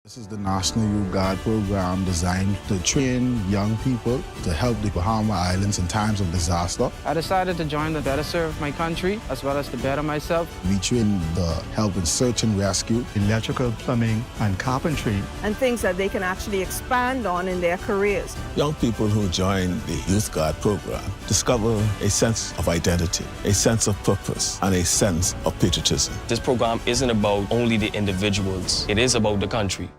This is the National Youth Guard program designed to train young people to help the Bahamas Islands in times of disaster. I decided to join to better serve my country as well as to better myself. We train the help in search and rescue, electrical, plumbing, and carpentry. And things that they can actually expand on in their careers. Young people who join the Youth Guard program discover a sense of identity, a sense of purpose, and a sense of patriotism. This program isn't about only the individuals, it is about the country.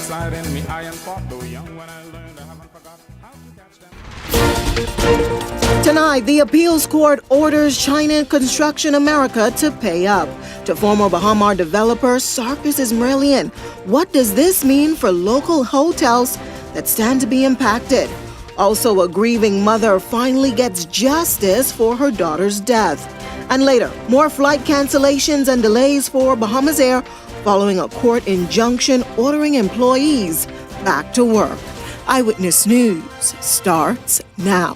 sight in me eye and thought, though young when I learned, I haven't forgot how to catch them. Tonight, the appeals court orders China Construction America to pay up to former Bahama developer Sarkis Ismailian. What does this mean for local hotels that stand to be impacted? Also, a grieving mother finally gets justice for her daughter's death. And later, more flight cancellations and delays for Bahamas Air following a court injunction ordering employees back to work. Eyewitness News starts now.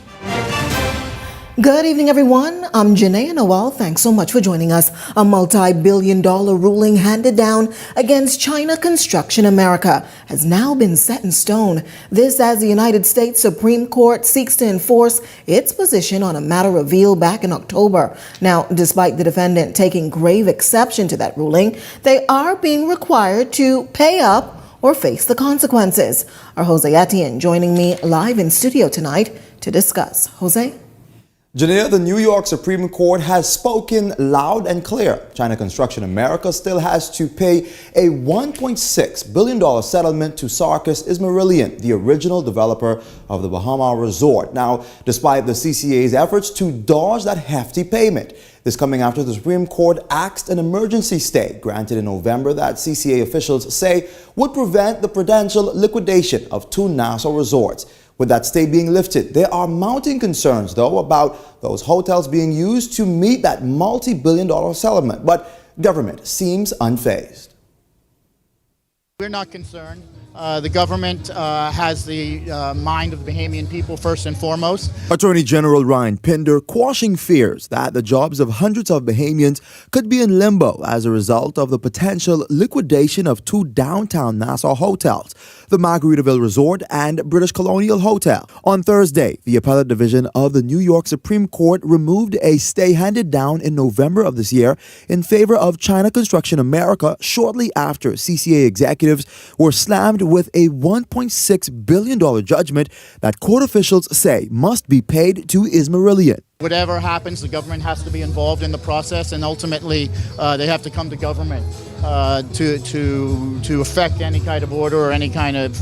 Good evening, everyone. I'm Janae Noel. Thanks so much for joining us. A multi-billion-dollar ruling handed down against China Construction America has now been set in stone. This as the United States Supreme Court seeks to enforce its position on a matter revealed back in October. Now, despite the defendant taking grave exception to that ruling, they are being required to pay up or face the consequences. Our Jose Etienne joining me live in studio tonight to discuss. Jose? Janelle, the New York Supreme Court has spoken loud and clear. China Construction America still has to pay a $1.6 billion settlement to Sarkis Ismailian, the original developer of the Bahama resort. Now, despite the CCA's efforts to dodge that hefty payment, this coming after the Supreme Court axed an emergency stay granted in November that CCA officials say would prevent the potential liquidation of two Nassau resorts. With that stay being lifted, there are mounting concerns, though, about those hotels being used to meet that multi-billion-dollar settlement. But government seems unfazed. We're not concerned. The government has the mind of the Bahamian people first and foremost. Attorney General Ryan Pinder quashing fears that the jobs of hundreds of Bahamians could be in limbo as a result of the potential liquidation of two downtown Nassau hotels, the Margaritaville Resort and British Colonial Hotel. On Thursday, the appellate division of the New York Supreme Court removed a stay handed down in November of this year in favor of China Construction America shortly after CCA executives were slammed with a $1.6 billion judgment that court officials say must be paid to Ismailian. Whatever happens, the government has to be involved in the process, and ultimately they have to come to government to affect any kind of order or any kind of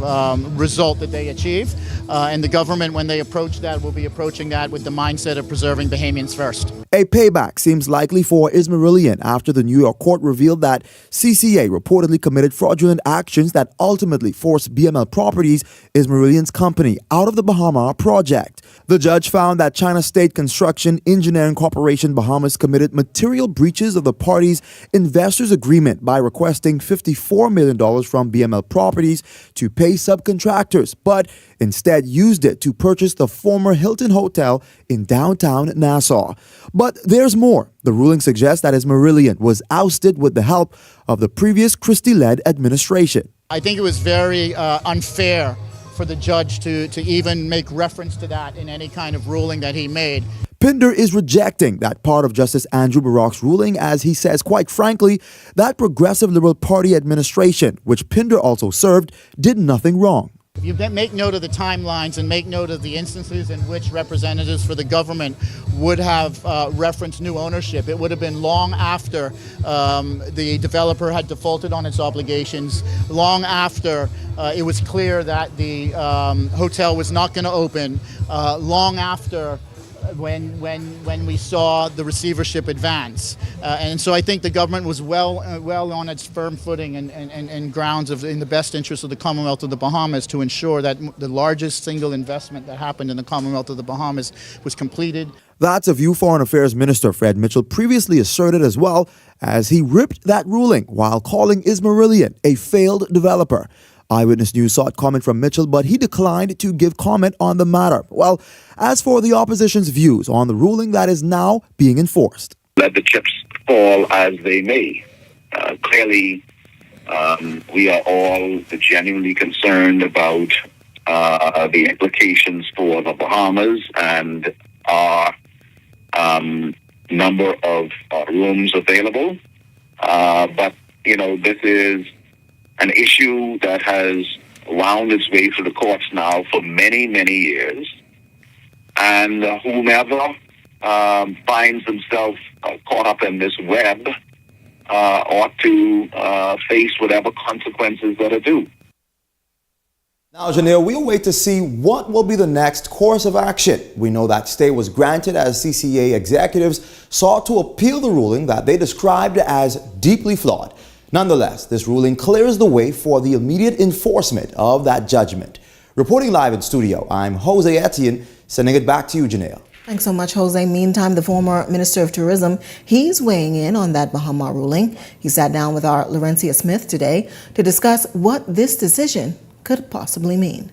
result that they achieve. And the government, when they approach that, will be approaching that with the mindset of preserving Bahamians first. A payback seems likely for Ismailian after the New York court revealed that CCA reportedly committed fraudulent actions that ultimately forced BML Properties, Ismailian's company, out of the Bahama project. The judge found that China State Construction Engineering Corporation Bahamas committed material breaches of the parties' investors' agreement by requesting $54 million from BML Properties to pay subcontractors, but instead used it to purchase the former Hilton Hotel in downtown Nassau. But there's more. The ruling suggests that Ismailian was ousted with the help of the previous Christie-led administration. I think it was very unfair for the judge to even make reference to that in any kind of ruling that he made. Pinder is rejecting that part of Justice Andrew Barak's ruling as he says, quite frankly, that Progressive Liberal Party administration, which Pinder also served, did nothing wrong. If you make note of the timelines and make note of the instances in which representatives for the government would have referenced new ownership, it would have been long after the developer had defaulted on its obligations, long after it was clear that the hotel was not going to open, long after when we saw the receivership advance. And so I think the government was well on its firm footing and grounds in the best interest of the Commonwealth of the Bahamas to ensure that the largest single investment that happened in the Commonwealth of the Bahamas was completed. That's a view Foreign Affairs Minister Fred Mitchell previously asserted as well, as he ripped that ruling while calling Ismailian a failed developer. Eyewitness News sought comment from Mitchell, but he declined to give comment on the matter. Well, as for the opposition's views on the ruling that is now being enforced. Let the chips fall as they may. Clearly, we are all genuinely concerned about the implications for the Bahamas and our number of rooms available. But, this is an issue that has wound its way through the courts now for many, many years. And whomever finds themselves caught up in this web ought to face whatever consequences that are due. Now, Janelle, we'll wait to see what will be the next course of action. We know that stay was granted as CCA executives sought to appeal the ruling that they described as deeply flawed. Nonetheless, this ruling clears the way for the immediate enforcement of that judgment. Reporting live in studio, I'm Jose Etienne, sending it back to you, Janelle. Thanks so much, Jose. Meantime, the former Minister of Tourism, he's weighing in on that Bahama ruling. He sat down with our Laurencia Smith today to discuss what this decision could possibly mean.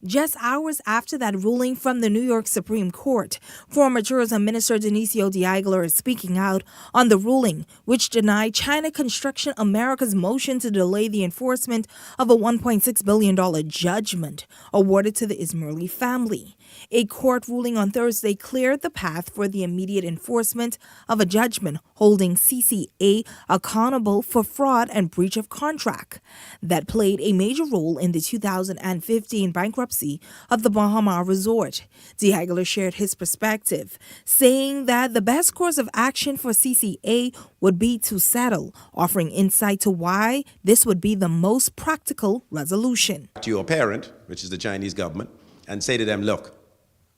Just hours after that ruling from the New York Supreme Court, former Tourism Minister Dionisio Diagler is speaking out on the ruling, which denied China Construction America's motion to delay the enforcement of a $1.6 billion judgment awarded to the Ismaili family. A court ruling on Thursday cleared the path for the immediate enforcement of a judgment holding CCA accountable for fraud and breach of contract that played a major role in the 2015 bankruptcy of the Bahama resort. Diagler shared his perspective, saying that the best course of action for CCA would be to settle, offering insight to why this would be the most practical resolution. To your parent, which is the Chinese government, and say to them, look,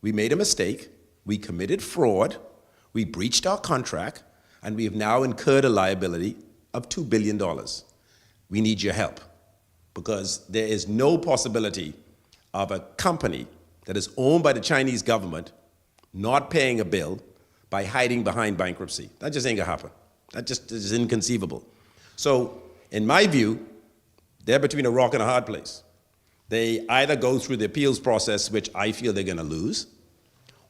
we made a mistake, we committed fraud, we breached our contract, and we have now incurred a liability of $2 billion. We need your help, because there is no possibility of a company that is owned by the Chinese government not paying a bill by hiding behind bankruptcy. That just ain't gonna happen. That just is inconceivable. So, in my view, they're between a rock and a hard place. They either go through the appeals process, which I feel they're gonna lose,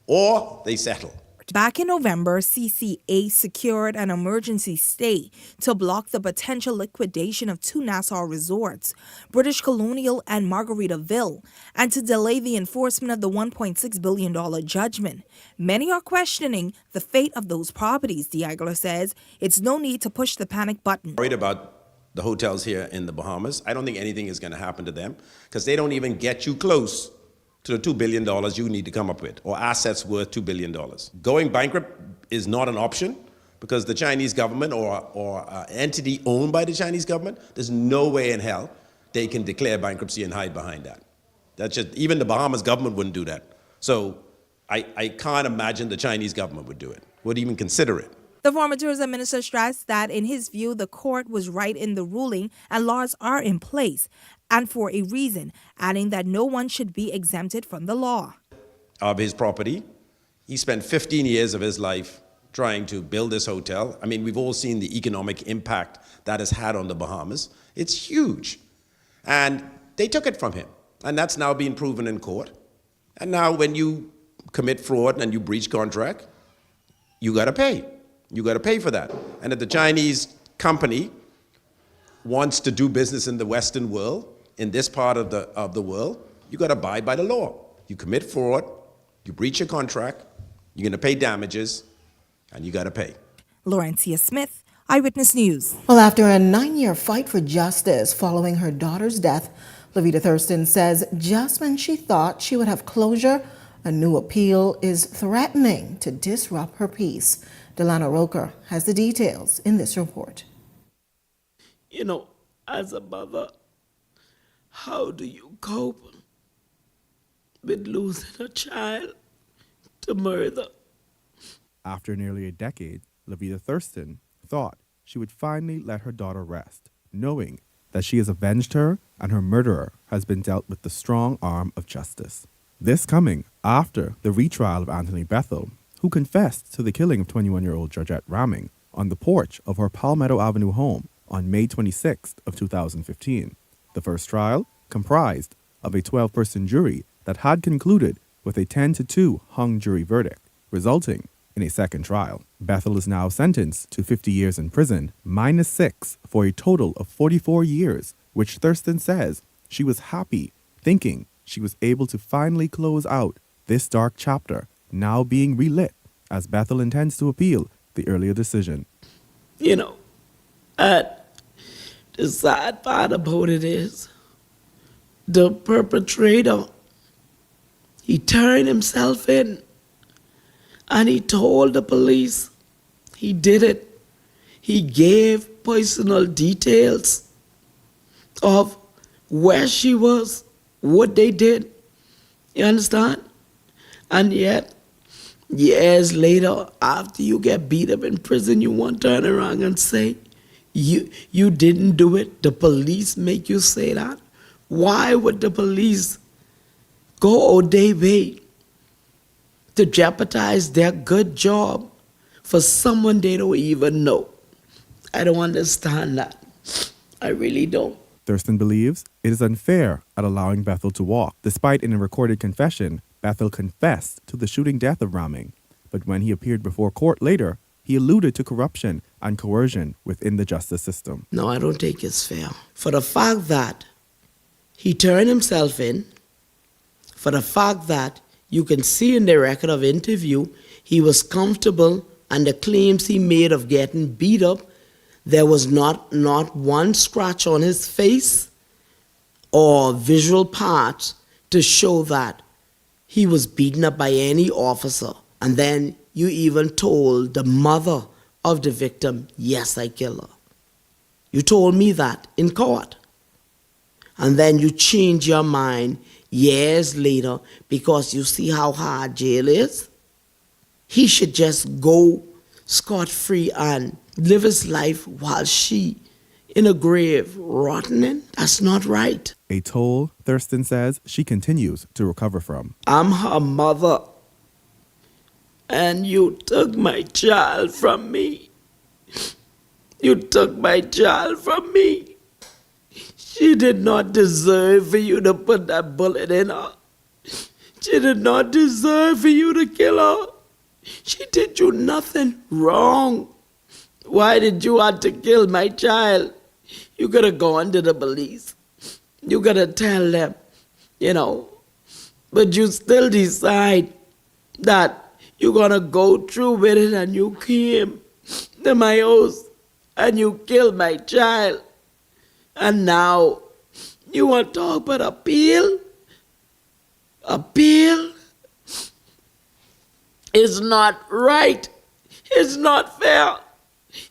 or they settle. Back in November, CCA secured an emergency stay to block the potential liquidation of two Nassau resorts, British Colonial and Margaritaville, and to delay the enforcement of the $1.6 billion judgment. Many are questioning the fate of those properties, Diagler says. It's no need to push the panic button. Worried about the hotels here in the Bahamas. I don't think anything is going to happen to them because they don't even get you close to the $2 billion you need to come up with, or assets worth $2 billion. Going bankrupt is not an option because the Chinese government or entity owned by the Chinese government, there's no way in hell they can declare bankruptcy and hide behind that. That's just, even the Bahamas government wouldn't do that. So I can't imagine the Chinese government would do it, would even consider it. The former tourism minister stressed that, in his view, the court was right in the ruling and laws are in place, and for a reason, adding that no one should be exempted from the law. Of his property, he spent 15 years of his life trying to build this hotel. I mean, we've all seen the economic impact that has had on the Bahamas. It's huge. And they took it from him, and that's now being proven in court. And now when you commit fraud and you breach contract, you got to pay. You got to pay for that. And if the Chinese company wants to do business in the Western world, in this part of the world, you got to abide by the law. You commit fraud, you breach a contract, you're going to pay damages, and you got to pay. Laurencia Smith, Eyewitness News. Well, after a 9-year fight for justice following her daughter's death, Levita Thurston says just when she thought she would have closure, a new appeal is threatening to disrupt her peace. Delano Roker has the details in this report. You know, as a mother, how do you cope with losing a child to murder? After nearly a decade, Levita Thurston thought she would finally let her daughter rest, knowing that she has avenged her and her murderer has been dealt with the strong arm of justice. This coming after the retrial of Anthony Bethel, who confessed to the killing of 21-year-old Georgette Ramming on the porch of her Palmetto Avenue home on May 26th of 2015. The first trial comprised of a 12-person jury that had concluded with a 10-2 hung jury verdict, resulting in a second trial. Bethel is now sentenced to 50 years in prison, minus 6 for a total of 44 years, which Thurston says she was happy, thinking she was able to finally close out this dark chapter, now being relit as Bethel intends to appeal the earlier decision. You know, the sad part about it is the perpetrator, he turned himself in and he told the police he did it. He gave personal details of where she was, what they did. You understand? And yet, years later, after you get beat up in prison, you want to turn around and say, you didn't do it. The police make you say that. Why would the police go all day way to jeopardize their good job for someone they don't even know? I don't understand that. I really don't. Thurston believes it is unfair at allowing Bethel to walk. Despite in a recorded confession, Bethel confessed to the shooting death of Raming. But when he appeared before court later, he alluded to corruption and coercion within the justice system. No, I don't think it's fair. For the fact that he turned himself in, for the fact that you can see in the record of interview, he was comfortable, and the claims he made of getting beat up, there was not one scratch on his face or visual parts to show that he was beaten up by any officer. And then you even told the mother of the victim, yes, I killed her. You told me that in court. And then you change your mind years later because you see how hard jail is. He should just go scot-free and live his life while she in a grave rotting. That's not right. A toll, Thurston says, she continues to recover from. I'm her mother, and you took my child from me. You took my child from me. She did not deserve for you to put that bullet in her. She did not deserve for you to kill her. She did you nothing wrong. Why did you have to kill my child? You could have gone to the police. You could have tell them, but you still decide that you're going to go through with it, and you came to my house and you killed my child. And now you want to talk about appeal? Appeal? It's not right. It's not fair.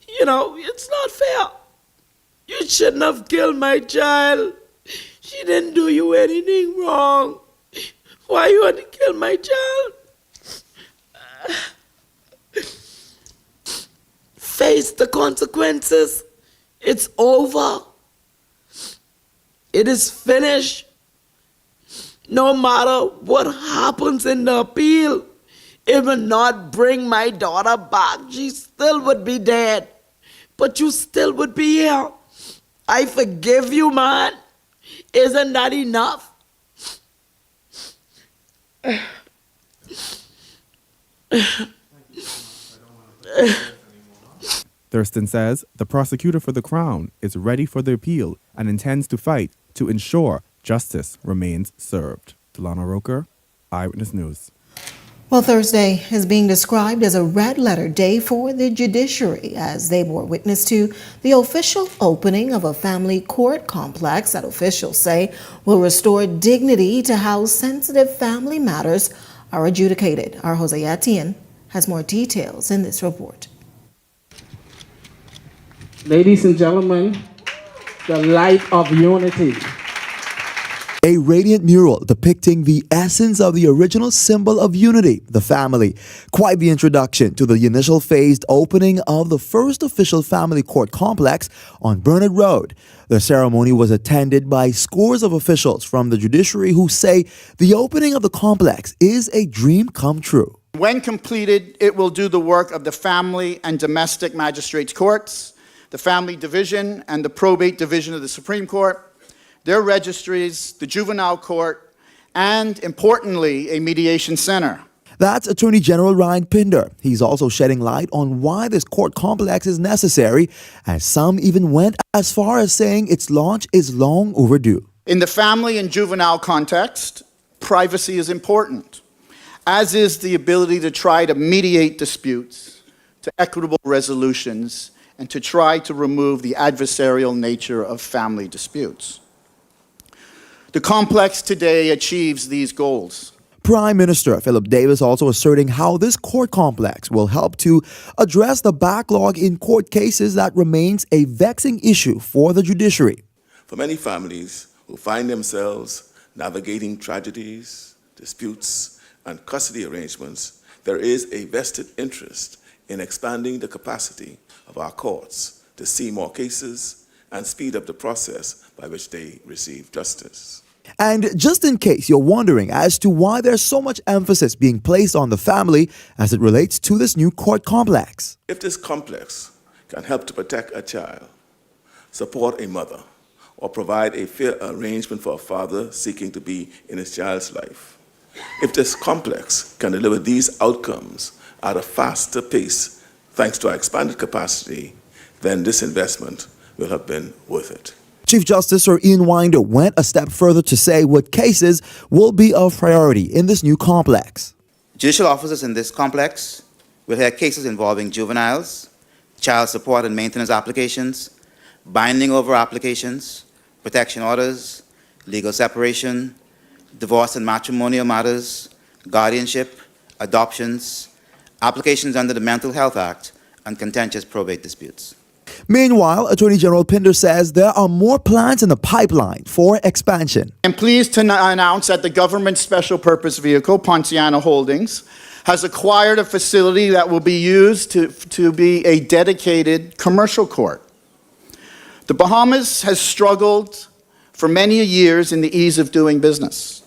It's not fair. You shouldn't have killed my child. She didn't do you anything wrong. Why you want to kill my child? Face the consequences. It's over. It is finished. No matter what happens in the appeal, it will not bring my daughter back. She still would be dead. But you still would be here. I forgive you, man. Isn't that enough? Thurston says the prosecutor for the Crown is ready for the appeal and intends to fight to ensure justice remains served. Delana Roker, Eyewitness News. Well, Thursday is being described as a red-letter day for the judiciary as they bore witness to the official opening of a family court complex that officials say will restore dignity to how sensitive family matters are adjudicated. Our Jose Etienne has more details in this report. Ladies and gentlemen, the light of unity. A radiant mural depicting the essence of the original symbol of unity, the family. Quite the introduction to the initial phased opening of the first official family court complex on Burnett Road. The ceremony was attended by scores of officials from the judiciary who say the opening of the complex is a dream come true. When completed, it will do the work of the Family and Domestic Magistrates Courts, the Family Division, and the Probate Division of the Supreme Court, their registries, the Juvenile Court, and, importantly, a mediation center. That's Attorney General Ryan Pinder. He's also shedding light on why this court complex is necessary, as some even went as far as saying its launch is long overdue. In the family and juvenile context, privacy is important, as is the ability to try to mediate disputes, to equitable resolutions, and to try to remove the adversarial nature of family disputes. The complex today achieves these goals. Prime Minister Philip Davis also asserting how this court complex will help to address the backlog in court cases that remains a vexing issue for the judiciary. For many families, who find themselves navigating tragedies, disputes, and custody arrangements, there is a vested interest in expanding the capacity of our courts to see more cases and speed up the process by which they receive justice. And just in case you're wondering as to why there's so much emphasis being placed on the family as it relates to this new court complex. If this complex can help to protect a child, support a mother, or provide a fair arrangement for a father seeking to be in his child's life, if this complex can deliver these outcomes at a faster pace thanks to our expanded capacity, then this investment will have been worth it. Chief Justice Sir Ian Winder went a step further to say what cases will be of priority in this new complex. Judicial officers in this complex will hear cases involving juveniles, child support and maintenance applications, binding over applications, protection orders, legal separation, divorce and matrimonial matters, guardianship, adoptions, applications under the Mental Health Act, and contentious probate disputes. Meanwhile, Attorney General Pinder says there are more plans in the pipeline for expansion. I'm pleased to announce that the government special purpose vehicle, Ponciano Holdings, has acquired a facility that will be used to be a dedicated commercial court. The Bahamas has struggled for many years in the ease of doing business.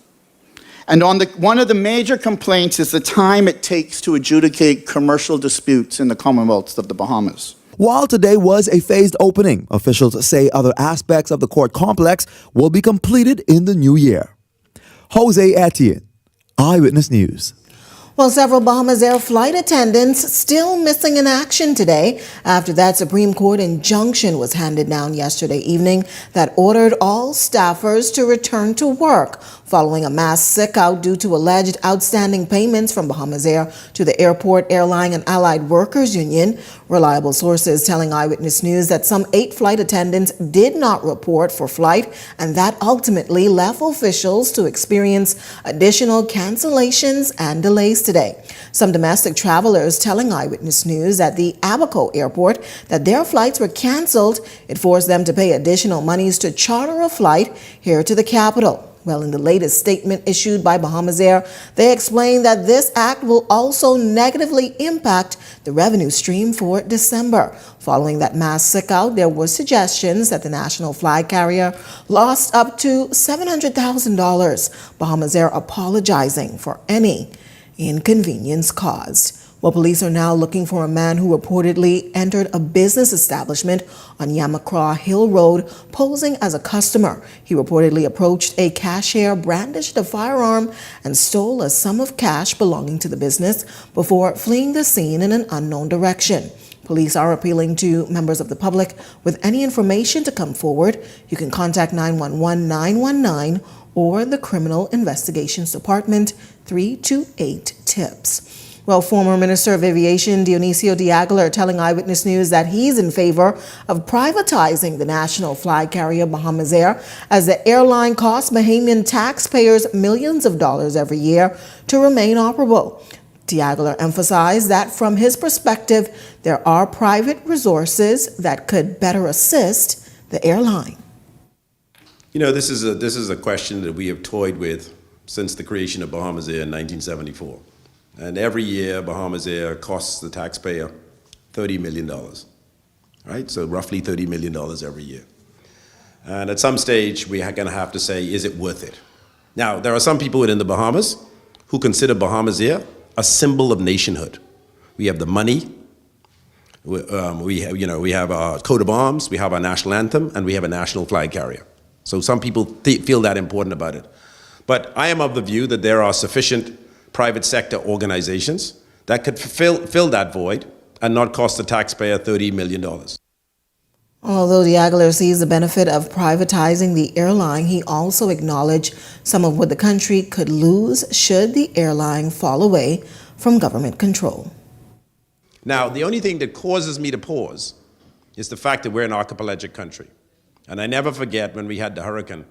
And one of the major complaints is the time it takes to adjudicate commercial disputes in the Commonwealth of the Bahamas. While today was a phased opening, officials say other aspects of the court complex will be completed in the new year. Jose Etienne, Eyewitness News. Well, several Bahamas Air flight attendants still missing in action today after that Supreme Court injunction was handed down yesterday evening that ordered all staffers to return to work following a mass sick-out due to alleged outstanding payments from Bahamas Air to the Airport, Airline, and Allied Workers Union. Reliable sources telling Eyewitness News that some 8 flight attendants did not report for flight, and that ultimately left officials to experience additional cancellations and delays today. Some domestic travelers telling Eyewitness News at the Abaco Airport that their flights were canceled. It forced them to pay additional monies to charter a flight here to the capital. Well, in the latest statement issued by Bahamas Air, they explained that this act will also negatively impact the revenue stream for December. Following that mass sick-out, there were suggestions that the national flag carrier lost up to $700,000. Bahamas Air apologizing for any inconvenience caused. Well, police are now looking for a man who reportedly entered a business establishment on Yamacraw Hill Road posing as a customer. He reportedly approached a cashier, brandished a firearm, and stole a sum of cash belonging to the business before fleeing the scene in an unknown direction. Police are appealing to members of the public with any information to come forward. You can contact 911-919 or the Criminal Investigations Department 328-TIPS. Well, former Minister of Aviation Dionisio de Aguilar telling Eyewitness News that he's in favor of privatizing the national flag carrier Bahamas Air as the airline costs Bahamian taxpayers millions of dollars every year to remain operable. De Aguilar emphasized that from his perspective, there are private resources that could better assist the airline. You know, this is a question that we have toyed with since the creation of Bahamas Air in 1974. And every year, Bahamas Air costs the taxpayer $30 million, right? So roughly $30 million every year. And at some stage, we are going to have to say, is it worth it? Now, there are some people within the Bahamas who consider Bahamas Air a symbol of nationhood. We have the money, we have our coat of arms, we have our national anthem, and we have a national flag carrier. So some people feel that important about it. But I am of the view that there are sufficient private sector organizations that could fill that void and not cost the taxpayer $30 million. Although de Aguilar sees the benefit of privatizing the airline, he also acknowledged some of what the country could lose should the airline fall away from government control. Now, the only thing that causes me to pause is the fact that we're an archipelagic country. And I never forget when we had the hurricane,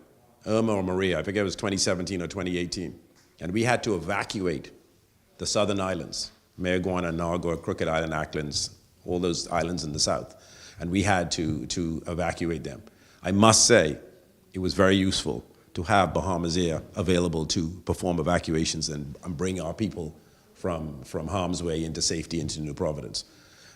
Irma or Maria, I forget it was 2017 or 2018. And we had to evacuate the southern islands, Mayaguana, Nagua, Crooked Island, Acklands, all those islands in the south. And we had to evacuate them. I must say, it was very useful to have Bahamas Air available to perform evacuations and bring our people from harm's way into safety into New Providence.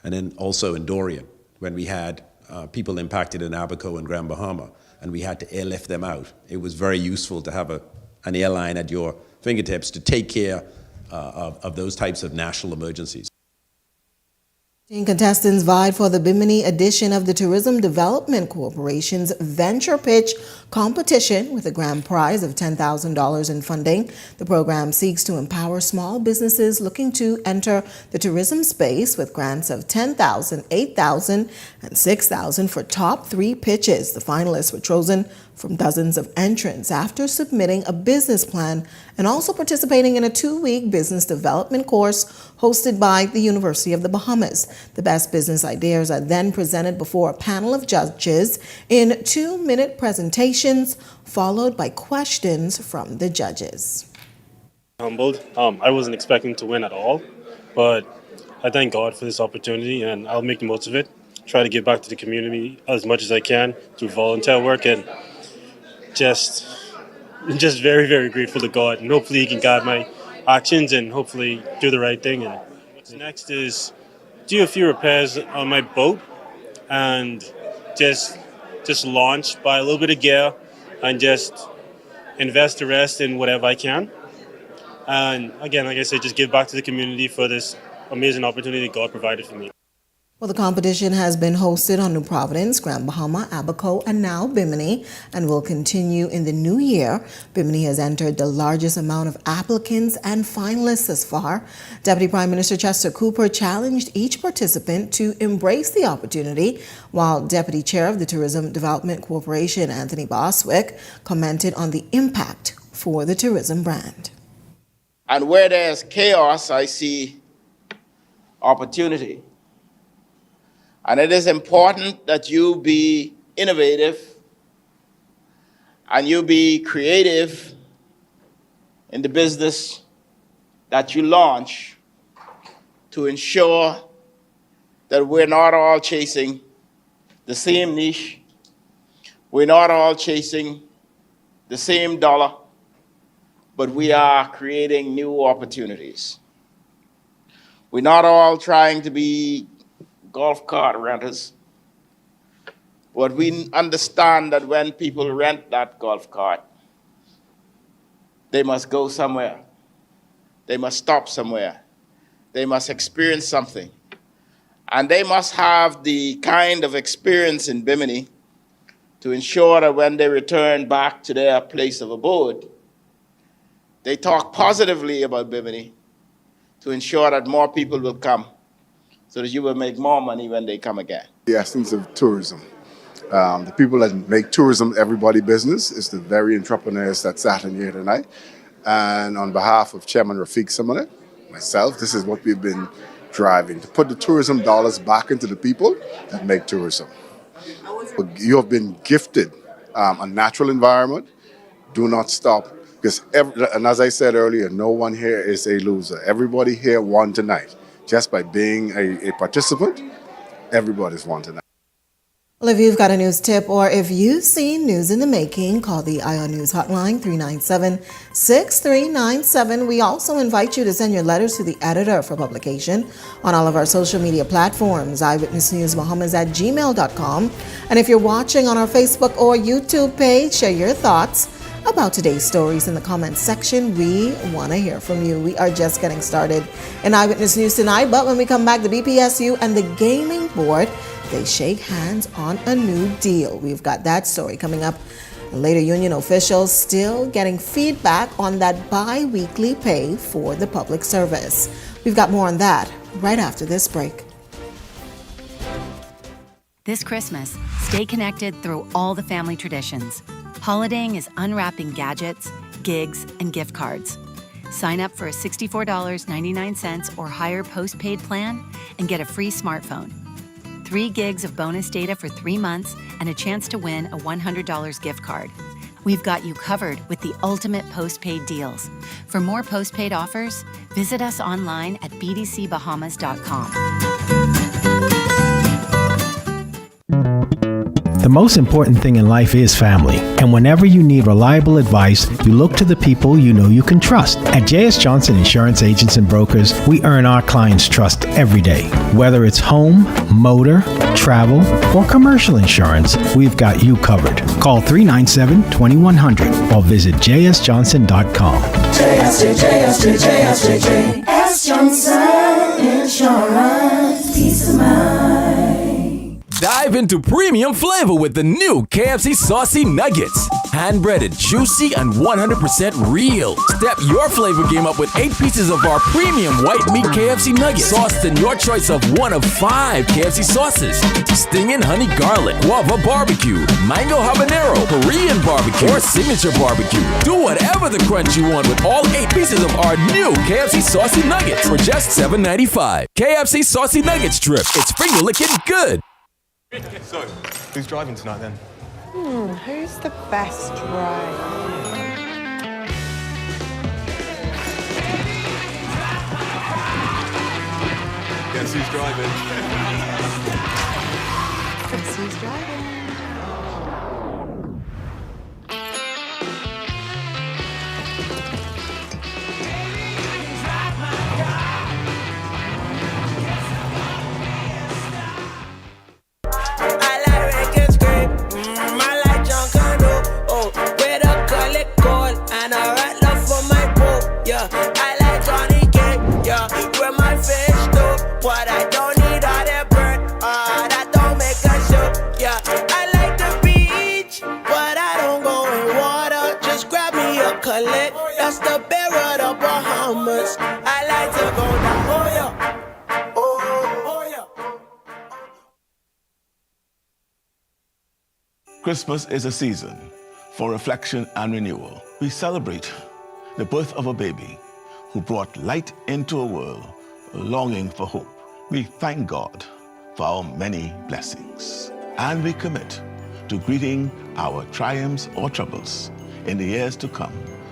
And then also in Dorian, when we had people impacted in Abaco and Grand Bahama, and we had to airlift them out. It was very useful to have an airline at your fingertips to take care of those types of national emergencies. 15 contestants vied for the Bimini edition of the Tourism Development Corporation's Venture Pitch competition with a grand prize of $10,000 in funding. The program seeks to empower small businesses looking to enter the tourism space with grants of $10,000, $8,000, and $6,000 for top 3 pitches. The finalists were chosen from dozens of entrants after submitting a business plan and also participating in a 2-week business development course hosted by the University of the Bahamas. The best business ideas are then presented before a panel of judges in 2-minute presentations, followed by questions from the judges. Humbled. I wasn't expecting to win at all, but I thank God for this opportunity, and I'll make the most of it. Try to give back to the community as much as I can through volunteer work, and just very, very grateful to God, and hopefully He can guide my actions and hopefully do the right thing. And what's next is do a few repairs on my boat and just launch, buy a little bit of gear, and just invest the rest in whatever I can. And again, like I said, just give back to the community for this amazing opportunity God provided for me. Well, the competition has been hosted on New Providence, Grand Bahama, Abaco, and now Bimini, and will continue in the new year. Bimini has entered the largest amount of applicants and finalists thus far. Deputy Prime Minister Chester Cooper challenged each participant to embrace the opportunity, while Deputy Chair of the Tourism Development Corporation, Anthony Boswick, commented on the impact for the tourism brand. And where there's chaos, I see opportunity. And it is important that you be innovative and you be creative in the business that you launch to ensure that we're not all chasing the same niche, we're not all chasing the same dollar, but we are creating new opportunities. We're not all trying to be golf cart renters, but we understand that when people rent that golf cart, they must go somewhere. They must stop somewhere. They must experience something. And they must have the kind of experience in Bimini to ensure that when they return back to their place of abode, they talk positively about Bimini to ensure that more people will come, so that you will make more money when they come again. The essence of tourism. The people that make tourism everybody business is the very entrepreneurs that sat in here tonight. And on behalf of Chairman Rafiq Simonet, myself, this is what we've been driving, to put the tourism dollars back into the people that make tourism. You have been gifted a natural environment. Do not stop. Because, and as I said earlier, no one here is a loser. Everybody here won tonight. Just by being a participant, everybody's won tonight. Well, if you've got a news tip or if you've seen news in the making, call the Eye on News hotline, 397-6397. We also invite you to send your letters to the editor for publication on all of our social media platforms, eyewitnessnewsbahamas@gmail.com. And if you're watching on our Facebook or YouTube page, share your thoughts about today's stories in the comments section. We want to hear from you. We are just getting started in Eyewitness News tonight, but when we come back, the BPSU and the gaming board, they shake hands on a new deal. We've got that story coming up. And later, union officials still getting feedback on that bi-weekly pay for the public service. We've got more on that right after this break. This Christmas, stay connected through all the family traditions. Holidaying is unwrapping gadgets, gigs, and gift cards. Sign up for a $64.99 or higher postpaid plan and get a free smartphone. 3 gigs of bonus data for 3 months and a chance to win a $100 gift card. We've got you covered with the ultimate postpaid deals. For more postpaid offers, visit us online at bdcbahamas.com. The most important thing in life is family. And whenever you need reliable advice, you look to the people you know you can trust. At J.S. Johnson Insurance Agents and Brokers, we earn our clients' trust every day. Whether it's home, motor, travel, or commercial insurance, we've got you covered. Call 397-2100 or visit jsjohnson.com. JS Johnson Insurance. Peace of mind. Dive into premium flavor with the new KFC Saucy Nuggets. Hand-breaded, juicy, and 100% real. Step your flavor game up with 8 pieces of our premium white meat KFC Nuggets. Sauced in your choice of one of 5 KFC sauces. Stinging honey garlic, guava barbecue, mango habanero, Korean barbecue, or signature barbecue. Do whatever the crunch you want with all 8 pieces of our new KFC Saucy Nuggets for just $7.95. KFC Saucy Nuggets Strip. It's finger-licking good. So, who's driving tonight then? Who's the best driver? Guess who's driving? Guess who's driving? That's the bear of the Bahamas. I like to go down. Oh yeah. Oh yeah. Christmas is a season for reflection and renewal. We celebrate the birth of a baby who brought light into a world longing for hope. We thank God for our many blessings, and we commit to greeting our triumphs or troubles in the years to come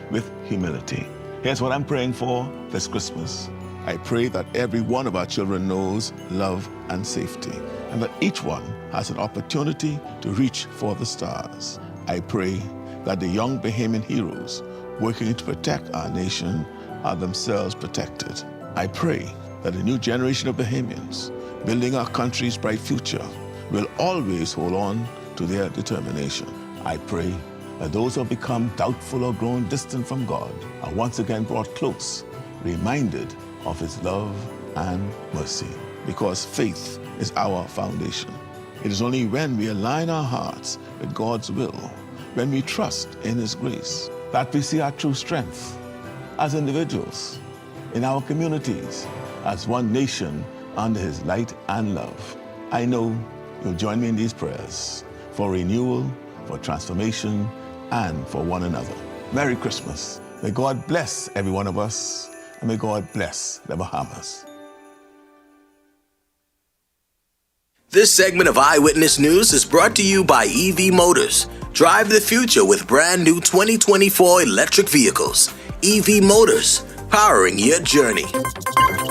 with humility. Here's what I'm praying for this Christmas. I pray that every one of our children knows love and safety, and that each one has an opportunity to reach for the stars. I pray that the young Bahamian heroes working to protect our nation are themselves protected. I pray that the new generation of Bahamians building our country's bright future will always hold on to their determination. I pray that those who have become doubtful or grown distant from God are once again brought close, reminded of His love and mercy, because faith is our foundation. It is only when we align our hearts with God's will, when we trust in His grace, that we see our true strength as individuals, in our communities, as one nation under His light and love. I know you'll join me in these prayers for renewal, for transformation, and for one another. Merry Christmas. May God bless every one of us, and may God bless the Bahamas. This segment of Eyewitness News is brought to you by EV Motors. Drive the future with brand new 2024 electric vehicles. EV Motors, powering your journey.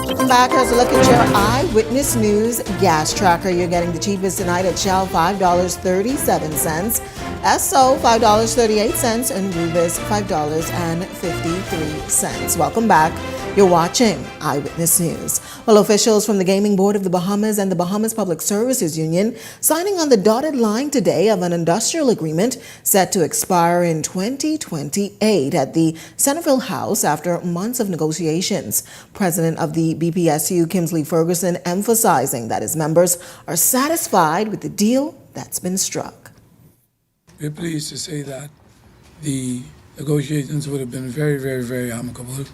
Welcome back. Here's a look at your Eyewitness News gas tracker. You're getting the cheapest tonight at Shell, $5.37. Esso, $5.38, and Rubis, $5.53. Welcome back. You're watching Eyewitness News. Well, officials from the Gaming Board of the Bahamas and the Bahamas Public Services Union signing on the dotted line today of an industrial agreement set to expire in 2028 at the Centerville House after months of negotiations. President of the BPSU, Kimsley Ferguson, emphasizing that his members are satisfied with the deal that's been struck. We're pleased to say that the negotiations would have been very, very, very amicable,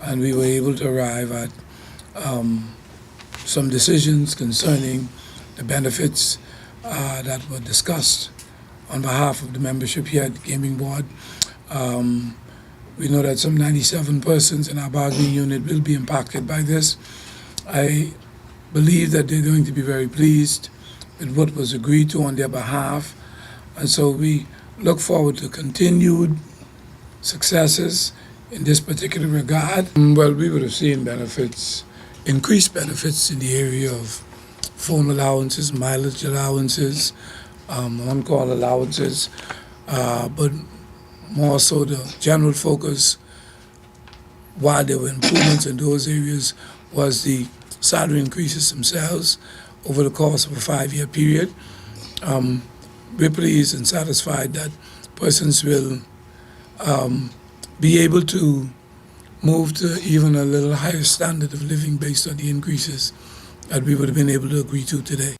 and we were able to arrive at some decisions concerning the benefits that were discussed on behalf of the membership here at the Gaming Board. We know that some 97 persons in our bargaining unit will be impacted by this. I believe that they're going to be very pleased with what was agreed to on their behalf. And so we look forward to continued successes in this particular regard. Well, we would have seen benefits, increased benefits in the area of phone allowances, mileage allowances, on-call allowances, but more so the general focus, while there were improvements in those areas, was the salary increases themselves over the course of a 5-year period. We're pleased and satisfied that persons will be able to move to even a little higher standard of living based on the increases that we would have been able to agree to today.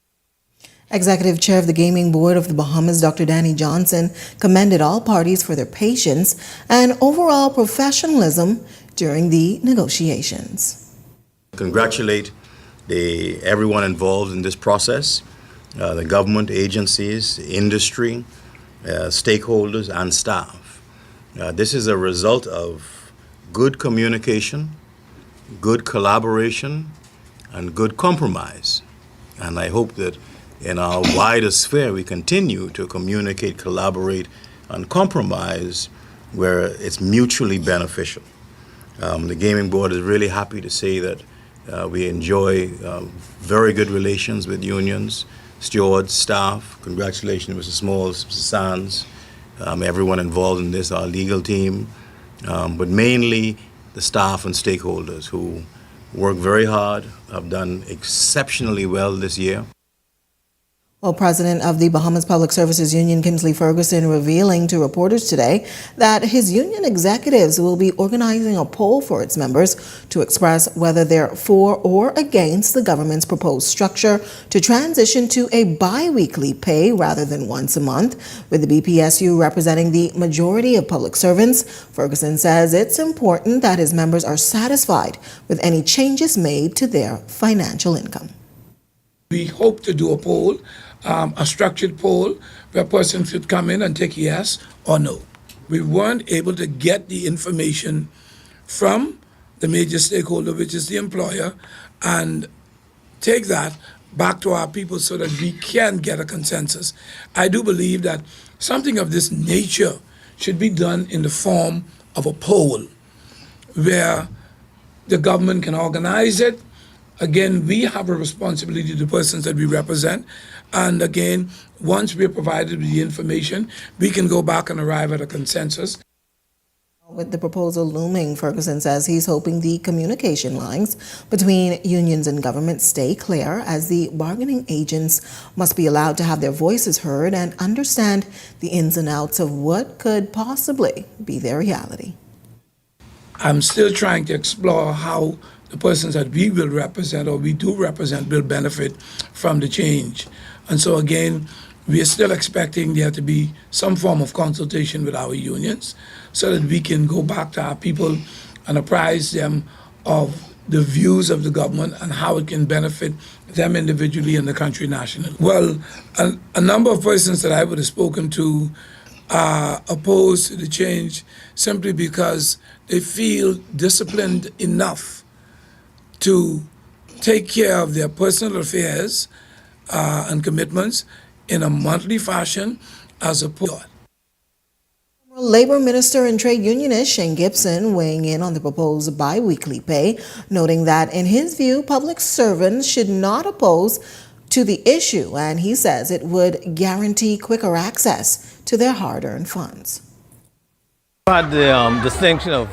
Executive Chair of the Gaming Board of the Bahamas, Dr. Danny Johnson, commended all parties for their patience and overall professionalism during the negotiations. Congratulate everyone involved in this process, the government agencies, industry, stakeholders, and staff. This is a result of good communication, good collaboration, and good compromise. And I hope that in our wider sphere we continue to communicate, collaborate, and compromise where it's mutually beneficial. The Gaming Board is really happy to say that we enjoy very good relations with unions, stewards, staff. Congratulations, Mr. Smalls, Mr. Sands, everyone involved in this, our legal team, but mainly the staff and stakeholders who work very hard, have done exceptionally well this year. Well, President of the Bahamas Public Services Union, Kingsley Ferguson, revealing to reporters today that his union executives will be organizing a poll for its members to express whether they're for or against the government's proposed structure to transition to a bi-weekly pay rather than once a month. With the BPSU representing the majority of public servants, Ferguson says it's important that his members are satisfied with any changes made to their financial income. We hope to do a poll, a structured poll, where persons could come in and take yes or no. We weren't able to get the information from the major stakeholder, which is the employer, and take that back to our people so that we can get a consensus. I do believe that something of this nature should be done in the form of a poll, where the government can organize it. Again, we have a responsibility to the persons that we represent. And again, once we're provided with the information, we can go back and arrive at a consensus. With the proposal looming, Ferguson says he's hoping the communication lines between unions and government stay clear, as the bargaining agents must be allowed to have their voices heard and understand the ins and outs of what could possibly be their reality. I'm still trying to explore how the persons that we will represent, or we do represent, will benefit from the change. And so again, we are still expecting there to be some form of consultation with our unions so that we can go back to our people and apprise them of the views of the government and how it can benefit them individually and the country nationally. Well, a number of persons that I would have spoken to are opposed to the change simply because they feel disciplined enough to take care of their personal affairs and commitments in a monthly fashion as opposed. Labor Minister and Trade Unionist Shane Gibson weighing in on the proposed bi-weekly pay, noting that in his view, public servants should not oppose to the issue, and he says it would guarantee quicker access to their hard-earned funds. I had the distinction of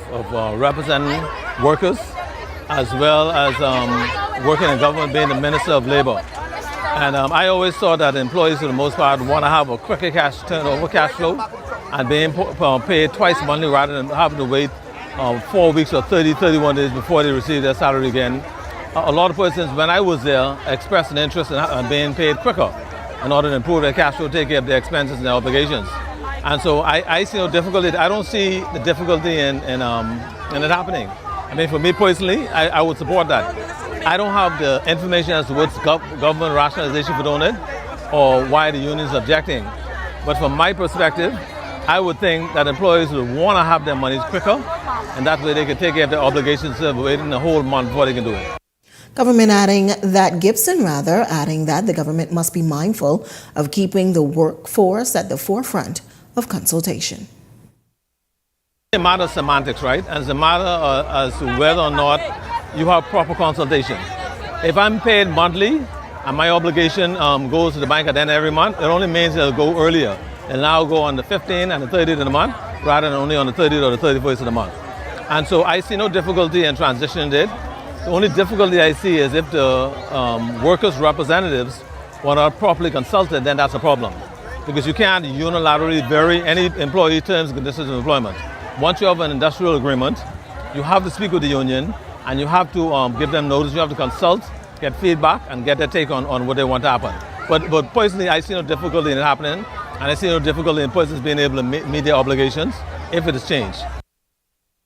representing workers as well as working in government, being the Minister of Labor. And I always thought that employees, for the most part, want to have a quicker cash turnover, cash flow, and being paid twice monthly rather than having to wait 4 weeks or 30, 31 days before they receive their salary again. A lot of persons, when I was there, expressed an interest in being paid quicker in order to improve their cash flow, take care of their expenses and their obligations. And so I see no difficulty. I don't see the difficulty in it happening. I mean, for me personally, I would support that. I don't have the information as to what's government rationalization for doing it or why the union is objecting. But from my perspective, I would think that employees would want to have their monies quicker, and that way they can take care of their obligations instead of waiting a whole month before they can do it. Gibson adding that the government must be mindful of keeping the workforce at the forefront of consultation. It's a matter of semantics, right? And it's a matter as to whether or not you have proper consultation. If I'm paid monthly and my obligation goes to the bank at the end of every month, it only means it'll go earlier. It'll now go on the 15th and the 30th of the month, rather than only on the 30th or the 31st of the month. And so I see no difficulty in transitioning it. The only difficulty I see is if the workers' representatives were not properly consulted, then that's a problem. Because you can't unilaterally vary any employee terms and conditions of employment. Once you have an industrial agreement, you have to speak with the union and you have to give them notice, you have to consult, get feedback, and get their take on what they want to happen. But personally, I see no difficulty in it happening, and I see no difficulty in persons being able to meet their obligations if it is changed.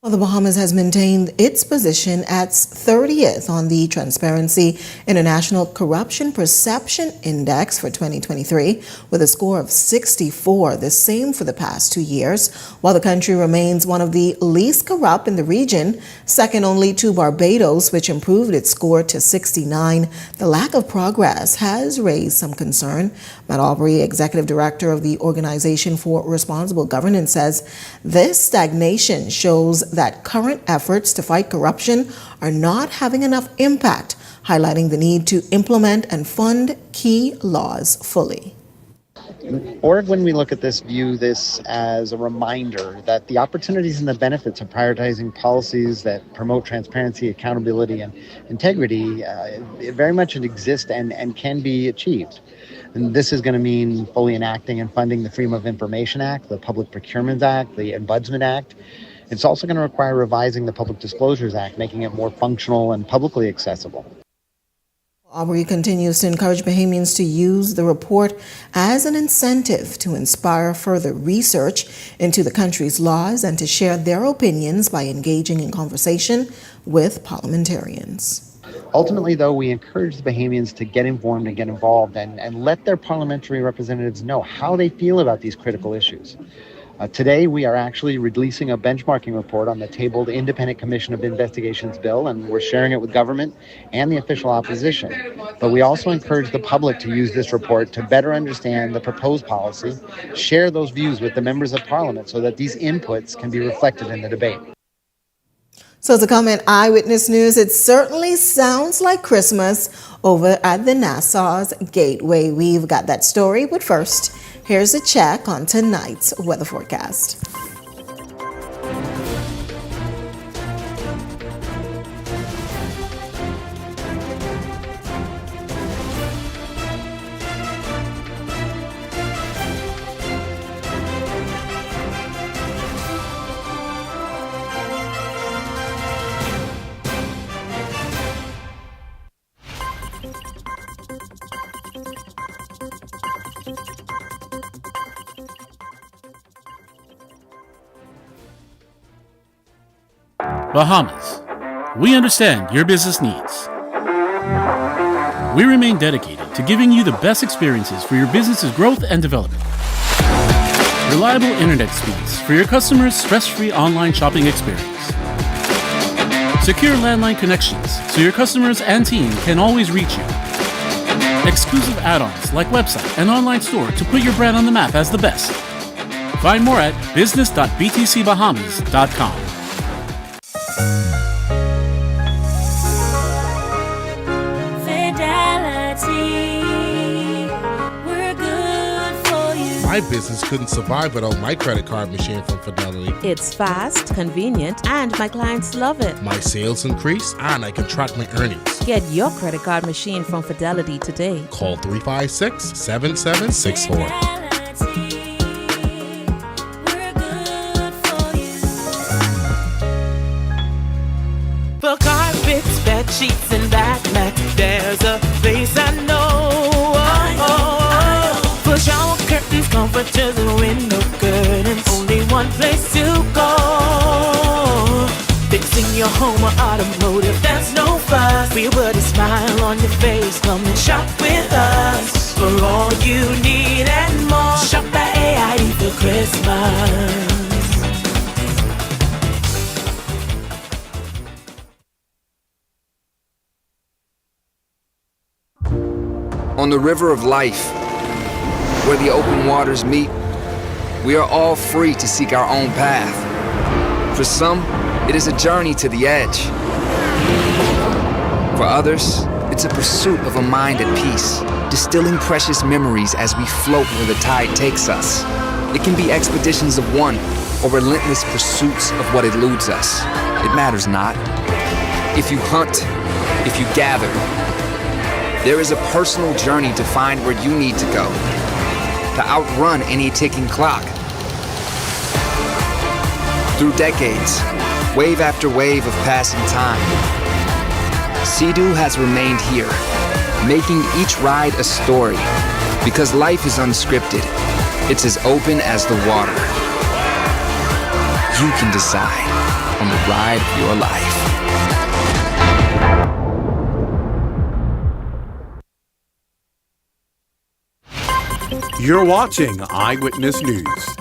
Well, the Bahamas has maintained its position at 30th on the Transparency International Corruption Perception Index for 2023 with a score of 64, the same for the past 2 years, while the country remains one of the least corrupt in the region, second only to Barbados, which improved its score to 69. The lack of progress has raised some concern. Matt Aubrey, Executive Director of the Organization for Responsible Governance, says this stagnation shows that current efforts to fight corruption are not having enough impact, highlighting the need to implement and fund key laws fully. Org, when we look at this, view this as a reminder that the opportunities and the benefits of prioritizing policies that promote transparency, accountability, and integrity very much exist and can be achieved. And this is going to mean fully enacting and funding the Freedom of Information Act, the Public Procurement Act, the Ombudsman Act. It's also going to require revising the Public Disclosures Act, making it more functional and publicly accessible. Aubrey continues to encourage Bahamians to use the report as an incentive to inspire further research into the country's laws and to share their opinions by engaging in conversation with parliamentarians. Ultimately, though, we encourage the Bahamians to get informed and get involved and let their parliamentary representatives know how they feel about these critical issues. Today, we are actually releasing a benchmarking report on the tabled Independent Commission of Investigations bill, and we're sharing it with government and the official opposition. But we also encourage the public to use this report to better understand the proposed policy, share those views with the members of Parliament so that these inputs can be reflected in the debate. So to comment Eyewitness News, it certainly sounds like Christmas over at the Nassau's Gateway. We've got that story, but first, here's a check on tonight's weather forecast. Bahamas. We understand your business needs. We remain dedicated to giving you the best experiences for your business's growth and development. Reliable internet speeds for your customers' stress-free online shopping experience. Secure landline connections so your customers and team can always reach you. Exclusive add-ons like website and online store to put your brand on the map as the best. Find more at business.btcbahamas.com. My business couldn't survive without my credit card machine from Fidelity. It's fast, convenient, and my clients love it. My sales increase, and I can track my earnings. Get your credit card machine from Fidelity today. Call 356-7764. For carpets, bed sheets, and bath mats, there's a place I know. For shower curtains, comforters, and window curtains, only one place to go. Fixing your home or automotive, that's no fuss. We'll put a smile on your face, come and shop with us. For all you need and more, shop at AIE for Christmas. On the river of life, where the open waters meet, we are all free to seek our own path. For some, it is a journey to the edge. For others, It's a pursuit of a mind at peace, distilling precious memories as we float where the tide takes us. It can be expeditions of one or relentless pursuits of what eludes us. It matters not. If you hunt, if you gather, there is a personal journey to find where you need to go, to outrun any ticking clock. Through decades, wave after wave of passing time, Sea-Doo has remained here, making each ride a story. Because life is unscripted, it's as open as the water. You can decide on the ride of your life. You're watching Eyewitness News.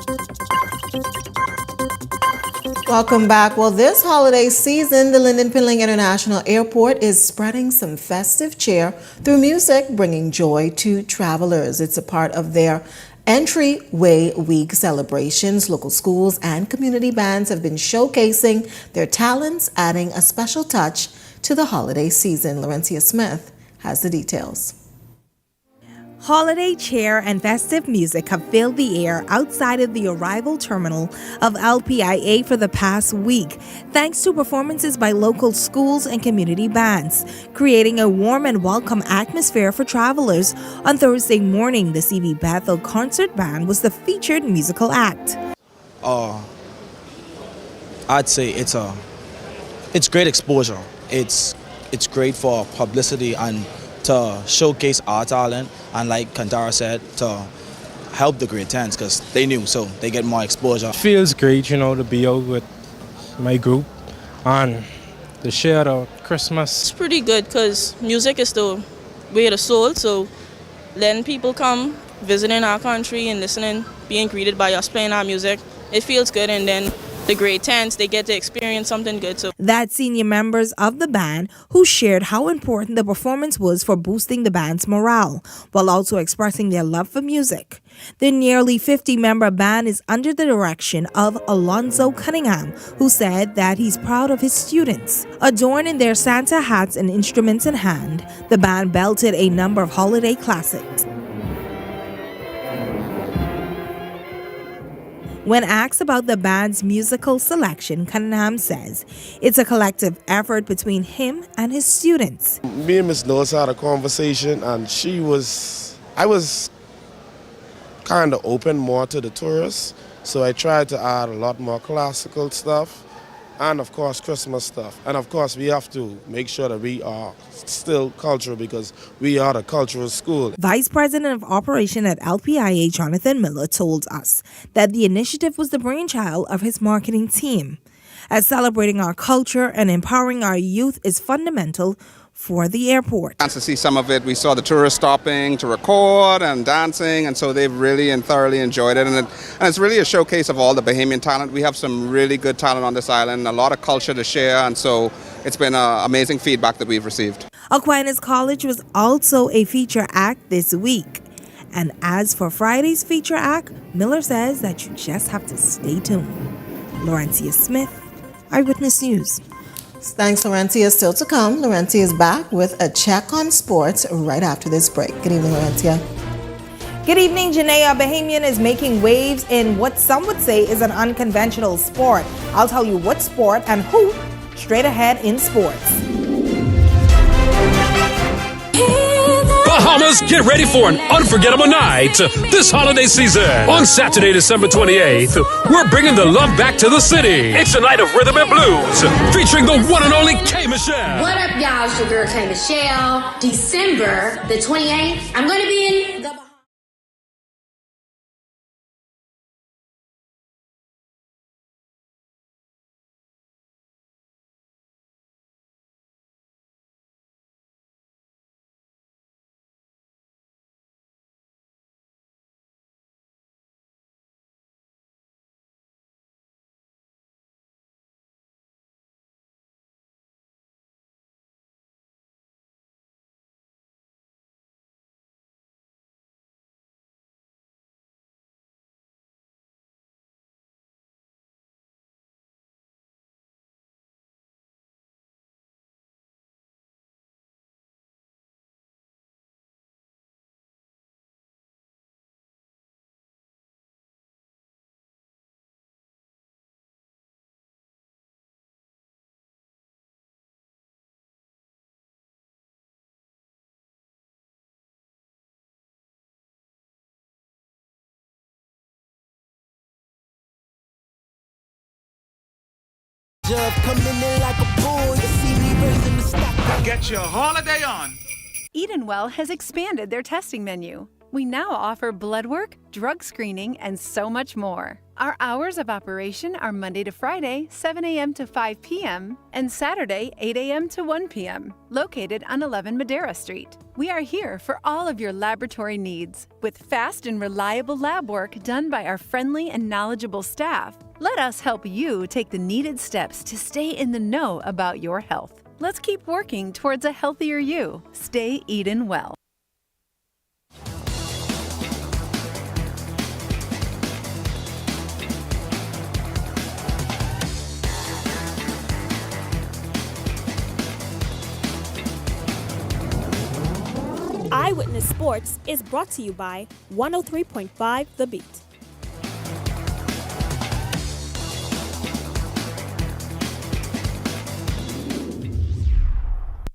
Welcome back. Well, this holiday season, the Lynden Pinling International Airport is spreading some festive cheer through music, bringing joy to travelers. It's a part of their Entryway Week celebrations. Local schools and community bands have been showcasing their talents, adding a special touch to the holiday season. Laurencia Smith has the details. Holiday cheer and festive music have filled the air outside of the arrival terminal of LPIA for the past week, thanks to performances by local schools and community bands, creating a warm and welcome atmosphere for travelers. On Thursday morning, the CV Bethel Concert Band was the featured musical act. I'd say it's great exposure. It's great for publicity and to showcase our talent, and like Kantara said, to help the grade 10s because they knew, so they get more exposure. It feels great, to be out with my group and to share the Christmas. It's pretty good because music is the way of the soul, so letting people come visiting our country and listening, being greeted by us playing our music, it feels good, and then the grade 10s, they get to experience something good too. That's senior members of the band who shared how important the performance was for boosting the band's morale, while also expressing their love for music. The nearly 50-member band is under the direction of Alonzo Cunningham, who said that he's proud of his students. Adorned in their Santa hats and instruments in hand, the band belted a number of holiday classics. When asked about the band's musical selection, Cunningham says it's a collective effort between him and his students. Me and Miss Norris had a conversation, and I was kind of open more to the tourists, so I tried to add a lot more classical stuff and of course Christmas stuff. And of course we have to make sure that we are still cultural because we are the cultural school. Vice President of Operation at LPIA, Jonathan Miller, told us that the initiative was the brainchild of his marketing team, as celebrating our culture and empowering our youth is fundamental for the airport. To see some of it, we saw the tourists stopping to record and dancing, and so they've really and thoroughly enjoyed it. And it's really a showcase of all the Bahamian talent. We have some really good talent on this island, a lot of culture to share, and so it's been amazing feedback that we've received. Aquinas College was also a feature act this week. And as for Friday's feature act, Miller says that you just have to stay tuned. Laurencia Smith, Eyewitness News. Thanks, Laurencia. Still to come, Laurencia is back with a check on sports right after this break. Good evening, Laurencia. Good evening, Janaea. Bahamian is making waves in what some would say is an unconventional sport. I'll tell you what sport and who straight ahead in sports. Bahamas, get ready for an unforgettable night this holiday season. On Saturday, December 28th, we're bringing the love back to the city. It's a night of rhythm and blues featuring the one and only K. Michelle. What up, y'all? It's your girl K. Michelle. December the 28th, I'm going to be in the Coming in like a bull, you see me raising the stock. Get your holiday on. Edenwell has expanded their testing menu. We now offer blood work, drug screening, and so much more. Our hours of operation are Monday to Friday, 7 a.m. to 5 p.m., and Saturday, 8 a.m. to 1 p.m., located on 11 Madera Street. We are here for all of your laboratory needs, with fast and reliable lab work done by our friendly and knowledgeable staff. Let us help you take the needed steps to stay in the know about your health. Let's keep working towards a healthier you. Stay Eden well. Eyewitness Sports is brought to you by 103.5 The Beat.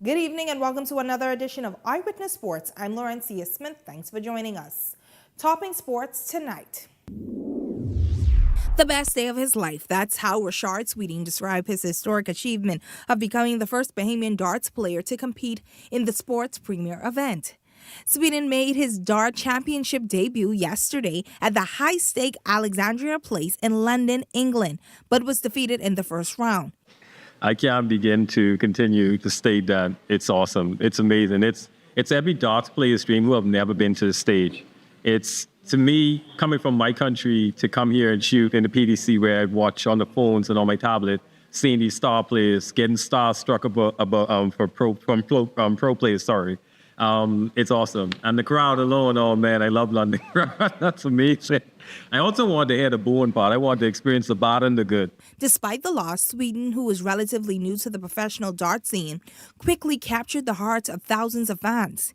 Good evening and welcome to another edition of Eyewitness Sports. I'm Laurencia Smith. Thanks for joining us. Topping sports tonight. The best day of his life. That's how Rashard Sweeting described his historic achievement of becoming the first Bahamian darts player to compete in the sport's premier event. Sweeting made his dart championship debut yesterday at the high-stake Alexandria Place in London, England, but was defeated in the first round. I can't begin to continue to state that it's awesome. It's amazing. It's every darts player's dream who have never been to the stage. It's, to me, coming from my country to come here and shoot in the PDC where I watch on the phones and on my tablet, seeing these star players, getting starstruck from pro players, sorry. It's awesome. And the crowd alone, oh man, I love London. That's amazing. I also want to hear the boring part. I want to experience the bad and the good. Despite the loss, Sweden, who was relatively new to the professional dart scene, quickly captured the hearts of thousands of fans.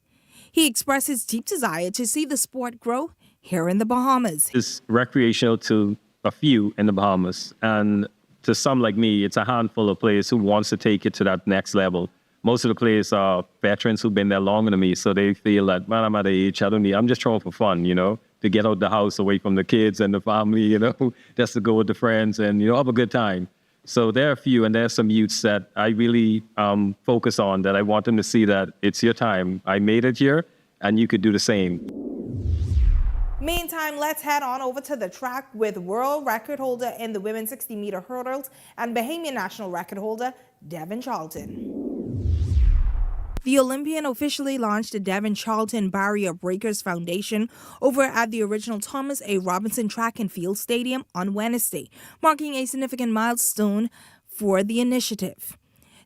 He expressed his deep desire to see the sport grow here in the Bahamas. It's recreational to a few in the Bahamas. And to some like me, it's a handful of players who wants to take it to that next level. Most of the players are veterans who've been there longer than me, so they feel that, man, I'm at the age, I'm just trying for fun, to get out the house away from the kids and the family, just to go with the friends and, have a good time. So there are a few, and there are some youths that I really focus on, that I want them to see that it's your time. I made it here, and you could do the same. Meantime, let's head on over to the track with world record holder in the women's 60-meter hurdles and Bahamian national record holder, Devin Charlton. The Olympian officially launched the Devin Charlton Barrier Breakers Foundation over at the original Thomas A. Robinson Track and Field Stadium on Wednesday, marking a significant milestone for the initiative.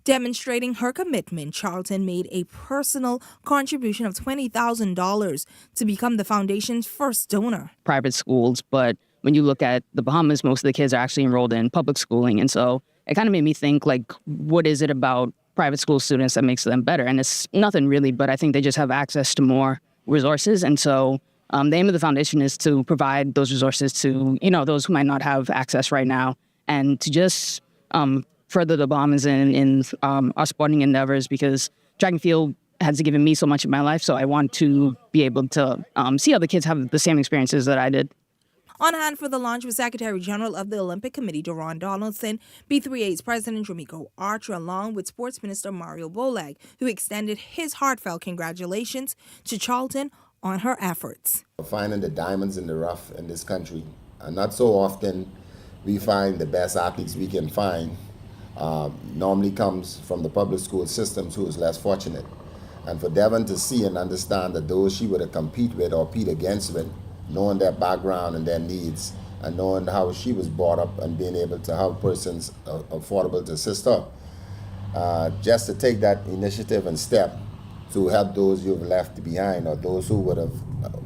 Demonstrating her commitment, Charlton made a personal contribution of $20,000 to become the foundation's first donor. Private schools, but when you look at the Bahamas, most of the kids are actually enrolled in public schooling. And so it kind of made me think, what is it about private school students that makes them better? And it's nothing really, but I think they just have access to more resources. And so the aim of the foundation is to provide those resources to, those who might not have access right now, and to just further the Bahamas in our sporting endeavors, because track and field has given me so much in my life. So I want to be able to see other kids have the same experiences that I did. On hand for the launch was Secretary General of the Olympic Committee, Deron Donaldson, B3A's President Ramiko Archer, along with Sports Minister Mario Bolag, who extended his heartfelt congratulations to Charlton on her efforts. Finding the diamonds in the rough in this country, and not so often we find the best athletes we can find, normally comes from the public school systems who is less fortunate. And for Devin to see and understand that those she would have compete with or compete against with, knowing their background and their needs, and knowing how she was brought up and being able to help persons affordable to assist her. Just to take that initiative and step to help those you've left behind, or those who would have,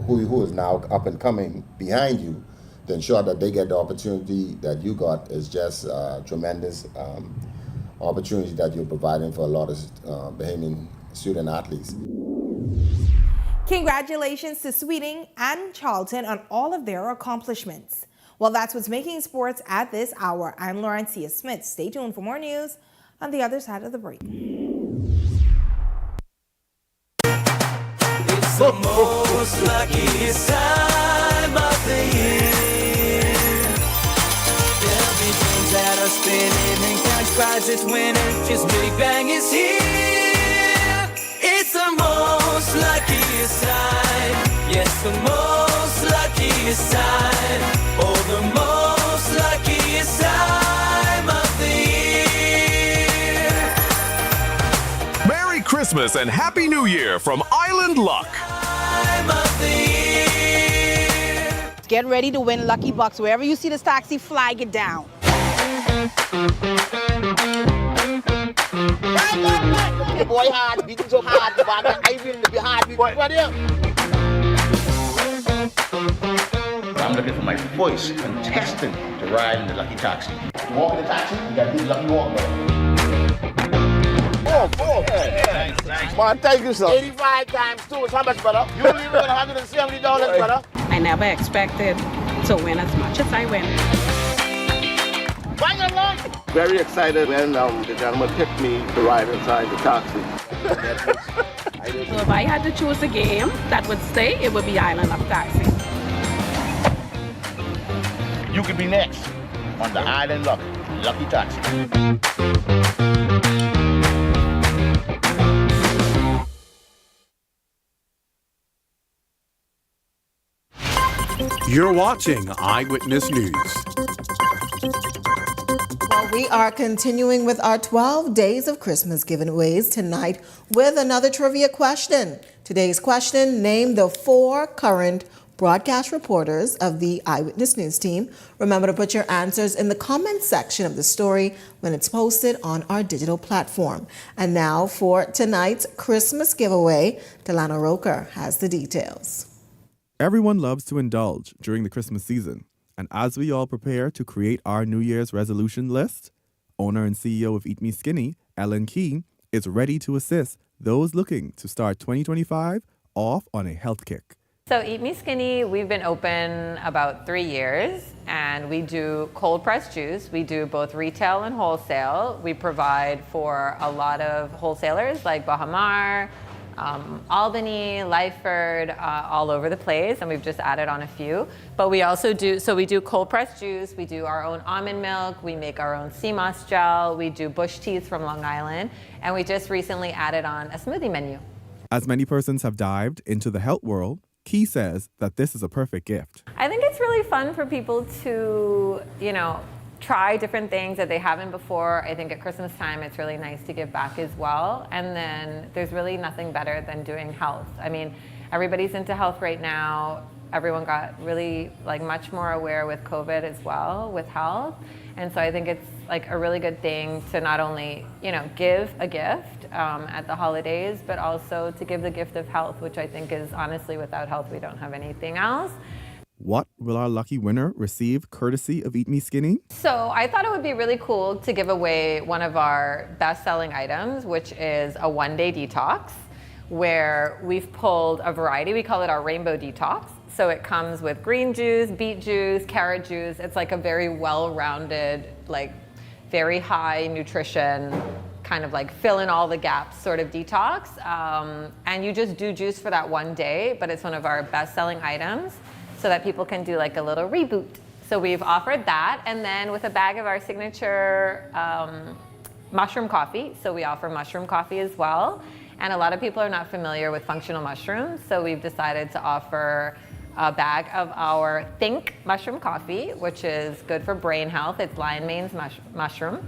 who is now up and coming behind you, to ensure that they get the opportunity that you got is just tremendous opportunity that you're providing for a lot of Bahamian student athletes. Congratulations to Sweeting and Charlton on all of their accomplishments. Well, that's what's making sports at this hour. I'm Laurencia Smith. Stay tuned for more news on the other side of the break. It's the most luckiest time of the year. There'll be things that Just spin it and catch prizes winner. Just Big Bang is here. It's the most luckiest time. Yes, the most luckiest time. Oh, the most luckiest time of the year. Merry Christmas and Happy New Year from Island Luck. Time of the year. Get ready to win Lucky Bucks. Wherever you see this taxi, flag it down. The boy hard, beating so hard, but I will be hard. I'm looking for my first contestant to ride in the Lucky Taxi. You walk in the taxi, you got to do the Lucky Walk, Oh, thanks. Man, thank you, sir. 85 times 2 is how much, brother? You only win $170, brother. I never expected to win as much as I win. Very excited when the gentleman picked me to ride inside the taxi. So if I had to choose a game that would stay, it would be Island of Taxi. You could be next on the Island Lucky Taxi. You're watching Eyewitness News. Well, we are continuing with our 12 Days of Christmas giveaways tonight with another trivia question. Today's question, name the 4 current broadcast reporters of the Eyewitness News team. Remember to put your answers in the comments section of the story when it's posted on our digital platform. And now for tonight's Christmas giveaway, Delano Roker has the details. Everyone loves to indulge during the Christmas season. And as we all prepare to create our New Year's resolution list, owner and CEO of Eat Me Skinny, Ellen Key, is ready to assist those looking to start 2025 off on a health kick. So Eat Me Skinny, we've been open about 3 years, and we do cold pressed juice. We do both retail and wholesale. We provide for a lot of wholesalers like Bahamas, Albany, Lyford, all over the place, and we've just added on a few. But we also do, we do cold pressed juice, we do our own almond milk, we make our own sea moss gel, we do bush teas from Long Island, and we just recently added on a smoothie menu. As many persons have dived into the health world, Key says that this is a perfect gift. I think it's really fun for people to, try different things that they haven't before. I think at Christmas time, it's really nice to give back as well. And then there's really nothing better than doing health. I mean, everybody's into health right now. Everyone got really much more aware with COVID as well with health. And so I think it's a really good thing to not only, give a gift at the holidays, but also to give the gift of health, which I think is honestly, without health, we don't have anything else. What will our lucky winner receive courtesy of Eat Me Skinny? So I thought it would be really cool to give away one of our best-selling items, which is a one-day detox, where we've pulled a variety. We call it our rainbow detox. So it comes with green juice, beet juice, carrot juice. It's a very well-rounded, very high nutrition, kind of fill in all the gaps sort of detox. And you just do juice for that one day, but it's one of our best-selling items, so that people can do a little reboot. So we've offered that, and then with a bag of our signature mushroom coffee. So we offer mushroom coffee as well. And a lot of people are not familiar with functional mushrooms, so we've decided to offer a bag of our Think mushroom coffee, which is good for brain health. It's lion's mane mushroom.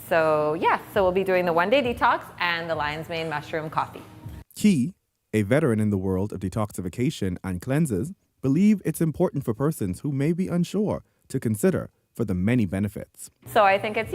So we'll be doing the one-day detox and the lion's mane mushroom coffee. Key, a veteran in the world of detoxification and cleanses, believe it's important for persons who may be unsure to consider for the many benefits. So I think it's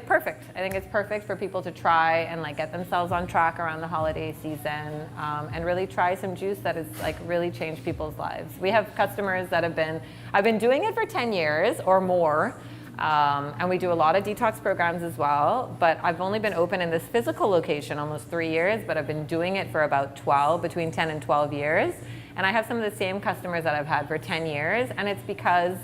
perfect. I think it's perfect for people to try and get themselves on track around the holiday season, and really try some juice that has really changed people's lives. We have customers that I've been doing it for 10 years or more, and we do a lot of detox programs as well, but I've only been open in this physical location almost 3 years, but I've been doing it for about between 10 and 12 years. And I have some of the same customers that I've had for 10 years, and it's because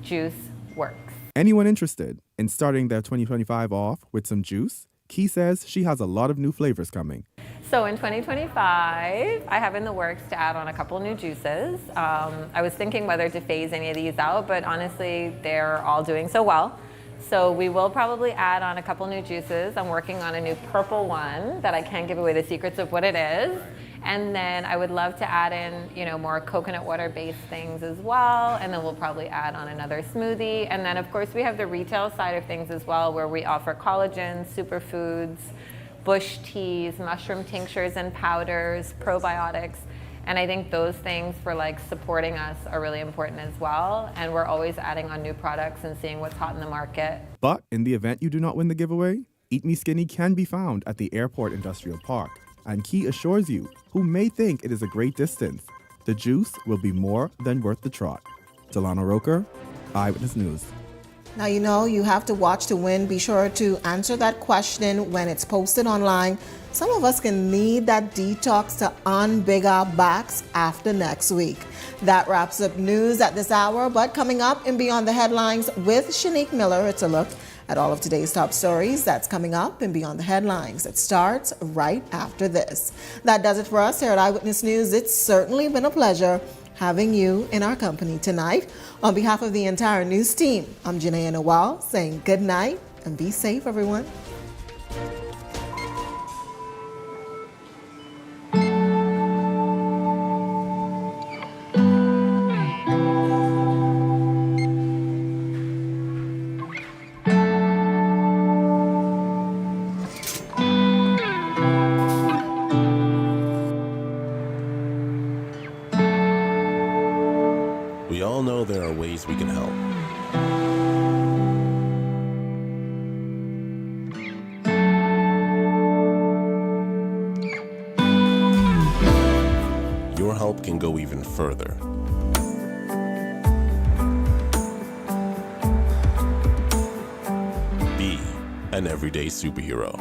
juice works. Anyone interested in starting their 2025 off with some juice? Key says she has a lot of new flavors coming. So in 2025, I have in the works to add on a couple new juices. I was thinking whether to phase any of these out, but honestly, they're all doing so well. So we will probably add on a couple new juices. I'm working on a new purple one that I can't give away the secrets of what it is. And then I would love to add in, more coconut water based things as well. And then we'll probably add on another smoothie. And then of course we have the retail side of things as well, where we offer collagen, superfoods, bush teas, mushroom tinctures and powders, probiotics. And I think those things for supporting us are really important as well. And we're always adding on new products and seeing what's hot in the market. But in the event you do not win the giveaway, Eat Me Skinny can be found at the Airport Industrial Park. And Key assures you, who may think it is a great distance, the juice will be more than worth the trot. Delano Roker, Eyewitness News. Now, you have to watch to win. Be sure to answer that question when it's posted online. Some of us can need that detox to unbig our backs after next week. That wraps up news at this hour, but coming up in Beyond the Headlines with Shanique Miller, it's a look at all of today's top stories. That's coming up in Beyond the Headlines. It starts right after this. That does it for us here at Eyewitness News. It's certainly been a pleasure having you in our company tonight. On behalf of the entire news team, I'm Janae Nawal saying good night and be safe, everyone. We all know there are ways we can help. Your help can go even further. Be an everyday superhero.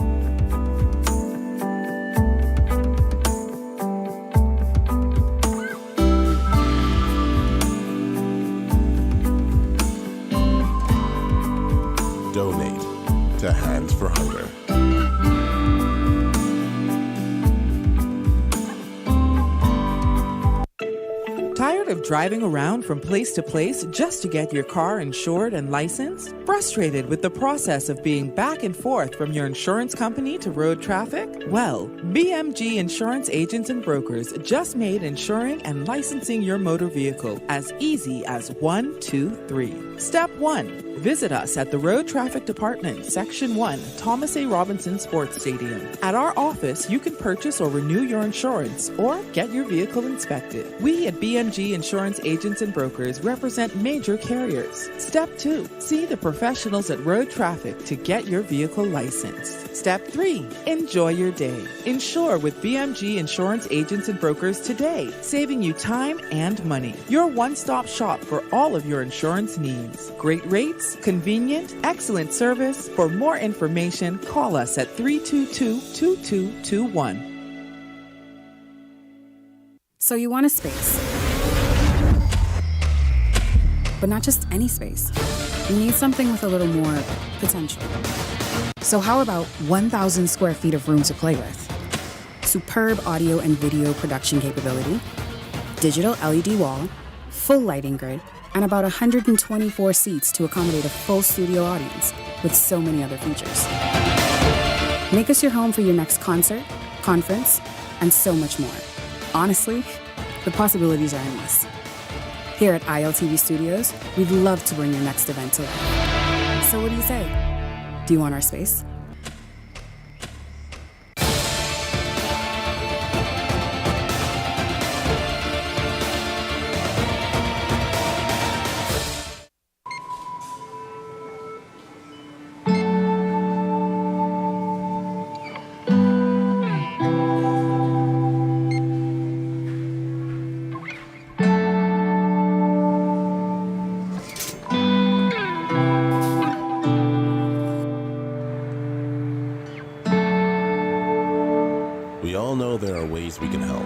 Donate to Hands for Hunger. Tired of driving around from place to place just to get your car insured and licensed? Frustrated with the process of being back and forth from your insurance company to road traffic? Well, BMG Insurance Agents and Brokers just made insuring and licensing your motor vehicle as easy as 1, 2, 3. Step 1. Visit us at the Road Traffic Department, Section 1, Thomas A. Robinson Sports Stadium. At our office, you can purchase or renew your insurance or get your vehicle inspected. We at BMG Insurance Agents and Brokers represent major carriers. Step 2. See the professionals at Road Traffic to get your vehicle licensed. Step 3. Enjoy your day. Insure with BMG Insurance Agents and Brokers today, saving you time and money. Your one-stop shop for all of your insurance needs. Great rates, convenient, excellent service. For more information, call us at 322-2221. So you want a space. But not just any space. You need something with a little more potential. So how about 1,000 square feet of room to play with? Superb audio and video production capability, digital LED wall, full lighting grid, and about 124 seats to accommodate a full studio audience with so many other features. Make us your home for your next concert, conference, and so much more. Honestly, the possibilities are endless. Here at ILTV Studios, we'd love to bring your next event to life. So what do you say? Do you want our space? We all know there are ways we can help.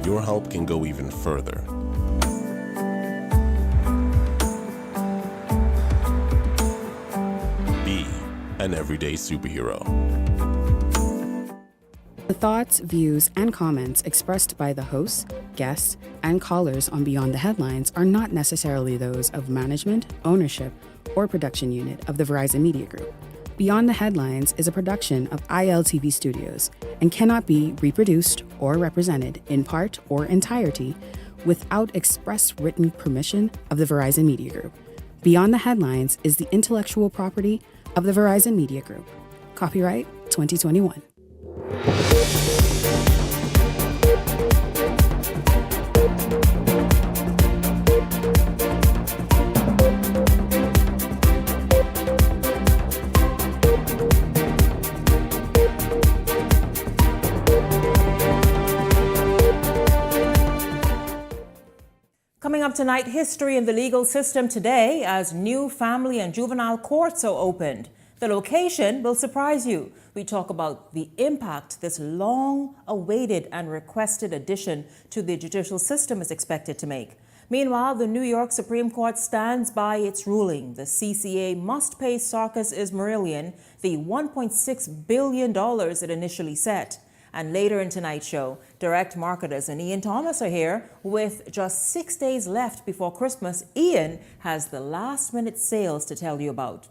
Your help can go even further. Be an everyday superhero. The thoughts, views, and comments expressed by the hosts, guests, and callers on Beyond the Headlines are not necessarily those of management, ownership, or production unit of the Verizon Media Group. Beyond the Headlines is a production of ILTV Studios and cannot be reproduced or represented in part or entirety without express written permission of the Verizon Media Group. Beyond the Headlines is the intellectual property of the Verizon Media Group. Copyright 2021. Coming up tonight, history in the legal system today as new family and juvenile courts are opened. The location will surprise you. We talk about the impact this long-awaited and requested addition to the judicial system is expected to make. Meanwhile, the New York Supreme Court stands by its ruling. The CCA must pay Sarkis Ismailian the $1.6 billion it initially set. And later in tonight's show, direct marketers and Ian Thomas are here. With just 6 days left before Christmas, Ian has the last-minute sales to tell you about.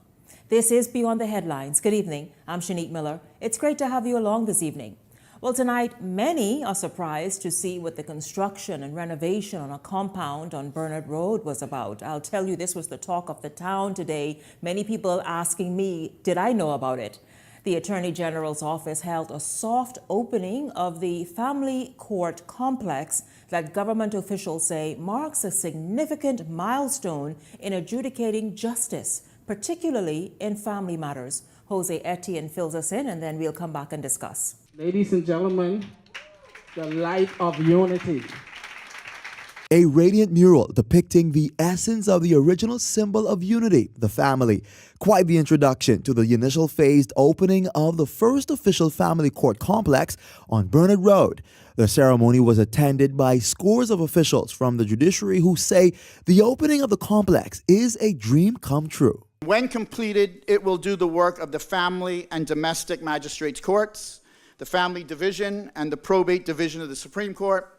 This is Beyond the Headlines. Good evening. I'm Shanique Miller. It's great to have you along this evening. Well, tonight, many are surprised to see what the construction and renovation on a compound on Bernard Road was about. I'll tell you, this was the talk of the town today. Many people asking me, did I know about it? The Attorney General's office held a soft opening of the family court complex that government officials say marks a significant milestone in adjudicating justice, particularly in family matters. Jose Etienne fills us in, and then we'll come back and discuss. Ladies and gentlemen, the light of unity. A radiant mural depicting the essence of the original symbol of unity, the family. Quite the introduction to the initial phased opening of the first official family court complex on Bernard Road. The ceremony was attended by scores of officials from the judiciary who say the opening of the complex is a dream come true. When completed, it will do the work of the Family and Domestic Magistrates Courts, the Family Division and the Probate Division of the Supreme Court,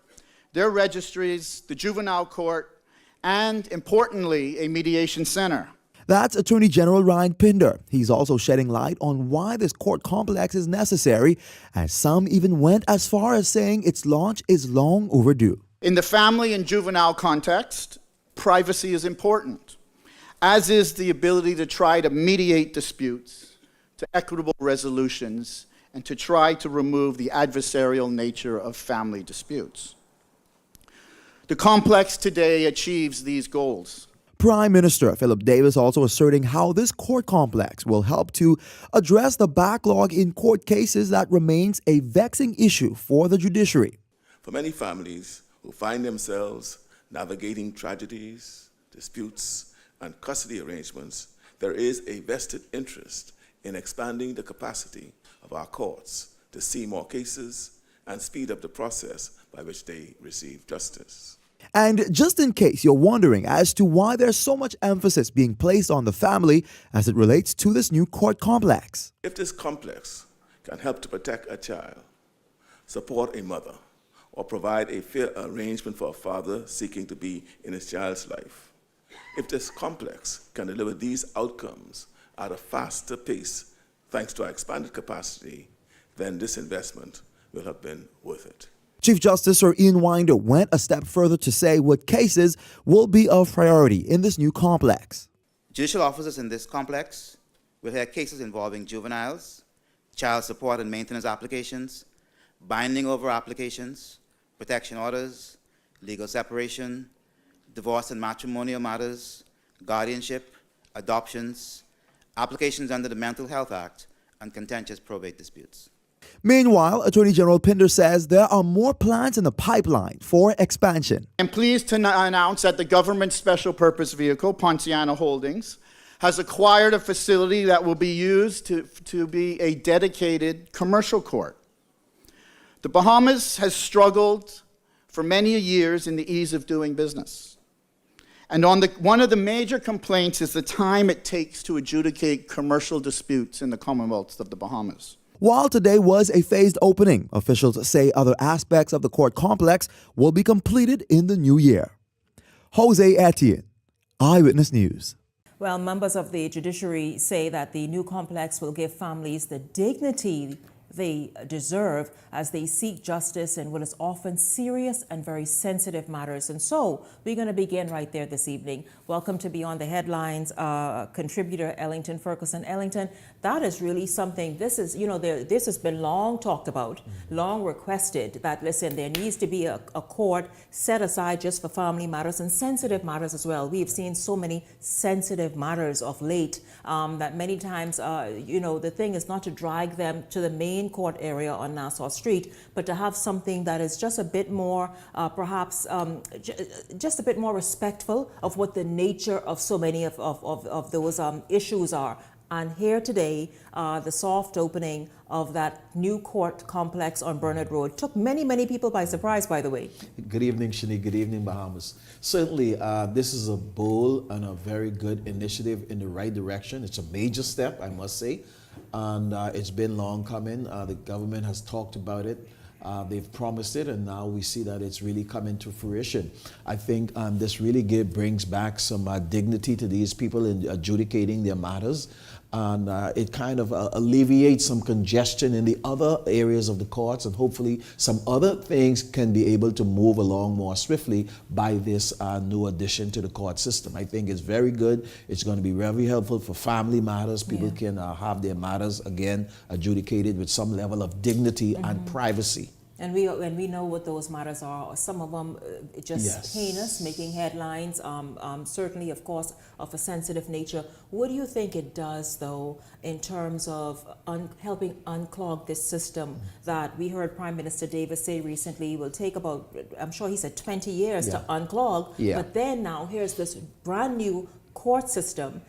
their registries, the Juvenile Court, and, importantly, a mediation center. That's Attorney General Ryan Pinder. He's also shedding light on why this court complex is necessary, as some even went as far as saying its launch is long overdue. In the family and juvenile context, privacy is important, as is the ability to try to mediate disputes to equitable resolutions and to try to remove the adversarial nature of family disputes. The complex today achieves these goals. Prime Minister Philip Davis also asserting how this court complex will help to address the backlog in court cases that remains a vexing issue for the judiciary. For many families who find themselves navigating tragedies, disputes, and custody arrangements, there is a vested interest in expanding the capacity of our courts to see more cases and speed up the process by which they receive justice. And just in case you're wondering as to why there's so much emphasis being placed on the family as it relates to this new court complex. If this complex can help to protect a child, support a mother, or provide a fair arrangement for a father seeking to be in his child's life, if this complex can deliver these outcomes at a faster pace thanks to our expanded capacity, then this investment will have been worth it. Chief Justice Sir Ian Winder went a step further to say what cases will be of priority in this new complex. Judicial officers in this complex will hear cases involving juveniles, child support and maintenance applications, binding over applications, protection orders, legal separation, divorce and matrimonial matters, guardianship, adoptions, applications under the Mental Health Act, and contentious probate disputes. Meanwhile, Attorney General Pinder says there are more plans in the pipeline for expansion. I'm pleased to announce that the government special purpose vehicle, Ponciana Holdings, has acquired a facility that will be used to be a dedicated commercial court. The Bahamas has struggled for many years in the ease of doing business. And one of the major complaints is the time it takes to adjudicate commercial disputes in the Commonwealth of the Bahamas. While today was a phased opening, officials say other aspects of the court complex will be completed in the new year. Jose Etienne, Eyewitness News. Well, members of the judiciary say that the new complex will give families the dignity they deserve as they seek justice in what is often serious and very sensitive matters. And so we're going to begin right there this evening. Welcome to Beyond the Headlines, contributor Ellington Ferguson. Ellington, that is really something. This is, this has been long talked about, long requested that, listen, there needs to be a court set aside just for family matters and sensitive matters as well. We've seen so many sensitive matters of late that many times, the thing is not to drag them to the main court area on Nassau Street, but to have something that is just a bit more, just a bit more respectful of what the nature of so many of those issues are. And here today, the soft opening of that new court complex on Bernard Road took many, many people by surprise, by the way. Good evening, Shani. Good evening, Bahamas. Certainly, this is a bold and a very good initiative in the right direction. It's a major step, I must say. And it's been long coming. The government has talked about it. They've promised it, and now we see that it's really coming to fruition. I think this really brings back some dignity to these people in adjudicating their matters. And it kind of alleviates some congestion in the other areas of the courts, and hopefully some other things can be able to move along more swiftly by this new addition to the court system. I think it's very good. It's going to be very helpful for family matters. People can have their matters, again, adjudicated with some level of dignity and privacy. And we know what those matters are. Some of them just heinous, making headlines, certainly, of course, of a sensitive nature. What do you think it does, though, in terms of helping unclog this system that we heard Prime Minister Davis say recently will take about, I'm sure he said 20 years to unclog. But then now here's this brand new court system,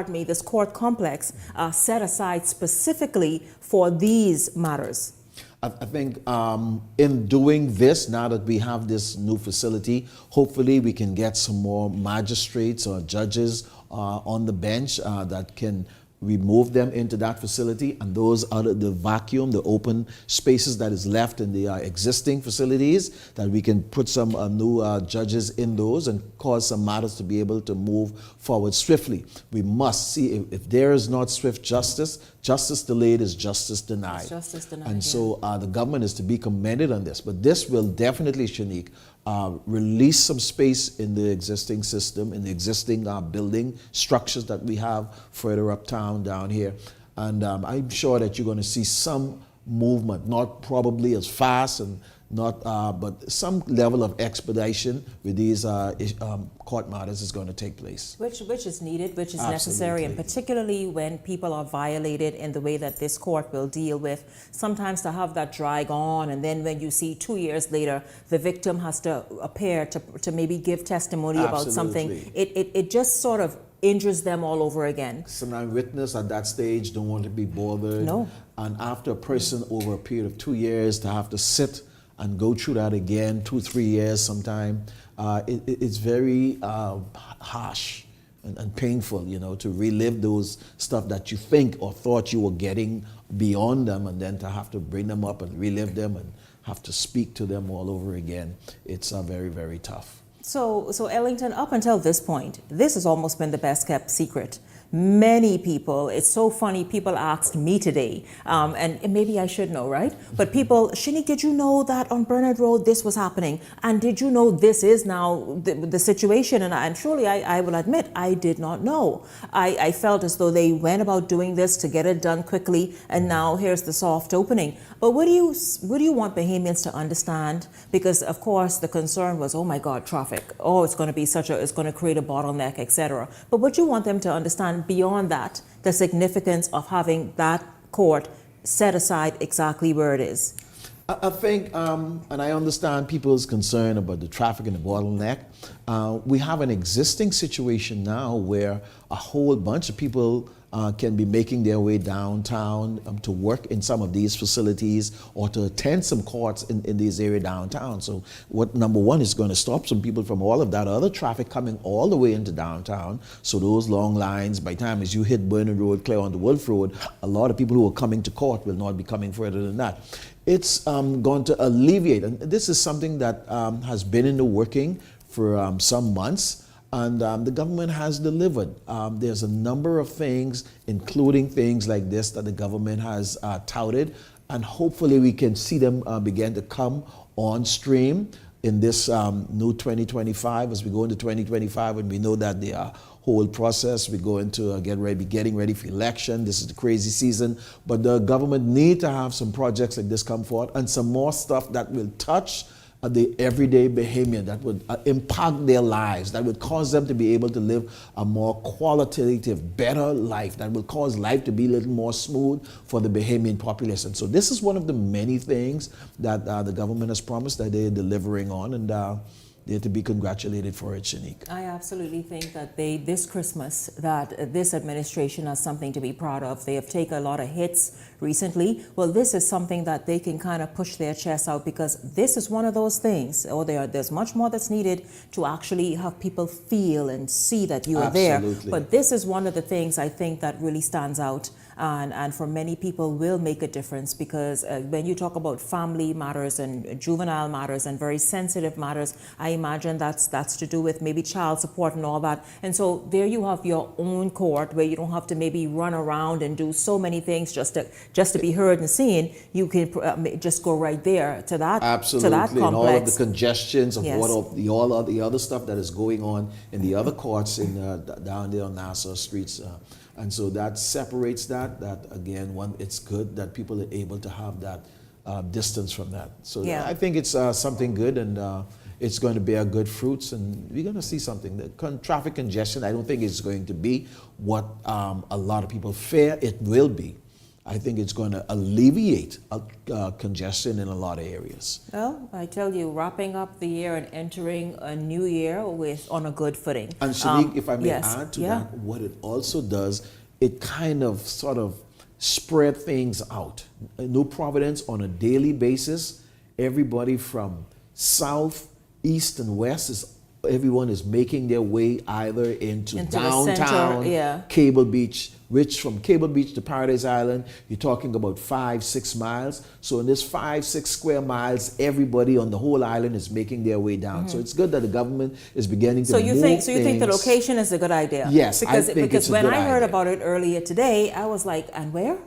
this court complex set aside specifically for these matters. I think in doing this, now that we have this new facility, hopefully we can get some more magistrates or judges on the bench that can remove them into that facility, and those are the vacuum, the open spaces that is left in the existing facilities, that we can put some new judges in those and cause some matters to be able to move forward swiftly. We must see if there is not swift justice, justice delayed is justice denied. It's justice denied, and so the government is to be commended on this, but this will definitely, Shanique, release some space in the existing system, in the existing building structures that we have further uptown down here. And I'm sure that you're going to see some movement, not probably as fast and not, but some level of expedition with these court matters is going to take place. Which is needed, which is necessary, and particularly when people are violated in the way that this court will deal with. Sometimes to have that drag on, and then when you see 2 years later, the victim has to appear to maybe give testimony about something, it just sort of injures them all over again. Some eyewitness at that stage don't want to be bothered. No. And after a person over a period of 2 years to have to sit and go through that again, 2-3 years sometime, it's very harsh and painful, to relive those stuff that you think or thought you were getting beyond them, and then to have to bring them up and relive them and have to speak to them all over again. It's very, very tough. So Ellington, up until this point, this has almost been the best kept secret. Many people, it's so funny, people asked me today, and maybe I should know, right? But people, Shanique, did you know that on Bernard Road this was happening? And did you know this is now the situation? And truly, I will admit, I did not know. I felt as though they went about doing this to get it done quickly, and now here's the soft opening. But what do you want Bahamians to understand? Because of course the concern was, oh my God, traffic. Oh, it's going to create a bottleneck, etc. But what do you want them to understand beyond that, the significance of having that court set aside exactly where it is? I think, and I understand people's concern about the traffic and the bottleneck. We have an existing situation now where a whole bunch of people can be making their way downtown to work in some of these facilities or to attend some courts in this area downtown. So what number one is going to stop some people from all of that other traffic coming all the way into downtown. So those long lines, by the time as you hit Bernard Road, clear onto Wolf Road, a lot of people who are coming to court will not be coming further than that. It's going to alleviate, and this is something that has been in the working for some months. And the government has delivered. There's a number of things, including things like this, that the government has touted, and hopefully we can see them begin to come on stream in this new 2025. As we go into 2025, and we know that the whole process, we go into getting ready for election. This is the crazy season, but the government need to have some projects like this come forward and some more stuff that will touch the everyday Bahamian, that would impact their lives, that would cause them to be able to live a more qualitative, better life, that will cause life to be a little more smooth for the Bahamian population. So this is one of the many things that the government has promised that they're delivering on, and they're to be congratulated for it, Shanique. I absolutely think that this Christmas, that this administration has something to be proud of. They have taken a lot of hits recently. Well, this is something that they can kind of push their chest out, because this is one of those things, or there's much more that's needed to actually have people feel and see that you are there. But this is one of the things I think that really stands out, and for many people will make a difference, because when you talk about family matters and juvenile matters and very sensitive matters, I imagine that's to do with maybe child support and all that. And so there you have your own court where you don't have to maybe run around and do so many things just to be heard and seen. You can just go right there to that. Absolutely, to that complex. And all of the congestions of Yes. all of the other stuff that is going on in the other courts in down there on Nassau streets. And so that separates that again, it's good that people are able to have that distance from that. So I think it's something good, and it's going to bear good fruits, and we're going to see something. The traffic congestion, I don't think it's going to be what a lot of people fear it will be. I think it's going to alleviate congestion in a lot of areas. Well, I tell you, wrapping up the year and entering a new year on a good footing. And Shanique, if I may add to that, what it also does, it kind of sort of spread things out. New Providence on a daily basis, everybody from south, east, and west everyone is making their way either into downtown, Cable Beach, which from Cable Beach to Paradise Island, you're talking about 5-6 miles. So in this 5-6 square miles, everybody on the whole island is making their way down. Mm-hmm. So it's good that the government is beginning to move things. So you think the location is a good idea? Yes, because, I think because it's a when good I heard idea. about it earlier today, I was like, and where?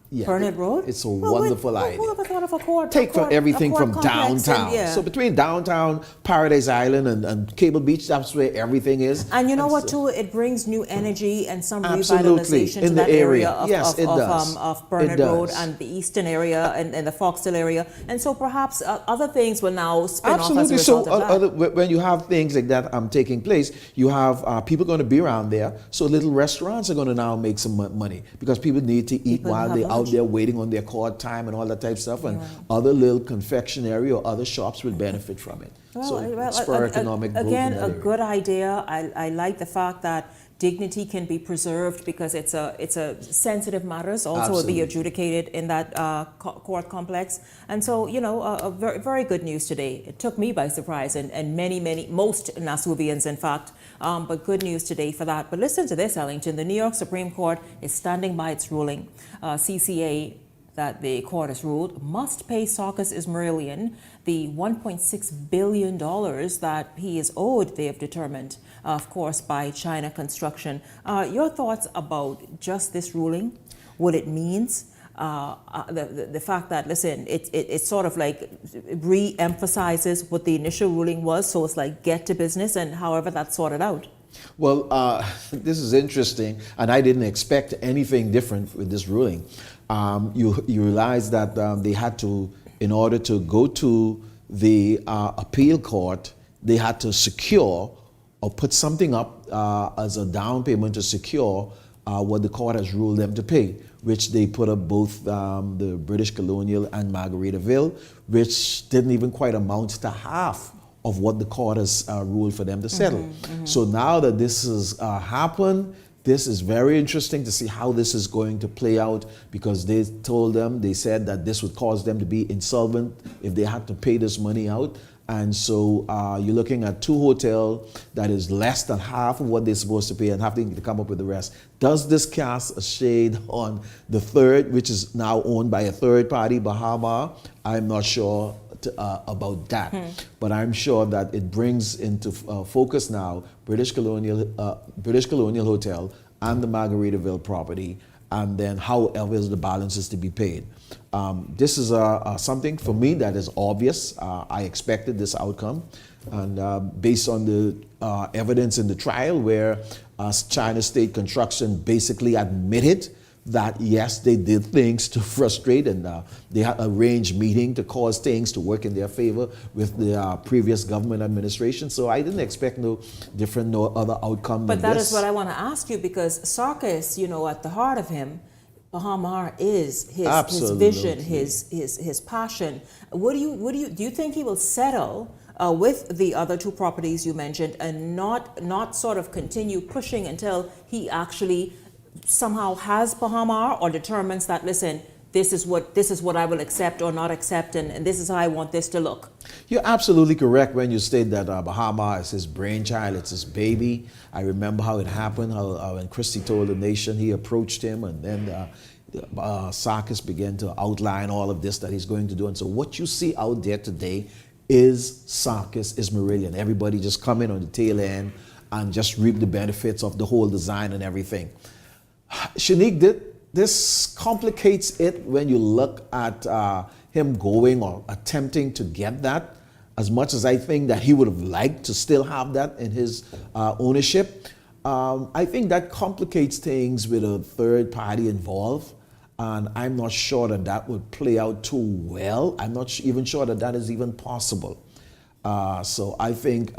Yeah, Bernard Road? It's a wonderful idea. Who ever thought of a court? Take from everything from downtown. And, So between downtown, Paradise Island, and Cable Beach, that's where everything is. And you know what, too? It brings new energy and some Absolutely. revitalization In to the that area. area Yes, it does. Of Bernard Road and the eastern area and the Foxhill area. And so perhaps other things will now spin off as a result of that. When you have things like that taking place, you have people going to be around there. So little restaurants are going to now make some money because people need to eat while they're out there waiting on their court time and all that type of stuff. And other little confectionery or other shops will benefit from it. Well, spur economic growth. Again, in that a area. good idea. I like the fact that dignity can be preserved because it's a sensitive matters also will be adjudicated in that court complex. And so, you know, a very, very good news today. It took me by surprise and most Nassauvians, in fact, but good news today for that. But listen to this, Ellington. The New York Supreme Court is standing by its ruling. CCA that the court has ruled must pay Sarkis Ismailian the $1.6 billion that he is owed, they have determined, of course, by China Construction. Your thoughts about just this ruling, what it means, the fact that, listen, it sort of like re-emphasizes what the initial ruling was, so it's like get to business and however that's sorted out. Well, this is interesting, and I didn't expect anything different with this ruling. You realize that they had to, in order to go to the appeal court, they had to secure or put something up as a down payment to secure what the court has ruled them to pay, which they put up both the British Colonial and Margaritaville, which didn't even quite amount to half of what the court has ruled for them to settle. So now that this has happened, this is very interesting to see how this is going to play out, because they said that this would cause them to be insolvent if they had to pay this money out. And so you're looking at two hotels that is less than half of what they're supposed to pay and having to come up with the rest. Does this cast a shade on the third, which is now owned by a third party, Bahamas? I'm not sure about that. But I'm sure that it brings into focus now British Colonial Hotel and the Margaritaville property, and then however the balance is to be paid. This is something for me that is obvious. I expected this outcome, and based on the evidence in the trial where China State Construction basically admitted that yes, they did things to frustrate, and they had arranged meeting to cause things to work in their favor with the previous government administration. So I didn't expect no other outcome than this. But that is what I want to ask you, because Sarkis, at the heart of him, Bahamas is his vision, his passion. Do you think he will settle with the other two properties you mentioned and not sort of continue pushing until he actually somehow has Bahamas, or determines that, listen, this is what I will accept or not accept, and this is how I want this to look? You're absolutely correct when you state that Bahamas is his brainchild, it's his baby. I remember how it happened, how when Christie told the nation, he approached him, and then Sarkis began to outline all of this that he's going to do. And so what you see out there today is Sarkis, is Marillion. Everybody just come in on the tail end and just reap the benefits of the whole design and everything. Shanique, this complicates it when you look at him going or attempting to get that. As much as I think that he would have liked to still have that in his ownership, I think that complicates things with a third party involved, and I'm not sure that that would play out too well. I'm not even sure that that is even possible. So I think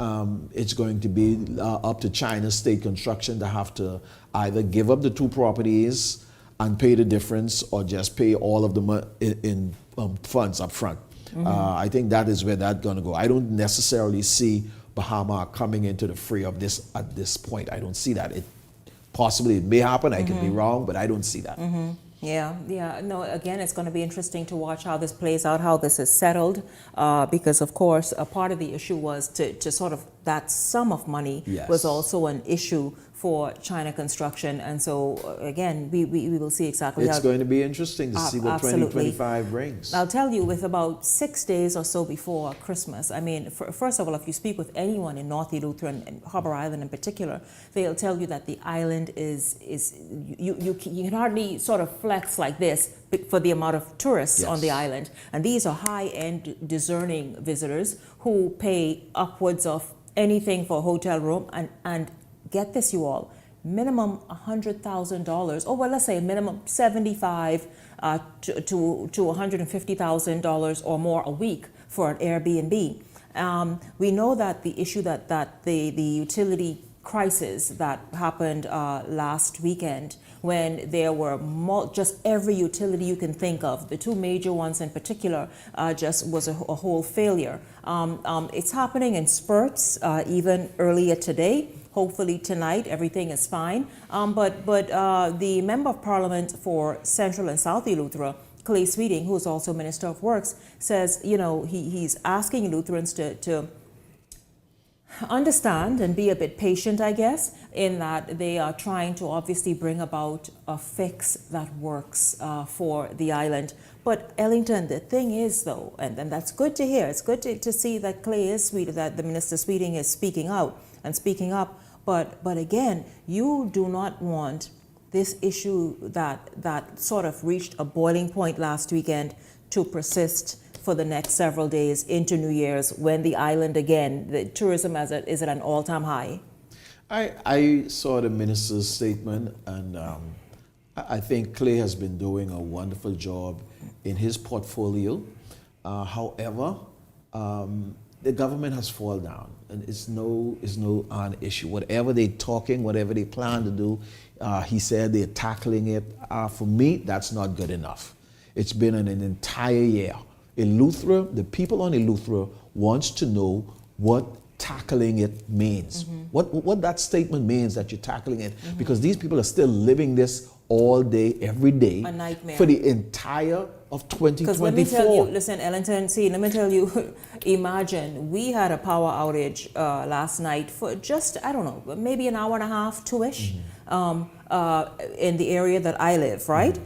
it's going to be up to China State Construction to have to either give up the two properties and pay the difference, or just pay all of them in funds up front. I think that is where that's going to go. I don't necessarily see Bahamas coming into the fray of this at this point. I don't see that. It may happen. I could be wrong, but I don't see that. Yeah. No, again, it's going to be interesting to watch how this plays out, how this is settled, because, of course, a part of the issue was to sort of, that sum of money was also an issue for China Construction. And so, again, we will see exactly how... It's going to be interesting to see what 2025 brings. I'll tell you, with about 6 days or so before Christmas, I mean, first of all, if you speak with anyone in North Eleuthera and Harbour Island in particular, they'll tell you that the island is you can hardly sort of flex like this for the amount of tourists on the island. And these are high-end, discerning visitors who pay upwards of anything for a hotel room, and get this, you all, minimum $100,000, or well, let's say minimum $75,000 to $150,000 or more a week for an Airbnb. We know that the issue that the utility crisis that happened last weekend, when there were just every utility you can think of, the two major ones in particular, just was a whole failure. It's happening in spurts, even earlier today. Hopefully tonight everything is fine. But the Member of Parliament for Central and South Eleuthera, Clay Sweeting, who is also Minister of Works, says, he's asking Lutherans to understand and be a bit patient, I guess, in that they are trying to obviously bring about a fix that works for the island. But Ellington, the thing is, though, and that's good to hear, it's good to see that Clay is that the Minister Sweeting is speaking out and speaking up. But again, you do not want this issue that sort of reached a boiling point last weekend to persist for the next several days into New Year's, when the island, again, the tourism is at an all-time high. I saw the minister's statement, and I think Clay has been doing a wonderful job in his portfolio. However, the government has fallen down, and it's no issue. Whatever they're talking, whatever they plan to do, he said they're tackling it. For me, that's not good enough. It's been an entire year. Eleuthera, the people on Eleuthera wants to know what tackling it means. What that statement means, that you're tackling it, because these people are still living this all day, every day, a nightmare for the entire of 2024. Because let me tell you, listen, Ellington, let me tell you, imagine we had a power outage last night for just, I don't know, maybe an hour and a half, two-ish, in the area that I live, right?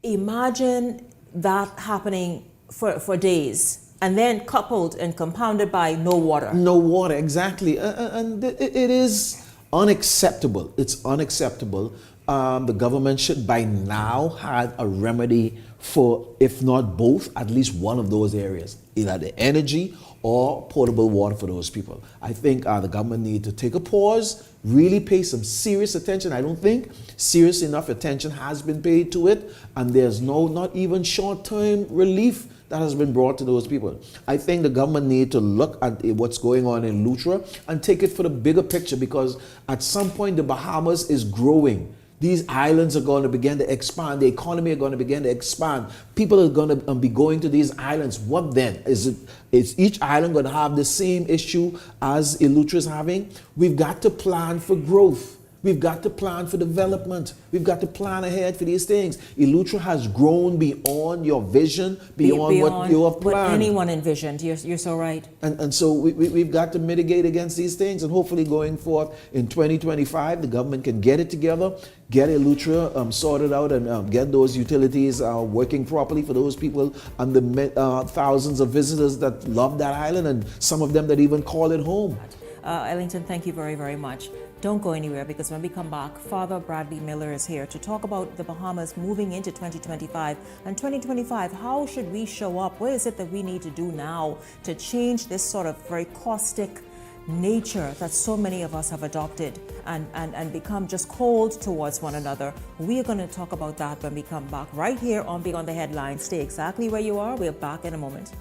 Imagine that happening for days. And then coupled and compounded by no water. No water, exactly. And it is unacceptable. It's unacceptable. The government should by now have a remedy for, if not both, at least one of those areas, either the energy or potable water for those people. I think the government needs to take a pause, really pay some serious attention. I don't think serious enough attention has been paid to it, and there's not even short-term relief that has been brought to those people. I think the government need to look at what's going on in Lutra and take it for the bigger picture, because at some point the Bahamas is growing. These islands are going to begin to expand. The economy are going to begin to expand. People are going to be going to these islands. What then? Is each island going to have the same issue as Elutra is having? We've got to plan for growth. We've got to plan for development. We've got to plan ahead for these things. Elutra has grown beyond your vision, beyond what you have planned. What anyone envisioned. You're so right. And so we've got to mitigate against these things. And hopefully going forth in 2025, the government can get it together, get Elutra sorted out, and get those utilities working properly for those people and the thousands of visitors that love that island, and some of them that even call it home. Ellington, thank you very, very much. Don't go anywhere, because when we come back, Father Bradley Miller is here to talk about the Bahamas moving into 2025. And 2025, how should we show up? What is it that we need to do now to change this sort of very caustic nature that so many of us have adopted and become just cold towards one another? We are going to talk about that when we come back right here on Beyond the Headlines. Stay exactly where you are. We're back in a moment.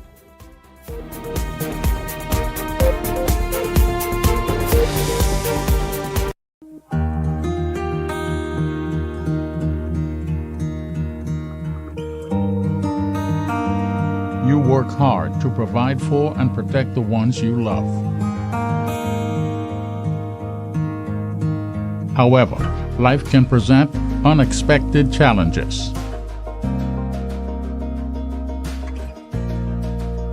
You work hard to provide for and protect the ones you love. However, life can present unexpected challenges.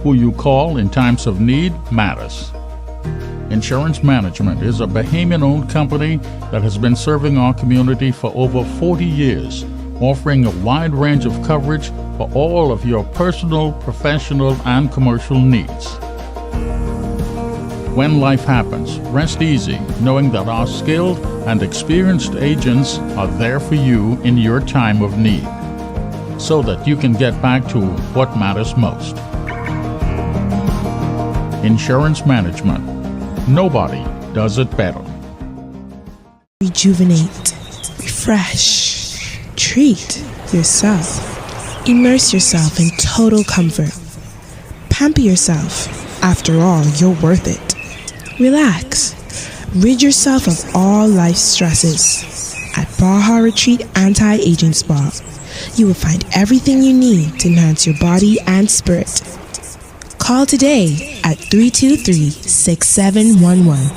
Who you call in times of need matters. Insurance Management is a Bahamian-owned company that has been serving our community for over 40 years, offering a wide range of coverage for all of your personal, professional, and commercial needs. When life happens, rest easy knowing that our skilled and experienced agents are there for you in your time of need, so that you can get back to what matters most. Insurance Management. Nobody does it better. Rejuvenate, refresh, treat yourself. Immerse yourself in total comfort. Pamper yourself. After all, you're worth it. Relax. Rid yourself of all life's stresses. At Baja Retreat Anti-Aging Spa, you will find everything you need to enhance your body and spirit. Call today at 323-6711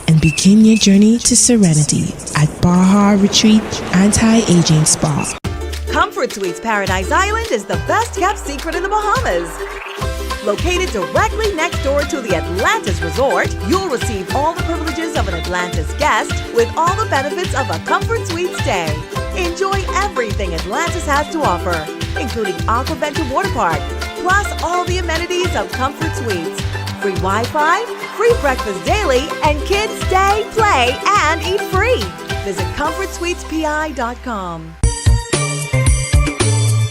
and begin your journey to serenity at Baja Retreat Anti-Aging Spa. Comfort Suites Paradise Island is the best-kept secret in the Bahamas. Located directly next door to the Atlantis Resort, you'll receive all the privileges of an Atlantis guest with all the benefits of a Comfort Suite stay. Enjoy everything Atlantis has to offer, including Aquaventure Water Park, plus all the amenities of Comfort Suites. Free Wi-Fi, free breakfast daily, and kids stay, play, and eat free. Visit ComfortSuitesPI.com.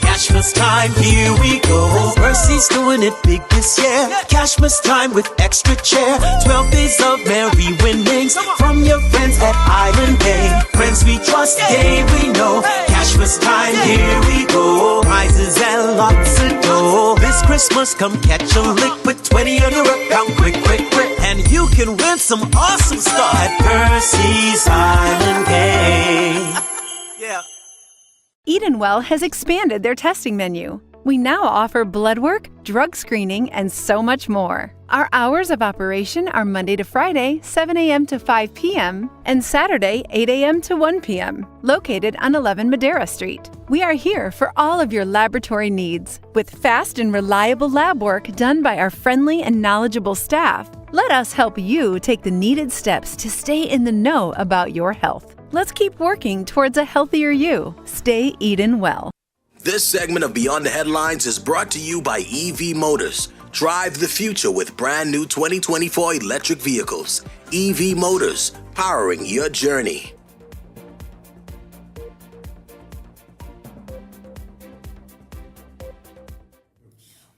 Cashmas time, here we go. Mercy's doing it big this year. Cashmas time with extra chair. 12 days of merry winnings from your friends at Island Bay. Friends we trust, they we know. Cashmas time, here we go. Prizes and lots of dough. This Christmas, come catch a lick. Put 20 on your account, quick, quick, quick. And you can win some awesome stuff at Percy's Island Bay. Yeah. Edenwell has expanded their testing menu. We now offer blood work, drug screening, and so much more. Our hours of operation are Monday to Friday, 7 a.m. to 5 p.m., and Saturday, 8 a.m. to 1 p.m., located on 11 Madera Street. We are here for all of your laboratory needs, with fast and reliable lab work done by our friendly and knowledgeable staff. Let us help you take the needed steps to stay in the know about your health. Let's keep working towards a healthier you. Stay eating well. This segment of Beyond the Headlines is brought to you by EV Motors. Drive the future with brand new 2024 electric vehicles. EV Motors, powering your journey.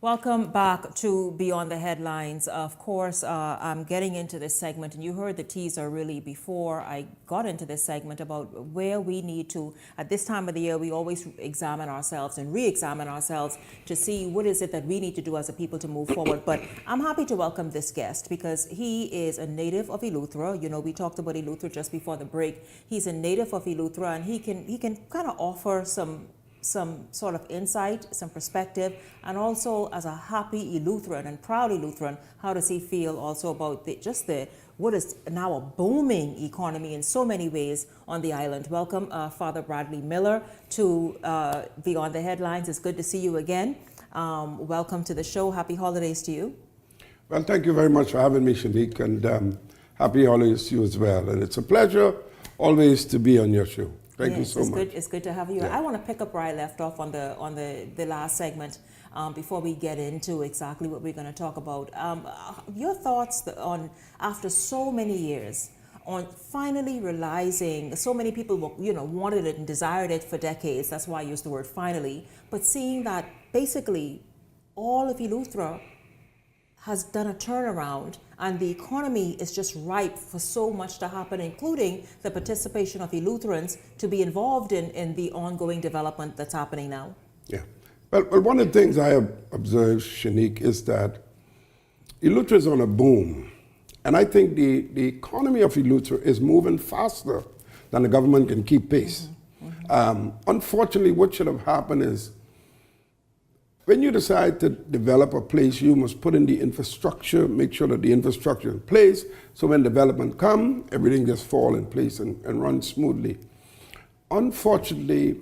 Welcome back to Beyond the Headlines. Of course, I'm getting into this segment, and you heard the teaser really before I got into this segment about where we need to, at this time of the year, we always examine ourselves and re-examine ourselves to see what is it that we need to do as a people to move forward. But I'm happy to welcome this guest because he is a native of Eleuthera. You know, we talked about Eleuthera just before the break. He's a native of Eleuthera, and he can kind of offer some sort of insight, some perspective, and also as a happy Eleutheran and proud Eleutheran, how does he feel also about what is now a booming economy in so many ways on the island. Welcome, Father Bradley Miller, to Beyond the Headlines. It's good to see you again. Welcome to the show. Happy holidays to you. Well, thank you very much for having me, Shanique, and happy holidays to you as well. And it's a pleasure always to be on your show. Thank you so much. It's good to have you. Yeah. I want to pick up where I left off on the last segment before we get into exactly what we're going to talk about. Your thoughts on, after so many years, on finally realizing, so many people wanted it and desired it for decades. That's why I use the word finally. But seeing that basically all of Eleuthera has done a turnaround, and the economy is just ripe for so much to happen, including the participation of Eleutherans to be involved in the ongoing development that's happening now. Yeah. Well, one of the things I have observed, Shanique, is that Eleuthera is on a boom. And I think the economy of Eleuthera is moving faster than the government can keep pace. Unfortunately, what should have happened is, when you decide to develop a place, you must put in the infrastructure, make sure that the infrastructure is in place, so when development comes, everything just falls in place and runs smoothly. Unfortunately,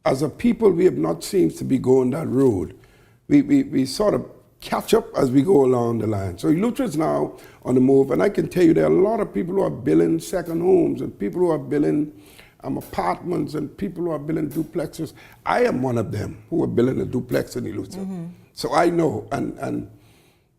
as a people, we have not seemed to be going that road. We sort of catch up as we go along the line. So Eleuthera is now on the move, and I can tell you there are a lot of people who are building second homes and people who are building apartments and people who are building duplexes. I am one of them who are building a duplex in Eleuthera. So I know, and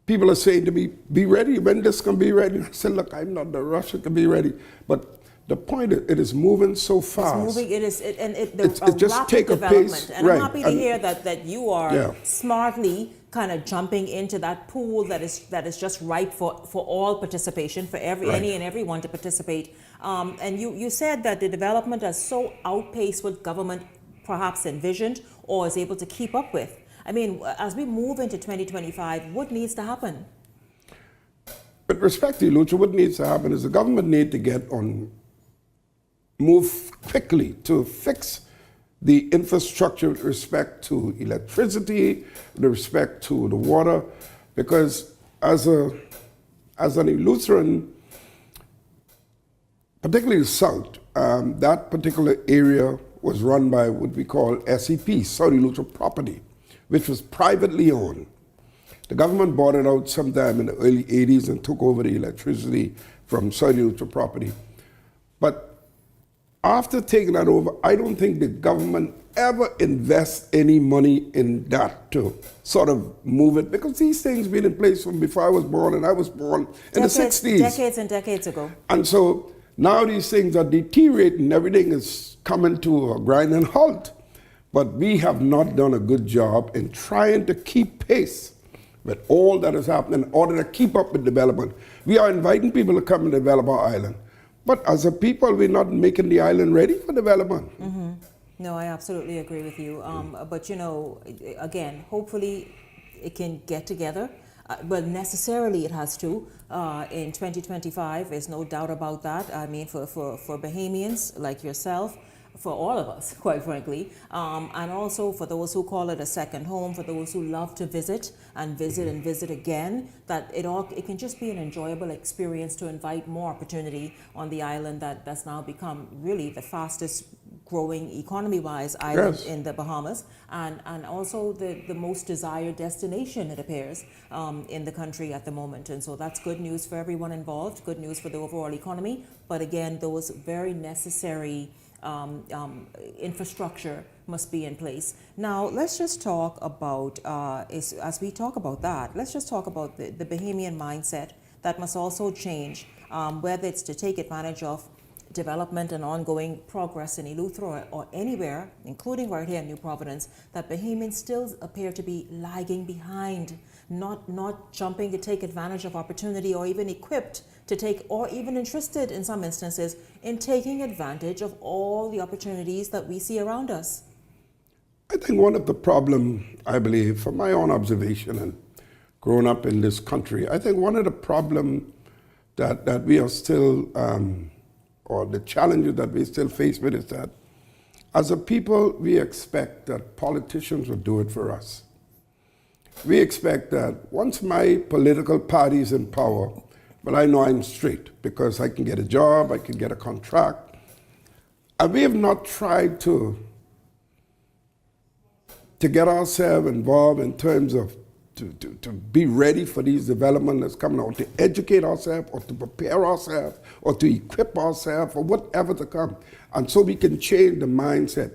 people are saying to me, be ready, when this can be ready? I said, look, I'm not in a rush to be ready. But the point is, it is moving so fast. It just take a pace. And I'm happy to hear that you are smartly kind of jumping into that pool that is just ripe for all participation, for any and everyone to participate. And you said that the development has so outpaced what government perhaps envisioned or is able to keep up with. I mean, as we move into 2025, what needs to happen? With respect to Eleuthera, what needs to happen is the government need to move quickly to fix the infrastructure with respect to electricity, with respect to the water, because as an Eleutheran, particularly the South, that particular area was run by what we call SEP, South Eleuthera Property, which was privately owned. The government bought it out sometime in the early 80s and took over the electricity from South Eleuthera Property. But after taking that over, I don't think the government ever invests any money in that to sort of move it, because these things been in place from before I was born, and I was born in the 60s. Decades and decades ago. And so now these things are deteriorating, everything is coming to a grinding halt. But we have not done a good job in trying to keep pace with all that is happening in order to keep up with development. We are inviting people to come and develop our island. But as a people, we're not making the island ready for development. No, I absolutely agree with you. But, again, hopefully it can get together. Well, necessarily it has to in 2025. There's no doubt about that. I mean, for Bahamians like yourself, for all of us, quite frankly, and also for those who call it a second home, for those who love to visit and visit again, that it can just be an enjoyable experience to invite more opportunity on the island that's now become really the fastest growing economy-wise island Yes. in the Bahamas, and also the most desired destination, it appears, in the country at the moment. And so that's good news for everyone involved, good news for the overall economy. But again, those very necessary infrastructure must be in place. Now, let's just talk about, as we talk about that, let's just talk about the Bahamian mindset that must also change, whether it's to take advantage of development and ongoing progress in Eleuthera or anywhere, including right here in New Providence, that Bahamians still appear to be lagging behind, not jumping to take advantage of opportunity, or even equipped to take, or even interested in some instances in taking advantage of all the opportunities that we see around us. I think one of the problems, I believe, from my own observation and growing up in this country, I think one of the problems that we are still, or the challenges that we still face with, is that as a people, we expect that politicians will do it for us. We expect that once my political party is in power, well, I know I'm straight because I can get a job, I can get a contract. And we have not tried to get ourselves involved in terms of to be ready for these developments that's coming out, to educate ourselves or to prepare ourselves or to equip ourselves for whatever to come. And so we can change the mindset.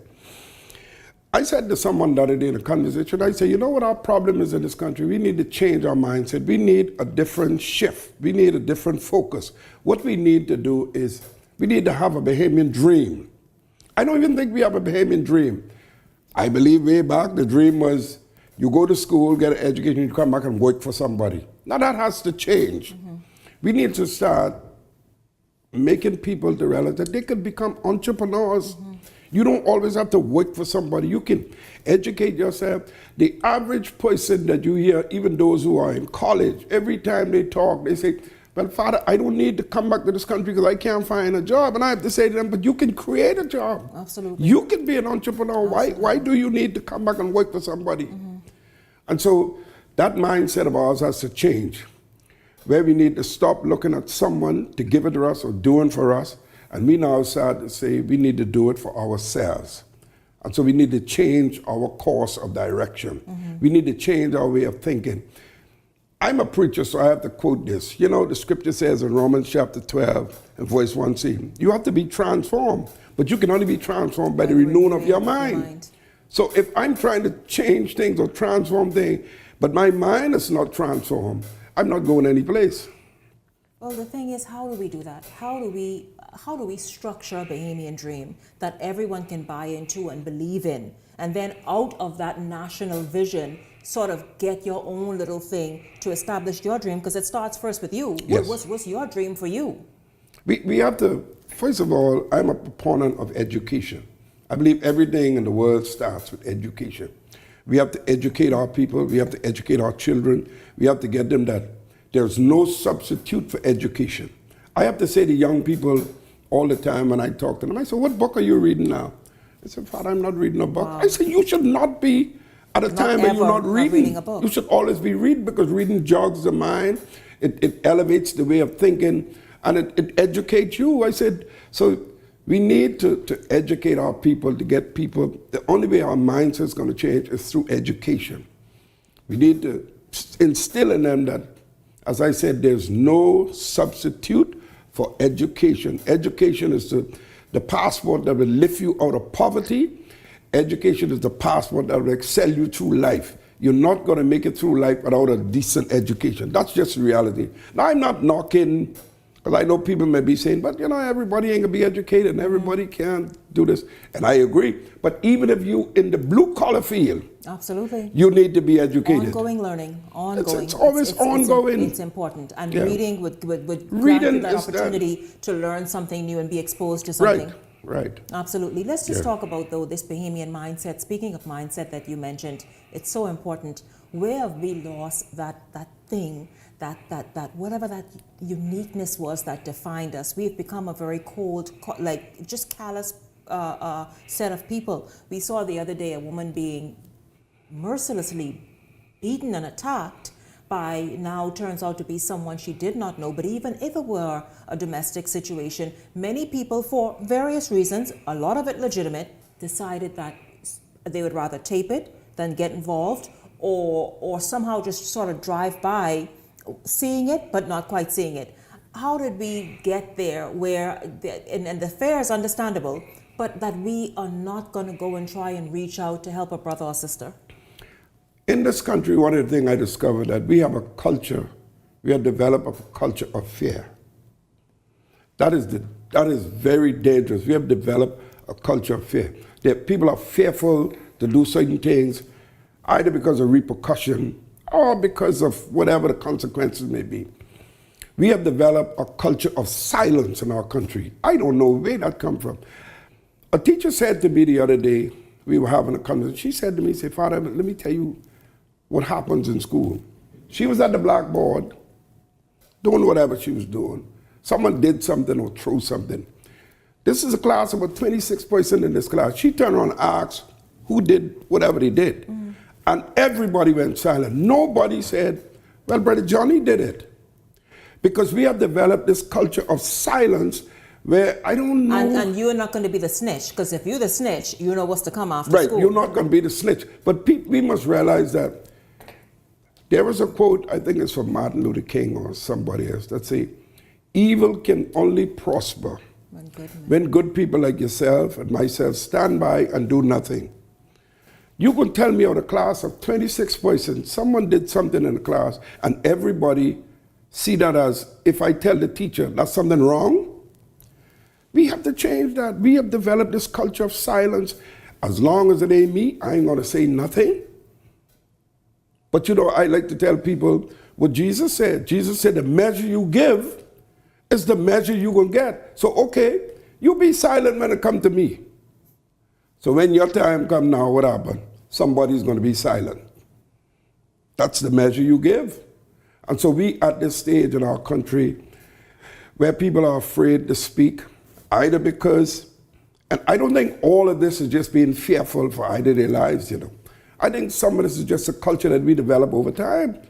I said to someone the other day in a conversation, I said, you know what our problem is in this country? We need to change our mindset. We need a different shift. We need a different focus. What we need to do is we need to have a Bahamian dream. I don't even think we have a Bahamian dream. I believe way back the dream was you go to school, get an education, you come back and work for somebody. Now that has to change. Mm-hmm. We need to start making people to realize that they can become entrepreneurs. Mm-hmm. You don't always have to work for somebody. You can educate yourself. The average person that you hear, even those who are in college, every time they talk, they say, well, Father, I don't need to come back to this country because I can't find a job. And I have to say to them, but you can create a job. Absolutely. You can be an entrepreneur. Why do you need to come back and work for somebody? Mm-hmm. And so that mindset of ours has to change, where we need to stop looking at someone to give it to us or doing for us. And we now start to say we need to do it for ourselves. And so we need to change our course of direction. Mm-hmm. We need to change our way of thinking. I'm a preacher, so I have to quote this. You know, the scripture says in Romans chapter 12 and verse 1c, you have to be transformed, but you can only be transformed by the renewing of your mind. So if I'm trying to change things or transform things, but my mind is not transformed, I'm not going any place. Well, the thing is, how do we do that? How do we structure a Bahamian dream that everyone can buy into and believe in? And then out of that national vision, sort of get your own little thing to establish your dream, because it starts first with you. Yes. What's your dream for you? We have to, first of all, I'm a proponent of education. I believe everything in the world starts with education. We have to educate our people. We have to educate our children. We have to get them that there's no substitute for education. I have to say to young people all the time when I talk to them, I say, what book are you reading now? They say, Father, I'm not reading a book. Wow. I say, you should not be at a time when you're not reading. A book. You should always be reading, because reading jogs the mind. It elevates the way of thinking, and it educates you. I said, so we need to educate our people, to get people. The only way our mindset is going to change is through education. We need to instill in them that, as I said, there's no substitute for education. Education is the passport that will lift you out of poverty. Education is the passport that will excel you through life. You're not going to make it through life without a decent education. That's just reality. Now, I'm not knocking, because I know people may be saying, but everybody ain't going to be educated and everybody can't do this. And I agree. But even if you in the blue collar field, absolutely, you need to be educated. Ongoing learning, ongoing. It's always ongoing. It's important. And reading would grant you that opportunity to learn something new and be exposed to something. Right. Absolutely. Let's just talk about, though, this Bahamian mindset. Speaking of mindset that you mentioned, it's so important. Where have we lost that thing, that whatever that uniqueness was that defined us? We've become a very cold, like just callous set of people. We saw the other day a woman being mercilessly beaten and attacked by now turns out to be someone she did not know. But even if it were a domestic situation, many people, for various reasons, a lot of it legitimate, decided that they would rather tape it than get involved, or somehow just sort of drive by seeing it but not quite seeing it. How did we get there where, and the fear is understandable, but that we are not going to go and try and reach out to help a brother or sister? In this country, one of the things I discovered that we have a culture, we have developed a culture of fear. That is very dangerous. We have developed a culture of fear. People are fearful to do certain things, either because of repercussion or because of whatever the consequences may be. We have developed a culture of silence in our country. I don't know where that comes from. A teacher said to me the other day, we were having a conversation, she said to me, say, Father, let me tell you what happens in school. She was at the blackboard doing whatever she was doing. Someone did something or threw something. This is a class of about 26 persons in this class. She turned around and asked who did whatever they did. Mm-hmm. And everybody went silent. Nobody said, well, Brother Johnny did it. Because we have developed this culture of silence where I don't know. And you're not going to be the snitch, because if you're the snitch, you know what's to come after right, school. You're not going to be the snitch. But we must realize that there was a quote, I think it's from Martin Luther King or somebody else, that say, evil can only prosper when good people like yourself and myself stand by and do nothing. You can tell me out of a class of 26 persons, someone did something in the class, and everybody see that as, if I tell the teacher that's something wrong, we have to change that. We have developed this culture of silence. As long as it ain't me, I ain't gonna say nothing. But you know, I like to tell people what Jesus said. Jesus said the measure you give is the measure you're gonna get. So okay, you be silent when it come to me. So when your time come now, what happened? Somebody's gonna be silent. That's the measure you give. And so we at this stage in our country where people are afraid to speak, either because, and I don't think all of this is just being fearful for either their lives, you know. I think some of this is just a culture that we develop over time.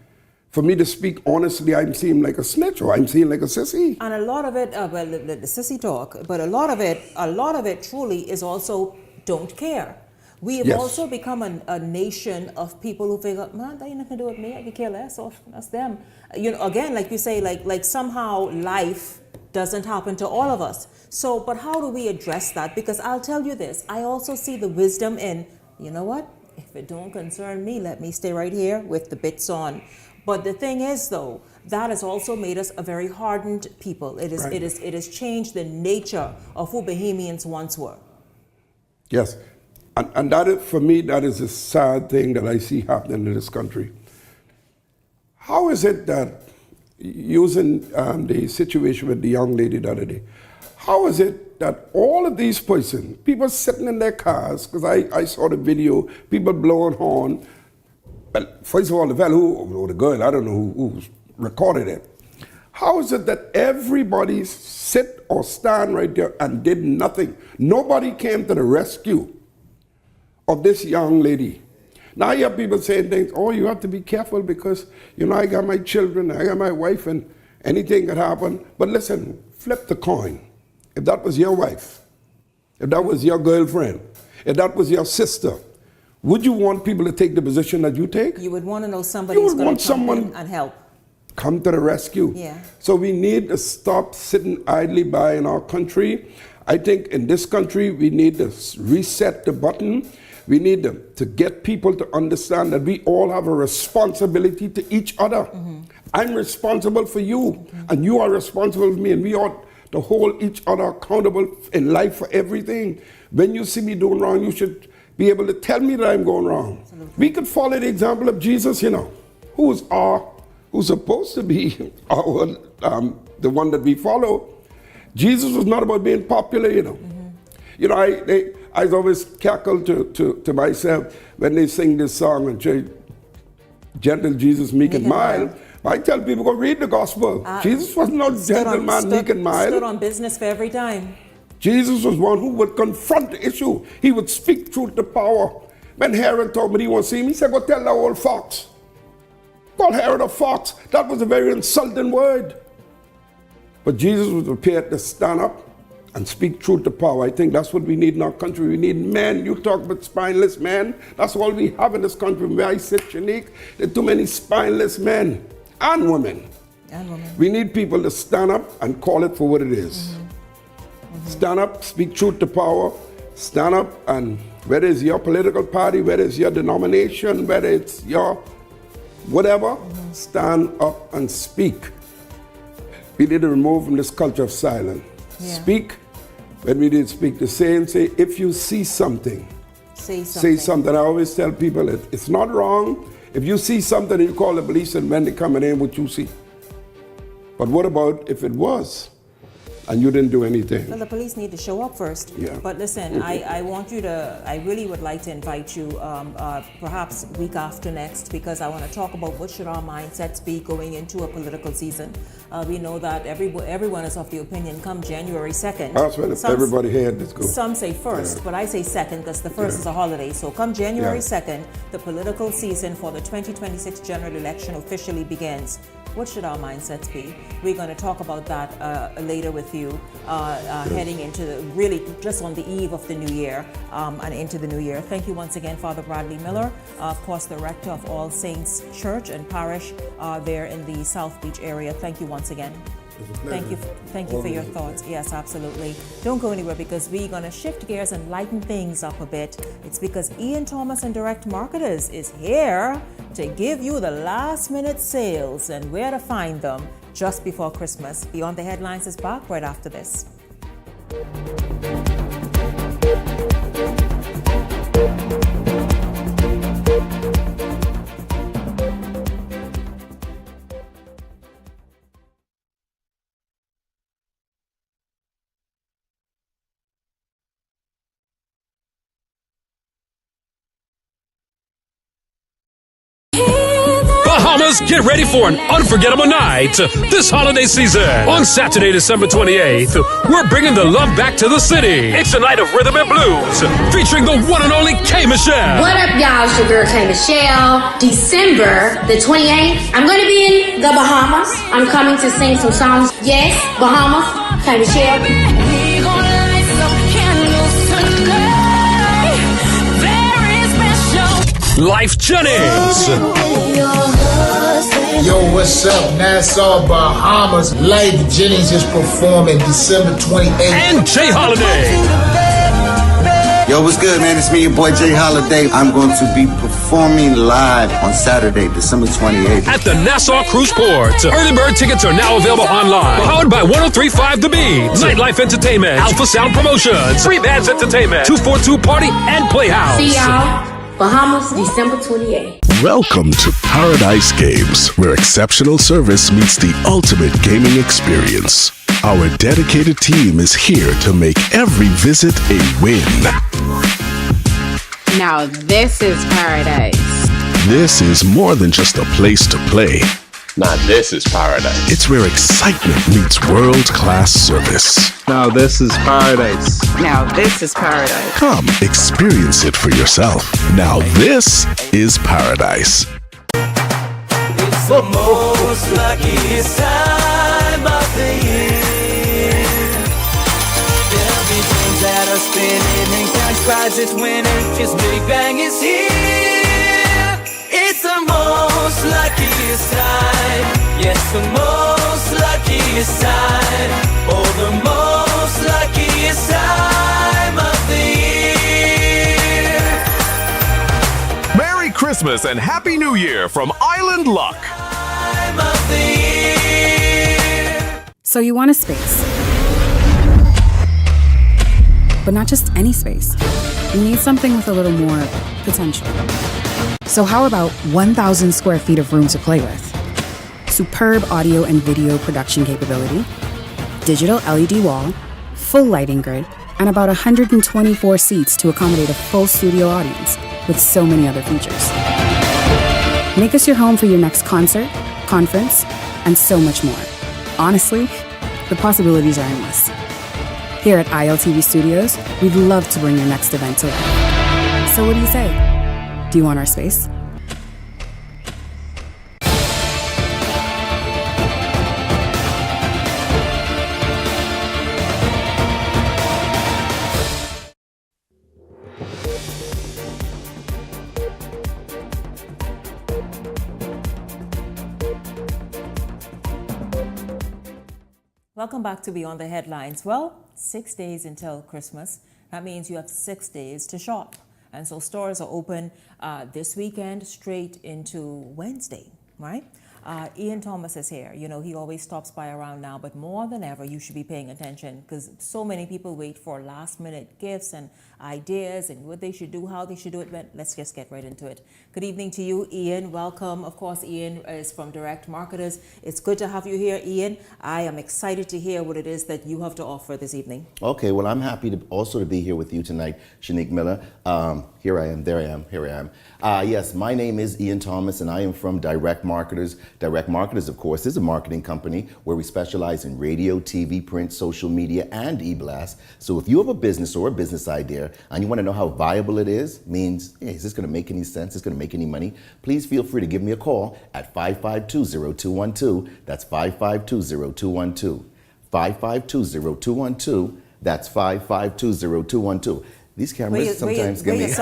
For me to speak honestly, I'm seeing like a snitch or I'm seeing like a sissy. And a lot of it, well, the sissy talk, but a lot of it truly is also don't care. We have also become a nation of people who figure, man, that ain't nothing to do with me. I can care less. Or that's them. You know, again, like you say, like somehow life doesn't happen to all of us. So, but how do we address that? Because I'll tell you this, I also see the wisdom in, you know what? If it don't concern me, let me stay right here with the bits on. But the thing is, though, that has also made us a very hardened people. It has changed the nature of who Bahamians once were. Yes. And that is, for me, that is a sad thing that I see happening in this country. How is it that, using the situation with the young lady the other day, how is it that all of these persons, people sitting in their cars, because I saw the video, people blowing horn, well, first of all, the fellow or the girl, I don't know who recorded it. How is it that everybody sit or stand right there and did nothing? Nobody came to the rescue of this young lady. Now you have people saying things, oh, you have to be careful because, you know, I got my children, I got my wife, and anything could happen. But listen, flip the coin. If that was your wife, if that was your girlfriend, if that was your sister, would you want people to take the position that you take? You would want to know somebody's going to come in and help. Come to the rescue. Yeah. So we need to stop sitting idly by in our country. I think in this country, we need to reset the button. We need to get people to understand that we all have a responsibility to each other. Mm-hmm. I'm responsible for you, and you are responsible for me, and we ought to hold each other accountable in life for everything. When you see me doing wrong, you should be able to tell me that I'm going wrong. Absolutely. We could follow the example of Jesus, you know, who's supposed to be our, the one that we follow. Jesus was not about being popular, you know. Mm-hmm. You know, I always cackle to myself when they sing this song, and gentle Jesus, meek and mild. I tell people, go read the gospel. Jesus was not gentleman, meek and mild. Stood on business for every time. Jesus was one who would confront the issue. He would speak truth to power. When Herod told me he won't see me, he said, go tell that old fox. called Herod a fox. That was a very insulting word. But Jesus was prepared to stand up and speak truth to power. I think that's what we need in our country. We need men. You talk about spineless men. That's all we have in this country. Where I sit, Shanique, there are too many spineless men and women. We need people to stand up and call it for what it is. Stand up, speak truth to power. Stand up, and whether it's your political party, whether it's your denomination, whether it's your whatever, stand up and speak. We need to remove from this culture of silence. Speak. When we did speak, the saying say, if you see something, say something. I always tell people it's not wrong. If you see something and you call the police and when they come in, what you see. But what about if it was and you didn't do anything? Well, the police need to show up first. Yeah. But listen, I want you to, I really would like to invite you perhaps week after next, because I want to talk about what should our mindsets be going into a political season. We know that everyone is of the opinion come January 2nd. That's when everybody had this go. Some say first, but I say second because the first is a holiday. So come January 2nd, the political season for the 2026 general election officially begins. What should our mindsets be? We're going to talk about that later with you, heading into really just on the eve of the new year and into the new year. Thank you once again, Father Bradley Miller, of course, the rector of All Saints Church and Parish there in the South Beach area. Thank you once again. Thank you for your thoughts. Yes, absolutely. Don't go anywhere, because we're going to shift gears and lighten things up a bit. It's because Ian Thomas and Direct Marketers is here to give you the last minute sales and where to find them just before Christmas. Beyond the Headlines is back right after this. Bahamas, get ready for an unforgettable night this holiday season. On Saturday, December 28th, we're bringing the love back to the city. It's a night of rhythm and blues featuring the one and only K. Michelle. What up, y'all? It's your girl K. Michelle. December the 28th, I'm going to be in the Bahamas. I'm coming to sing some songs. Yes, Bahamas, K. Michelle. We gonna light some candles tonight. Very special. Life Jennings. Yo, what's up? Nassau, Bahamas. Life Jennings is performing December 28th. And Jay Holiday. Yo, what's good, man? It's me, your boy Jay Holiday. I'm going to be performing live on Saturday, December 28th. At the Nassau Cruise Port. Early bird tickets are now available online. Powered by 103.5 The Beat. Nightlife Entertainment. Alpha Sound Promotions. Free Bands Entertainment. 242 Party and Playhouse. See y'all. Bahamas, December 28th. Welcome to Paradise Games, where exceptional service meets the ultimate gaming experience. Our dedicated team is here to make every visit a win. Now this is paradise. This is more than just a place to play. Now this is paradise. It's where excitement meets world-class service. Now this is paradise. Now this is paradise. Come, experience it for yourself. Now this is paradise. It's the most luckiest time of the year. There'll be things that are spinning and cash prizes winning. Just Big Bang is here. It's the most luckiest time. Yes, the most luckiest time. Oh, the most luckiest time of the year. Merry Christmas and Happy New Year from Island Luck. Time of the year. So you want a space, but not just any space. You need something with a little more potential. So how about 1,000 square feet of room to play with? Superb audio and video production capability, digital LED wall, full lighting grid, and about 124 seats to accommodate a full studio audience, with so many other features. Make us your home for your next concert, conference, and so much more. Honestly, the possibilities are endless. Here at ILTV Studios, we'd love to bring your next event to life. So what do you say? Do you want our space? Welcome back to Beyond the Headlines. Well, 6 days until Christmas. That means you have 6 days to shop. And so stores are open this weekend straight into Wednesday, right? Ian Thomas is here. You know, he always stops by around now, but more than ever, you should be paying attention because so many people wait for last minute gifts and ideas and what they should do, how they should do it. But let's just get right into it. Good evening to you, Ian. Welcome. Of course, Ian is from Direct Marketers. It's good to have you here, Ian. I am excited to hear what it is that you have to offer this evening. Okay, well, I'm happy to also be here with you tonight, Shanique Miller. Here I am, there I am, here I am. Yes, my name is Ian Thomas, and I am from Direct Marketers. Direct Marketers, of course, is a marketing company where we specialize in radio, TV, print, social media, and e-blast. So if you have a business or a business idea and you want to know how viable it is, means, hey, is this going to make any sense? Is this going to make any money? Please feel free to give me a call at 552-0212. That's 552-0212. 552-0212. That's 552-0212. These cameras sometimes give me. Where your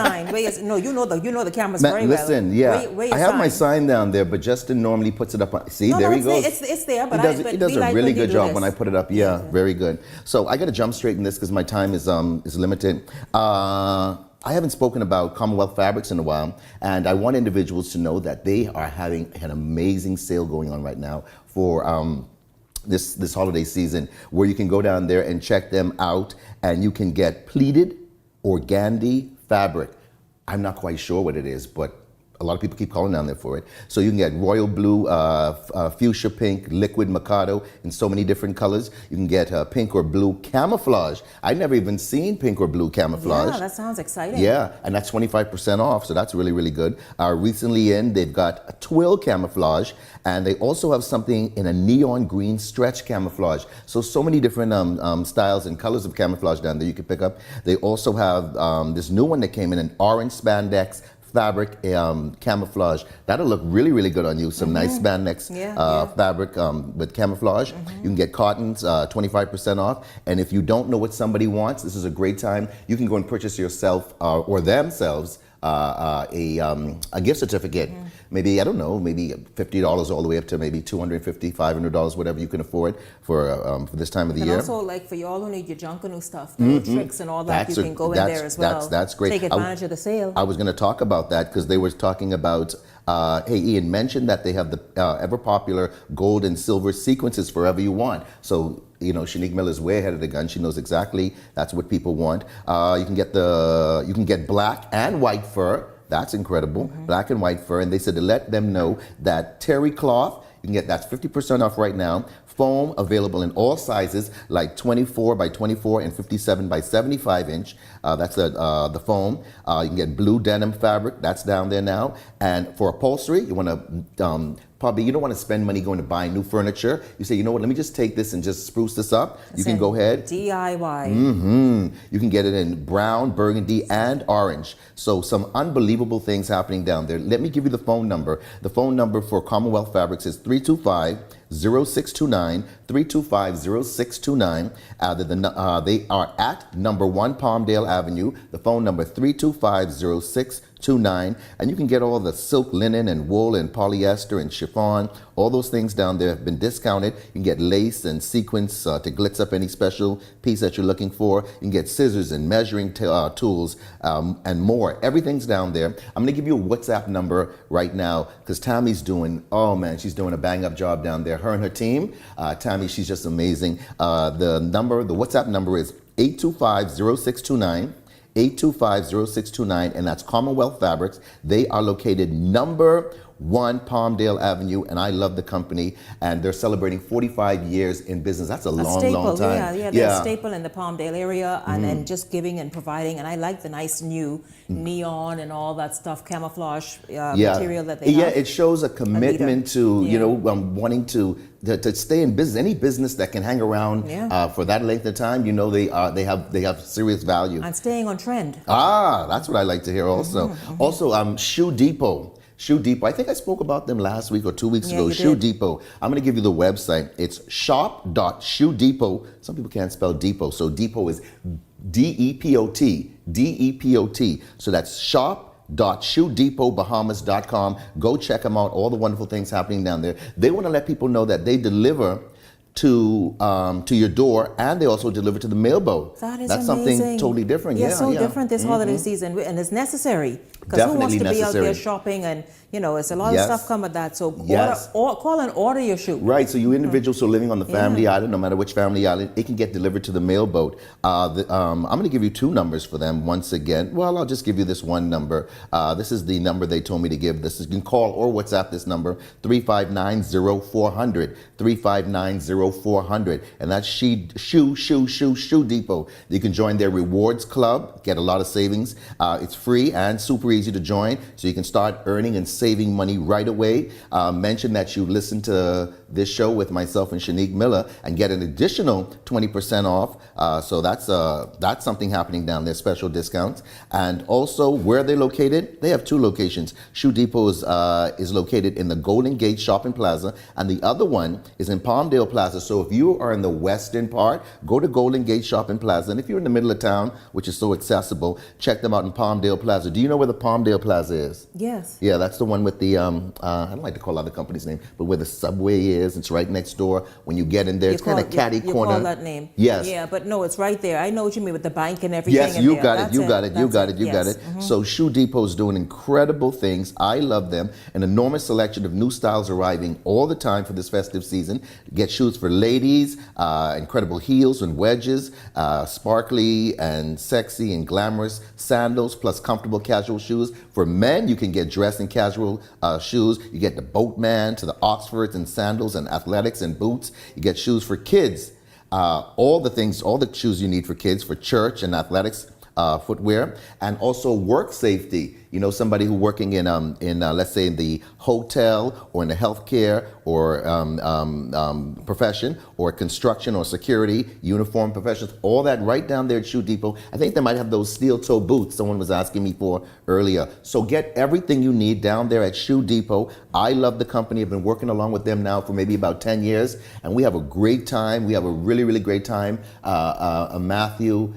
sign? No, you know the cameras very well. Listen, yeah, where I have my sign down there, but Justin normally puts it up on. See, there he goes. It's there, but he does a really good job when I put it up. Yeah, very good. So I got to jump straight in this because my time is limited. I haven't spoken about Commonwealth Fabrics in a while, and I want individuals to know that they are having an amazing sale going on right now for this holiday season, where you can go down there and check them out, and you can get pleated organdy fabric. I'm not quite sure what it is, but a lot of people keep calling down there for it. So you can get royal blue, fuchsia pink, liquid Mikado in so many different colors. You can get pink or blue camouflage. I've never even seen pink or blue camouflage. Yeah, that sounds exciting. Yeah, and that's 25% off, so that's really, really good. Recently they've got a twill camouflage, and they also have something in a neon green stretch camouflage. So many different styles and colors of camouflage down there you can pick up. They also have this new one that came in an orange spandex fabric camouflage. That'll look really, really good on you. Some nice spandex fabric with camouflage. You can get cottons 25% off. And if you don't know what somebody wants, this is a great time. You can go and purchase yourself or themselves a gift certificate. Maybe, I don't know, maybe $50 all the way up to maybe $250, $500, whatever you can afford for this time of the year. And also, like, for y'all who need your Junkanoo stuff, the tricks and all that, you can go in there as well. That's great. Take advantage of the sale. I was going to talk about that because they were talking about, hey, Ian mentioned that they have the ever popular gold and silver sequences forever you want. So, you know, Shanique Miller's way ahead of the gun. She knows exactly that's what people want. You can get black and white fur. That's incredible. Black and white fur. And they said to let them know that terry cloth, you can get, that's 50% off right now. Foam available in all sizes, like 24 by 24 and 57 by 75 inch. That's the foam. You can get blue denim fabric. That's down there now. And for upholstery, you want to probably, you don't want to spend money going to buy new furniture. You say, you know what, let me just take this and just spruce this up. You can go ahead. DIY. You can get it in brown, burgundy, and orange. So some unbelievable things happening down there. Let me give you the phone number. The phone number for Commonwealth Fabrics is 325-0629, 325-0629. They are at number 1 Palmdale Avenue. The phone number 325-0629. And you can get all the silk, linen, and wool, and polyester, and chiffon. All those things down there have been discounted. You can get lace and sequins to glitz up any special piece that you're looking for. You can get scissors and measuring tools and more. Everything's down there. I'm going to give you a WhatsApp number right now because Tammy's doing, oh man, she's doing a bang-up job down there. Her and her team. Tammy, she's just amazing. The WhatsApp number is 825-0629. 825-0629, and that's Commonwealth Fabrics. They are located number 1 Palmdale Avenue, and I love the company, and they're celebrating 45 years in business. That's a long time. Yeah, they're a staple in the Palmdale area, and just giving and providing, and I like the nice new neon and all that stuff, camouflage material that they have. Yeah, it shows a commitment to, you know, wanting to stay in business. Any business that can hang around for that length of time, you know, they have serious value. And staying on trend. That's what I like to hear also. Also, Shoe Depot. Shoe Depot. I think I spoke about them last week or 2 weeks ago. Shoe Depot. I'm going to give you the website. It's shop.shoedepot. Some people can't spell depot, so depot is D-E-P-O-T. D-E-P-O-T. So that's shop.shoedepotbahamas.com. Go check them out. All the wonderful things happening down there. They want to let people know that they deliver to your door, and they also deliver to the mailboat. That is That's amazing. something totally different. Yeah, so different this holiday season, and it's necessary. Because who wants to be out there shopping, and it's a lot of stuff come with that. So call and order your shoe. Right. So you individuals who are living on the family island, no matter which family island, it can get delivered to the mailboat. I'm going to give you 2 numbers for them once again. Well, I'll just give you this one number. This is the number they told me to give. You can call or WhatsApp this number, 359-0400, 359-0400, and that's Shoe Depot. You can join their rewards club, get a lot of savings. It's free and super easy to join, so you can start earning and saving money right away. Mention that you listen to this show with myself and Shanique Miller and get an additional 20% off. So that's something happening down there, special discounts. And also, where they're located, they have 2 locations. Shoe Depot is located in the Golden Gate Shopping Plaza, and the other one is in Palmdale Plaza. So if you are in the western part, go to Golden Gate Shopping Plaza. And if you're in the middle of town, which is so accessible, check them out in Palmdale Plaza. Do you know where the Palmdale Plaza is? Yes. Yeah, that's the one with the, I don't like to call out the company's name, but where the subway is. It's right next door. When you get in there, it's kind of catty corner. You call that name. Yes. Yeah, but no, it's right there. I know what you mean with the bank and everything. Yes, you got it. You got it. Mm-hmm. So Shoe Depot is doing incredible things. I love them. An enormous selection of new styles arriving all the time for this festive season. Get shoes for ladies, incredible heels and wedges, sparkly and sexy and glamorous sandals, plus comfortable casual shoes. For men, you can get dress and casual shoes. You get the Boatman to the Oxfords and sandals and athletics and boots. You get shoes for kids. All the shoes you need for kids, for church and athletics footwear, and also work safety. Somebody who working in let's say in the hotel or in the healthcare or profession or construction or security, uniform professions, all that right down there at Shoe Depot. I think they might have those steel toe boots someone was asking me for earlier. So get everything you need down there at Shoe Depot. I love the company. I've been working along with them now for maybe about 10 years, and we have a great time. We have a really, really great time. Matthew,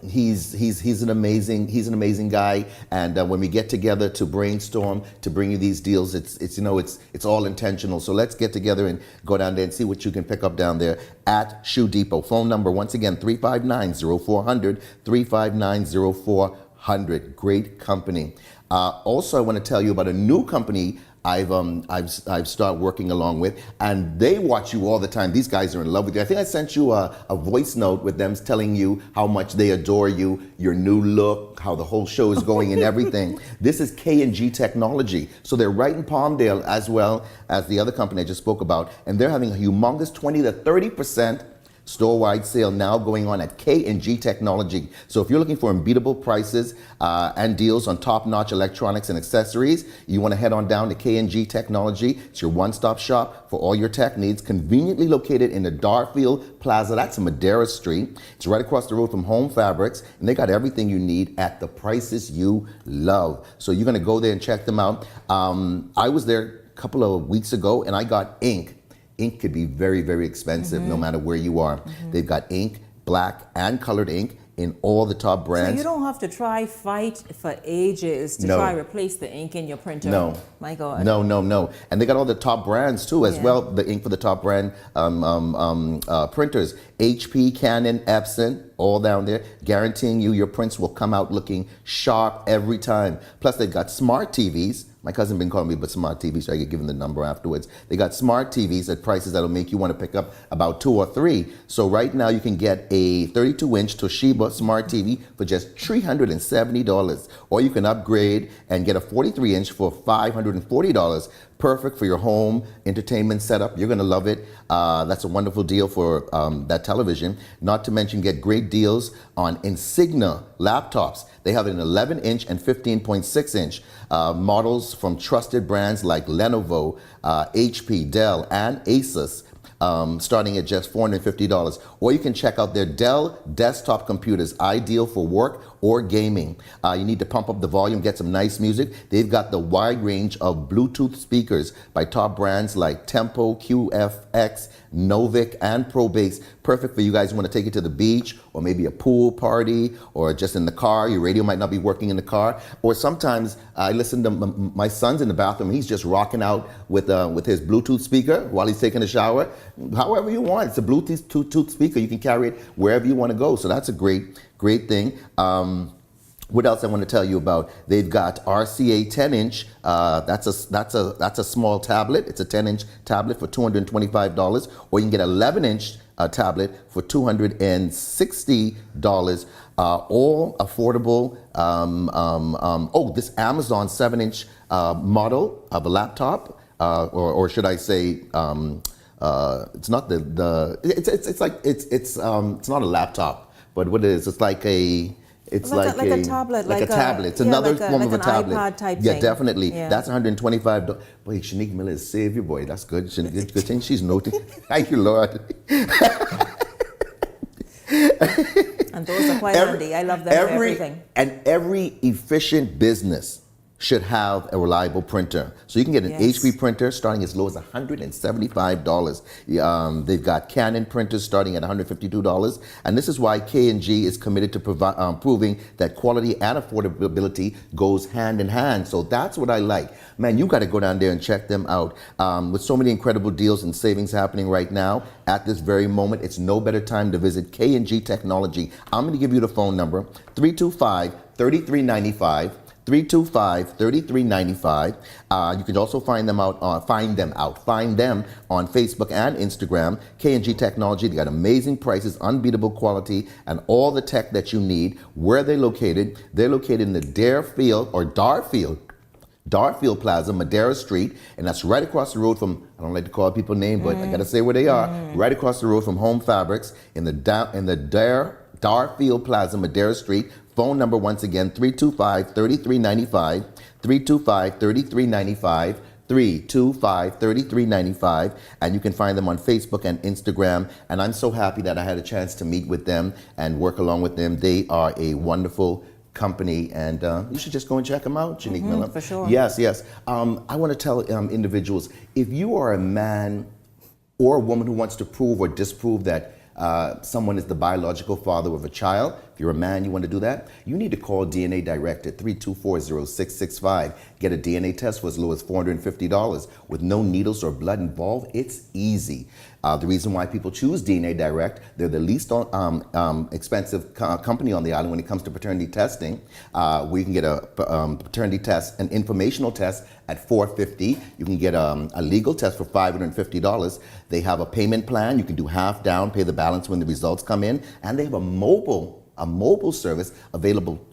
he's an amazing guy, and when we get together to brainstorm to bring you these deals, it's all intentional. So let's get together and go down there and see what you can pick up down there at Shoe Depot. Phone number once again, 359-0400, 359-0400. Great company. Also, I want to tell you about a new company I've started working along with, and they watch you all the time. These guys are in love with you. I think I sent you a voice note with them telling you how much they adore you, your new look, how the whole show is going and everything. This is K&G Technology. So they're right in Palmdale, as well as the other company I just spoke about, and they're having a humongous 20 to 30% store-wide sale now going on at K&G Technology. So if you're looking for unbeatable prices and deals on top-notch electronics and accessories, you want to head on down to K&G Technology. It's your one-stop shop for all your tech needs, conveniently located in the Darfield Plaza. That's in Madera Street. It's right across the road from Home Fabrics, and they got everything you need at the prices you love. So you're going to go there and check them out. I was there a couple of weeks ago, and I got ink. Ink could be very, very expensive no matter where you are. They've got ink, black and colored ink in all the top brands. So you don't have to fight for ages to try replace the ink in your printer. No. My God. No. And they got all the top brands too as well. The ink for the top brand printers. HP, Canon, Epson, all down there, guaranteeing you your prints will come out looking sharp every time. Plus they've got smart TVs. My cousin been calling me about smart TVs, so I get given the number afterwards. They got smart TVs at prices that'll make you want to pick up about 2 or 3. So right now you can get a 32-inch Toshiba smart TV for just $370, or you can upgrade and get a 43-inch for $540. Perfect for your home entertainment setup. You're gonna love it. That's a wonderful deal for that television. Not to mention, get great deals on Insignia laptops. They have an 11-inch and 15.6-inch models from trusted brands like Lenovo, HP, Dell, and Asus. Starting at just $450. Or you can check out their Dell desktop computers, ideal for work or gaming. You need to pump up the volume, get some nice music. They've got the wide range of Bluetooth speakers by top brands like Tempo, QFX, Novik, and ProBass. Perfect for you guys who want to take it to the beach or maybe a pool party or just in the car. Your radio might not be working in the car. Or sometimes I listen to my son's in the bathroom. He's just rocking out with his Bluetooth speaker while he's taking a shower. However you want. It's a Bluetooth speaker. You can carry it wherever you want to go. So that's a great thing. What else I want to tell you about? They've got RCA 10-inch. That's a small tablet. It's a 10-inch tablet for $225, or you can get an 11-inch tablet for $260. All affordable. This Amazon 7-inch model of a laptop, or should I say? It's not it's not a laptop, but what it is? It's like a. It's like a tablet. Like a tablet. It's another form of a tablet. iPad type yeah, thing. definitely. Yeah. That's $125. Boy, Shanique Miller is savior, boy. That's good. Good thing she's noting. Thank you, Lord. And those are quite handy. I love them for everything. And every efficient business should have a reliable printer. So you can get an HP printer starting as low as $175. They've got Canon printers starting at $152. And this is why K&G is committed to proving that quality and affordability goes hand in hand. So that's what I like. Man, you got to go down there and check them out. With so many incredible deals and savings happening right now, at this very moment, it's no better time to visit K&G Technology. I'm going to give you the phone number, 325-3395. 325-3395. You can also find them on Facebook and Instagram. K&G Technology, they got amazing prices, unbeatable quality, and all the tech that you need. Where are they located? They're located in the Darfield Plaza, Madera Street, and that's right across the road from, I don't like to call people names, but I gotta say where they are, right across the road from Home Fabrics in the Darfield Plaza, Madera Street. Phone number, once again, 325-3395, 325-3395, 325-3395, and you can find them on Facebook and Instagram. And I'm so happy that I had a chance to meet with them and work along with them. They are a wonderful company, and you should just go and check them out, Shanique Miller. For sure. Yes. I want to tell individuals, if you are a man or a woman who wants to prove or disprove that someone is the biological father of a child, if you're a man, you want to do that, you need to call DNA Direct at 324-0665. Get a DNA test for as low as $450 with no needles or blood involved. It's easy. The reason why people choose DNA Direct, they're the least expensive company on the island when it comes to paternity testing. We can get a paternity test, an informational test at $450. You can get a legal test for $550. They have a payment plan. You can do half down, pay the balance when the results come in, and they have a mobile service available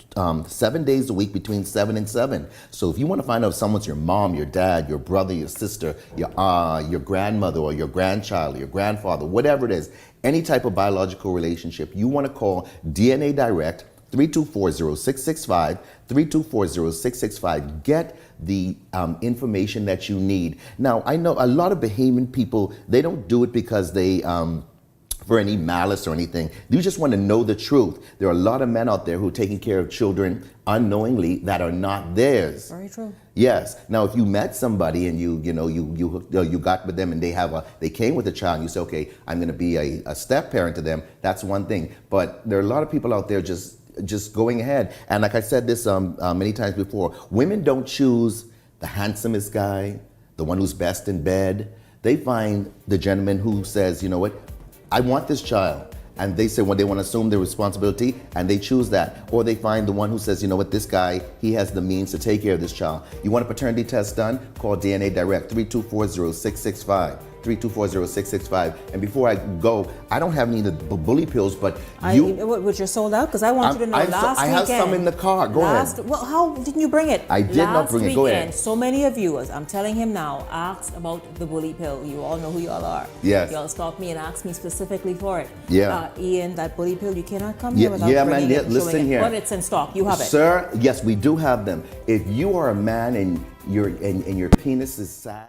7 days a week between 7 and 7. So if you want to find out if someone's your mom, your dad, your brother, your sister, your grandmother or your grandchild, or your grandfather, whatever it is, any type of biological relationship, you want to call DNA Direct, 324-0665, 324-0665. Get the information that you need. Now, I know a lot of Bahamian people, they don't do it because they for any malice or anything. You just want to know the truth. There are a lot of men out there who are taking care of children unknowingly that are not theirs. Very true. Yes. Now, if you met somebody and you got with them and they came with a child, and you say, okay, I'm going to be a step parent to them. That's one thing. But there are a lot of people out there just going ahead. And like I said this many times before, women don't choose the handsomest guy, the one who's best in bed. They find the gentleman who says, you know what, I want this child. And they say, well, they want to assume their responsibility, and they choose that. Or they find the one who says, you know what, this guy, he has the means to take care of this child. You want a paternity test done? Call DNA Direct, 324-0665. 324-0665. And before I go, I don't have any of the bully pills, but which are sold out? Because I want you to know, last weekend. I have some in the car. Go ahead. Well, how didn't you bring it? I did not bring it. Go ahead. So many of you, as I'm telling him now, asked about the bully pill. You all know who you all are. Yes. You all stopped me and asked me specifically for it. Yeah. Ian, that bully pill, you cannot come here without bringing it and listen showing here. it. But it's in stock. You have it. Sir, yes, we do have them. If you are a man and your penis is sad.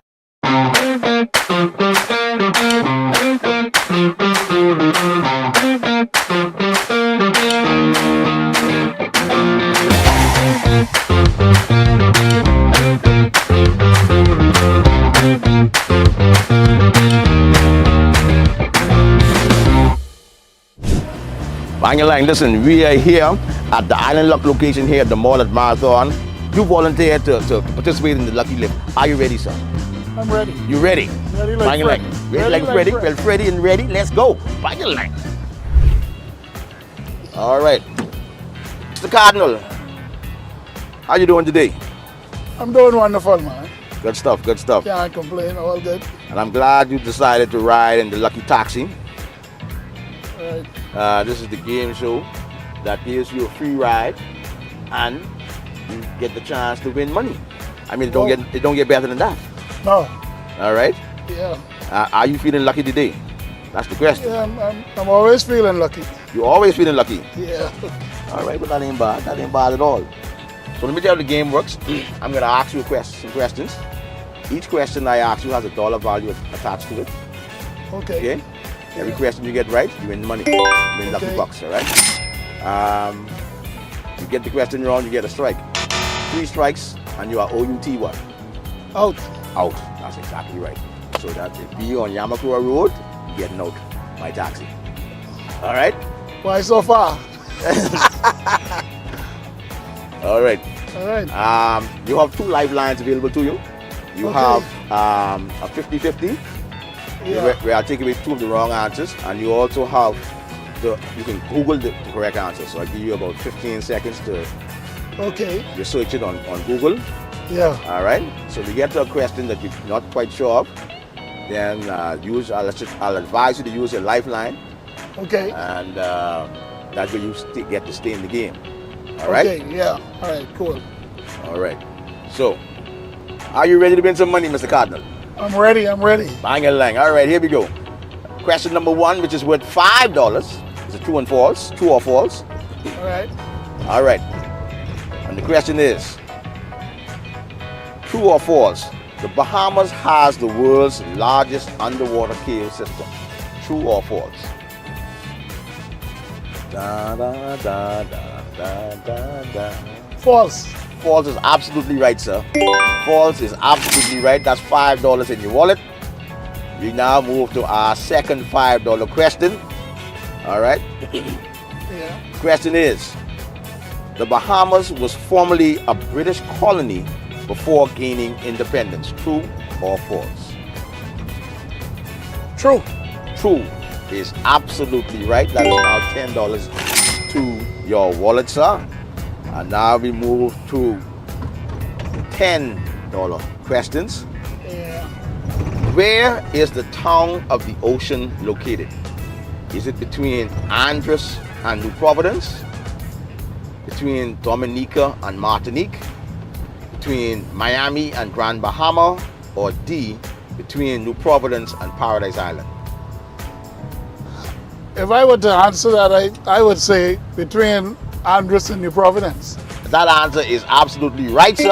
Bangalang, listen, we are here at the Island Luck location here at the mall at Marathon. You volunteered to participate in the Lucky Lift. Are you ready, sir? I'm ready. You ready? Ready like Bangalang. Freddy. Ready like Freddy? Well, Freddy and ready. Let's go. Bangalang. All right. Mr. Cardinal, how you doing today? I'm doing wonderful, man. Good stuff, good stuff. Can't complain, all good. And I'm glad you decided to ride in the Lucky Taxi. Right. This is the game show that gives you a free ride and you get the chance to win money. I mean, it don't get better than that. No. All right? Yeah. Are you feeling lucky today? That's the question. Yeah, I'm always feeling lucky. You're always feeling lucky? Yeah. All right, but that ain't bad. That ain't bad at all. So let me tell you how the game works. I'm going to ask you some questions. Each question I ask you has a dollar value attached to it. Okay. Every question you get right, you win money. You win lucky bucks, all right? You get the question wrong, you get a strike. 3 strikes, and you are OUT what? Out. Out. That's exactly right. So that if you on Yamakura Road, you get out by taxi. All right? Why so far? All right. All right. You have 2 lifelines available to you. You have a 50-50. Yeah. Where I'll take away 2 of the wrong answers, and you also have you can Google the correct answer. So I'll give you about 15 seconds to you search it on Google. Yeah. All right. So if you get to a question that you're not quite sure of, then I'll advise you to use your lifeline. Okay. And that way you get to stay in the game. All right. Okay. Yeah. All right. Cool. All right. So, are you ready to win some money, Mr. Cardinal? I'm ready. I'm ready. Bang-a-lang. All right, here we go. Question number 1, which is worth $5, is a true and false, true or false. All right. All right. And the question is, true or false, the Bahamas has the world's largest underwater cave system. True or false? Da, da, da, da, da, da, da. False. False is absolutely right, sir. False is absolutely right. That's $5 in your wallet. We now move to our second $5 question. All right. Yeah. Question is, the Bahamas was formerly a British colony before gaining independence. True or false? True. True is absolutely right. That is now $10 to your wallet, sir. And now we move to $10 questions. Yeah. Where is the town of the ocean located? Is it between Andros and New Providence? Between Dominica and Martinique? Between Miami and Grand Bahama? Or D, between New Providence and Paradise Island? If I were to answer that, I would say between Andros and New Providence. That answer is absolutely right, sir.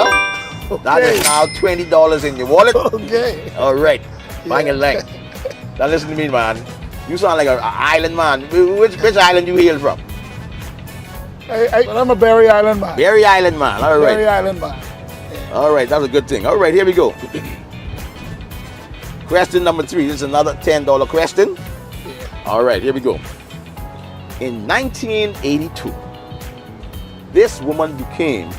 Okay. That is now $20 in your wallet. Okay. All right. Bang-a-lang. Now listen to me, man. You sound like an island man. Which island you hail from? I'm a Berry Island man. Berry Island man. All right. Berry Island man. Yeah. All right. That's a good thing. All right. Here we go. Question number 3. This is another $10 question. Yeah. All right. Here we go. In 1982, this woman became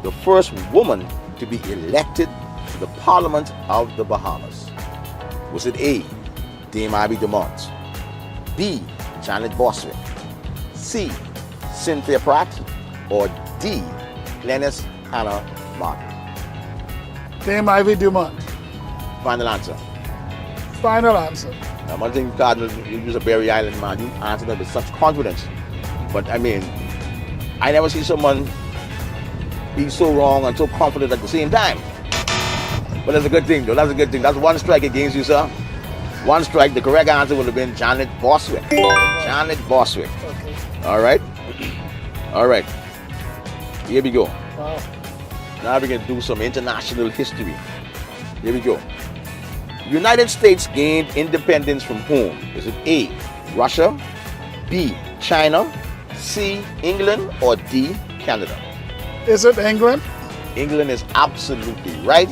the first woman to be elected to the Parliament of the Bahamas. Was it A, Dame Abby Dumont, B, Janet Boswick, C, Cynthia Pratt, or D, Glennis Hannah Martin? Dame Ivy Dumont. Final answer. Final answer. Now, one thing, Cardinal, you use a Berry Island man, you answer that with such confidence. But I mean, I never see someone be so wrong and so confident at the same time. But that's a good thing, though. That's a good thing. That's 1 strike against you, sir. 1 strike. The correct answer would have been Janet Boswick. Janet Boswick. Okay. All right. All right. Here we go. Wow. Now we can do some international history. Here we go. United States gained independence from whom? Is it A, Russia, B, China, C, England, or D, Canada? Is it England? England is absolutely right.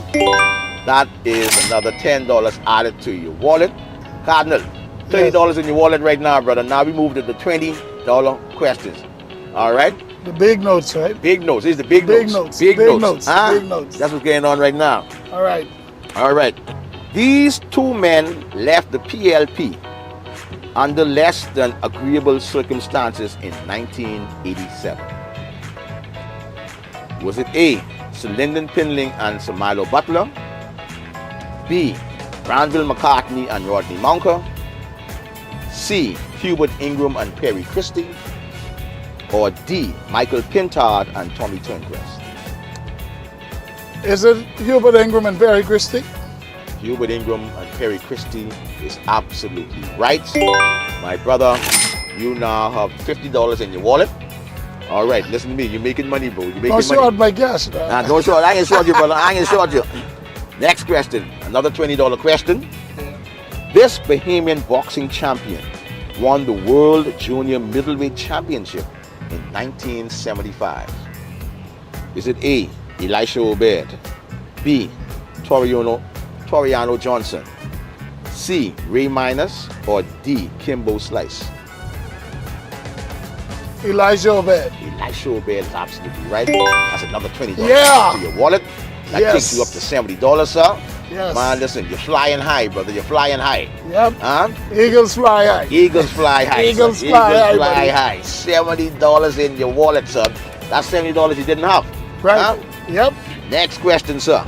That is another $10 added to your wallet. Cardinal, $30 in your wallet right now, brother. Now we move to the $20 questions. All right? The big notes, right? Big notes. These are the big notes. Big notes. Huh? Big notes. That's what's going on right now. All right. All right. These two men left the PLP under less than agreeable circumstances in 1987. Was it A, Sir Lyndon Pinling and Sir Milo Butler? B, Granville McCartney and Rodney Monker? C, Hubert Ingram and Perry Christie? Or D, Michael Pintard and Tommy Turnquist? Is it Hubert Ingram and Perry Christie? Hubert Ingram and Perry Christie is absolutely right. My brother, you now have $50 in your wallet. All right, listen to me. You're making money, bro. You're making money. Don't short my gas. Nah, don't short. I ain't short you, brother. I ain't short you. Next question. Another $20 question. This Bahamian boxing champion won the World Junior Middleweight Championship in 1975. Is it A, Elisha Obed? B, Toriano Johnson? C, Ray Minus? Or D, Kimbo Slice? Elijah Obed. Elisha Obed is absolutely right. That's another $20 to your wallet. That takes you up to $70, sir. Yes. Man, listen, you're flying high, brother. You're flying high. Yep. Huh? Eagles fly high. Eagles fly high. Eagles sir. fly high. Eagles fly buddy. high. $70 in your wallet, sir. That's $70 you didn't have. Right. Huh? Yep. Next question, sir.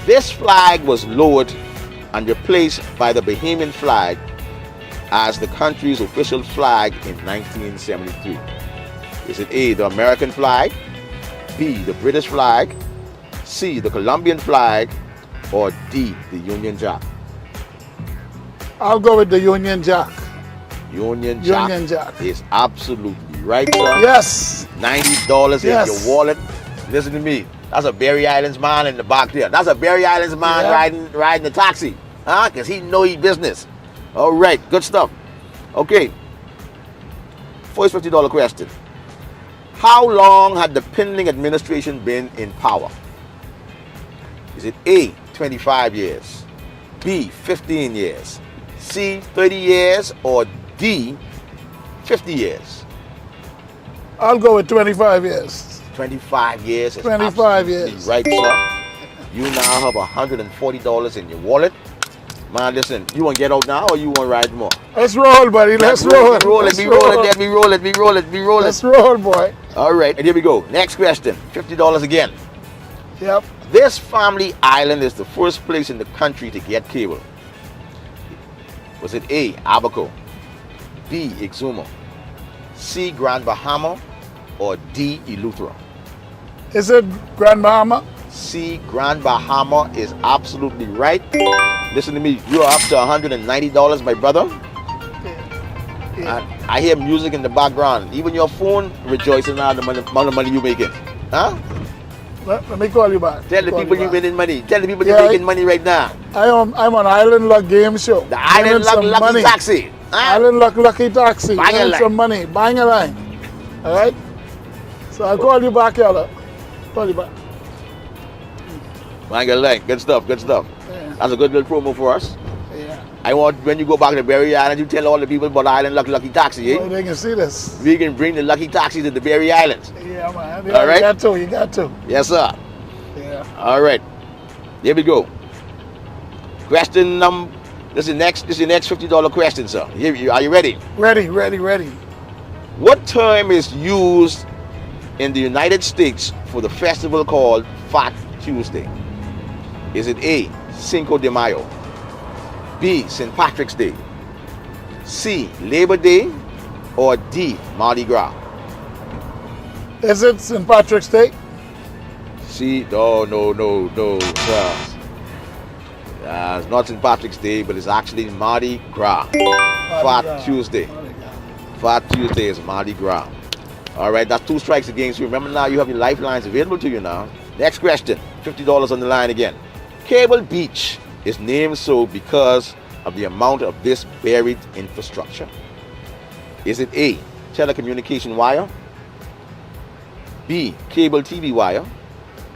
This flag was lowered and replaced by the Bahamian flag as the country's official flag in 1973. Is it A, the American flag? B, the British flag? C, the Colombian flag? Or D, the Union Jack? I'll go with the Union Jack. Union Jack, Union Jack. is absolutely right, sir. Yes. $90 in your wallet. Listen to me. That's a Berry Islands man in the back there. That's a Berry Islands man riding the taxi. Huh? Because he know his business. All right, good stuff. Okay. First $50 question. How long had the Pinling administration been in power? Is it A, 25 years, B, 15 years, C, 30 years, or D, 50 years? I'll go with 25 years. 25 years is 25 absolutely years. right, sir. You now have $140 in your wallet. Man, listen, you want to get out now or you want to ride more? Let's roll, buddy. Let's roll. Let's roll it, be rolling, then be rolling, be rolling, be rolling. Let's roll, boy. All right, and here we go. Next question, $50 again. Yep. This family island is the first place in the country to get cable. Was it A, Abaco, B, Exuma, C, Grand Bahama, or D, Eleuthera? Is it Grand Bahama? C, Grand Bahama is absolutely right. Listen to me, you're up to $190, my brother. And I hear music in the background. Even your phone rejoicing on the amount of money you're making. Huh? Let me call you back. Tell the people you're making money. Tell the people you're making money right now. I'm on Island Luck Game Show. The Island Luck Lucky Taxi. Huh? Island Luck Lucky Taxi. Bang a line. Some money. Bang a line. All right? So I'll call you back, Yella. Call you back. Bang a line. Good stuff, good stuff. Yeah. That's a good little promo for us. Yeah. I want when you go back to Berry Island, you tell all the people about Island Lucky Taxi, eh? Well, they can see this. We can bring the Lucky Taxi to the Berry Islands. Yeah, man. All right? You got to. You got to. Yes, sir. Yeah. All right. Here we go. Question number. This is your next $50 question, sir. Are you ready? Ready. What term is used in the United States for the festival called Fat Tuesday? Is it A, Cinco de Mayo, B, St. Patrick's Day, C, Labor Day, or D, Mardi Gras? Is it St. Patrick's Day? C, no, sir. It's not St. Patrick's Day, but it's actually Mardi Gras. Fat Tuesday. Fat Tuesday is Mardi Gras. All right, that's 2 strikes against you. Remember now, you have your lifelines available to you now. Next question, $50 on the line again. Cable Beach is named so because of the amount of this buried infrastructure. Is it A, telecommunication wire, B, cable TV wire,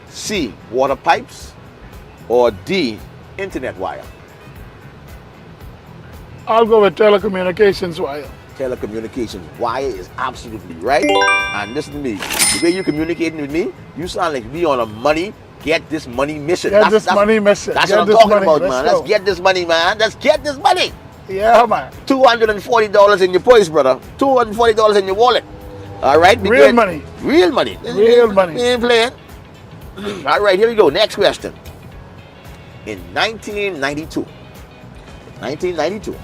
C, water pipes, or D, internet wire? I'll go with telecommunications wire. telecommunications wire is absolutely right. And listen to me, the way you communicating with me, you sound like me on a money, get this money mission. That's money mission. That's Get what I'm this talking money. about, Let's man. go. Let's get this money, man. Let's get this money. Yeah, man. $240 in your purse, brother. $240 in your wallet. All right? Real money. Real money. Real money. We ain't playing. All right, here we go. Next question. In 1992,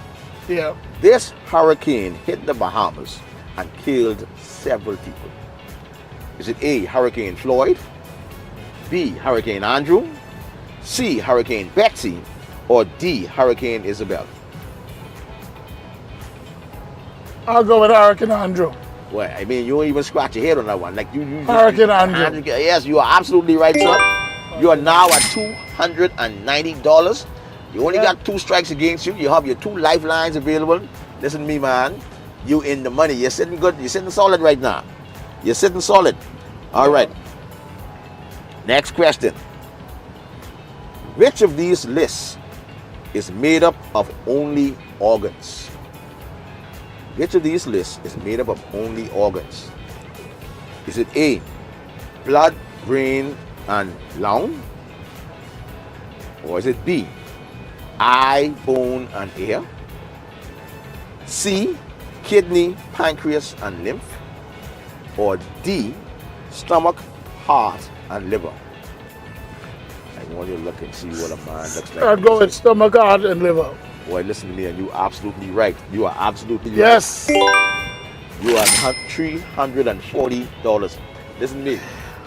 yeah, this hurricane hit the Bahamas and killed several people. Is it A, Hurricane Floyd, B, Hurricane Andrew, C, Hurricane Betsy, or D, Hurricane Isabel? I'll go with Hurricane Andrew. Well, I mean, you don't even scratch your head on that one. Like you Hurricane Andrew. Yes, you are absolutely right, son. You are now at $290. You only got 2 strikes against you. You have your 2 lifelines available. Listen to me, man. You in the money. You're sitting good. You're sitting solid right now. You're sitting solid. All right. Next question. Which of these lists is made up of only organs? Which of these lists is made up of only organs? Is it A, blood, brain, and lung? Or is it B, eye, bone, and ear? C, kidney, pancreas, and lymph? Or D, stomach, heart, and liver? I want you to look and see what a man looks like. I'd go with stomach, heart, and liver. Boy, listen to me, and you're absolutely right. You are absolutely yes. right. You are $340. Listen to me.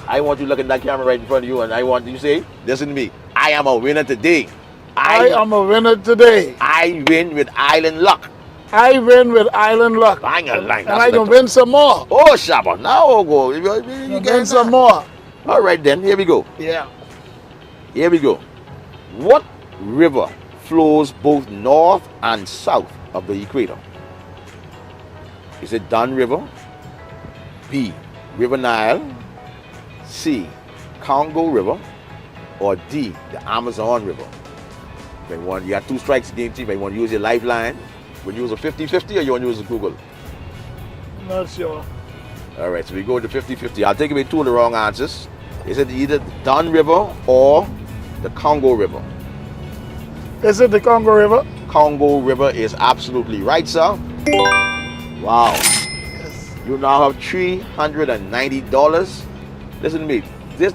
I want you to look at that camera right in front of you, and I want you to say, listen to me. I am a winner today. I am a winner today. I win with Island Luck. I win with Island Luck. Bang a line. And I can win some more. Oh, Shabba. Now go. You win some more. All right, then. Here we go. Yeah. Here we go. What river flows both north and south of the equator? Is it Don River? B, River Nile? C, Congo River? Or D, the Amazon River? You got 2 strikes against you. You want to use your lifeline? You want to use a 50-50 or you want to use a Google? Not sure. All right, so we go to 50-50. I'll take away 2 of the wrong answers. Is it either the Don River or the Congo River? Is it the Congo River? Congo River is absolutely right, sir. Wow. Yes. You now have $390. Listen to me. This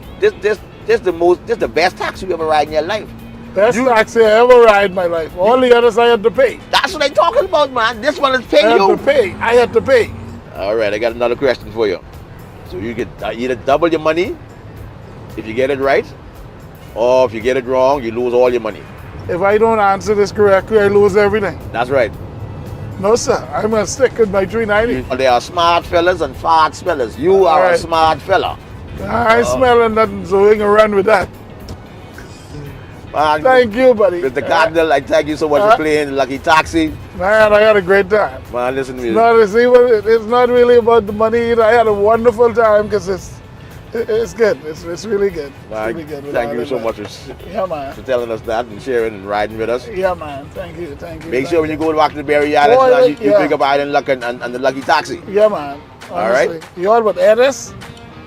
the best taxi you ever ride in your life. Best taxi I ever ride in my life. All the others I had to pay. That's what I'm talking about, man. This one is paying you. I had to pay. All right, I got another question for you. So you get either double your money if you get it right, or if you get it wrong, you lose all your money. If I don't answer this correctly, I lose everything. That's right. No, sir. I'm going to stick with my 390. There are smart fellas and fart smellers. You are a smart fella. I ain't smelling nothing, so we can run with that. Man, thank you, buddy. Mr. Cardinal, I thank you so much for playing Lucky Taxi. Man, I had a great time. Man, listen to me. It's not really about the money either. I had a wonderful time because it's good. It's really good. Man, really good. Thank you so much for telling us that and sharing and riding with us. Yeah, man. Thank you. Make sure when you go back to the Berry Island, you pick up Island Luck and the Lucky Taxi. Yeah, man. Honestly. All right? You all but Edis?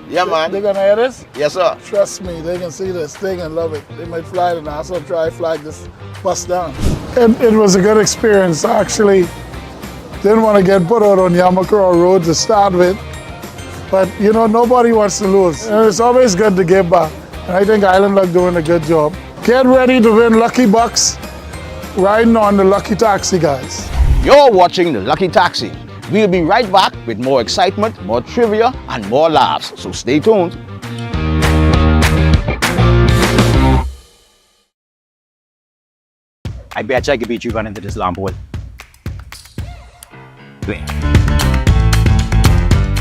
Yeah, man. They're going to air this? Yes, sir. Trust me, they can see this thing and love it. They might fly it now, so try flag this bus down. And it was a good experience. I actually didn't want to get put out on Yamakura Road to start with. But, you know, nobody wants to lose. And it's always good to give back. And I think Island Luck doing a good job. Get ready to win Lucky Bucks riding on the Lucky Taxi, guys. You're watching the Lucky Taxi. We'll be right back with more excitement, more trivia, and more laughs. So stay tuned. I bet I could beat you running into this lawn bowl.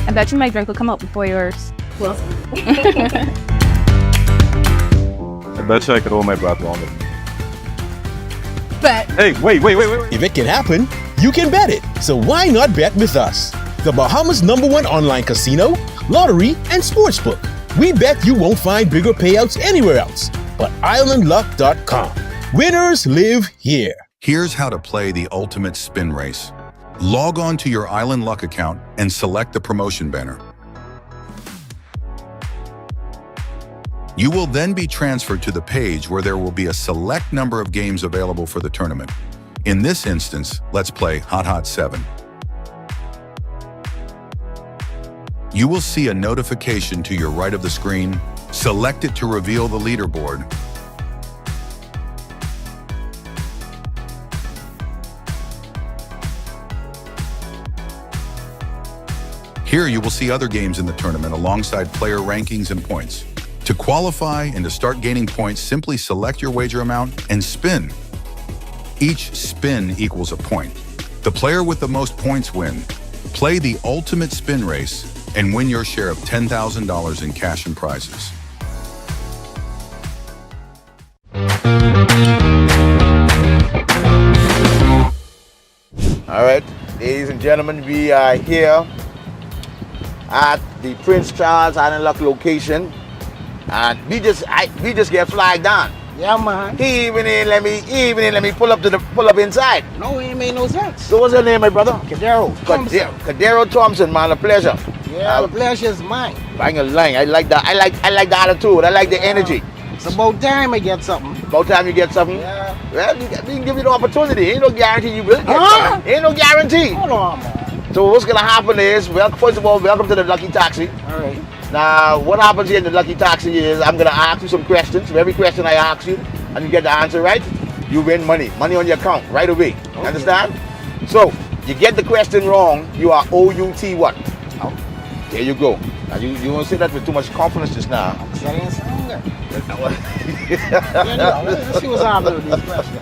I bet you my drink will come out before yours. Well. I bet you I could hold my breath longer. Bet. Hey, wait. If it can happen, you can bet it. So why not bet with us? The Bahamas' #1 online casino, lottery, and sportsbook. We bet you won't find bigger payouts anywhere else but islandluck.com. Winners live here. Here's how to play the ultimate spin race. Log on to your Island Luck account and select the promotion banner. You will then be transferred to the page where there will be a select number of games available for the tournament. In this instance, let's play Hot Hot 7. You will see a notification to your right of the screen. Select it to reveal the leaderboard. Here you will see other games in the tournament alongside player rankings and points. To qualify and to start gaining points, simply select your wager amount and spin. Each spin equals a point. The player with the most points win. Play the ultimate spin race and win your share of $10,000 in cash and prizes. All right, ladies and gentlemen, we are here at the Prince Charles Island Luck location, and we just get flagged down. Yeah, man. He even ain't let me pull up inside. No, it ain't made no sense. So what's your name, my brother? Cadero Thompson, man, a pleasure. Yeah, the pleasure is mine. Bang a line. I like that. I like the attitude. I like the energy. It's about time I get something. About time you get something? Yeah. Well, we can give you the opportunity. Ain't no guarantee you will get something. Ain't no guarantee. Hold on, man. So what's gonna happen is, well, first of all, welcome to the Lucky Taxi. All right. Now, what happens here in the Lucky Taxi is I'm gonna ask you some questions. For every question I ask you, and you get the answer right, you win money on your account right away. Okay. Understand? So, you get the question wrong, you are OUT what? Oh. There you go. Now, you don't say that with too much confidence just now. Let's see what's happening with these questions.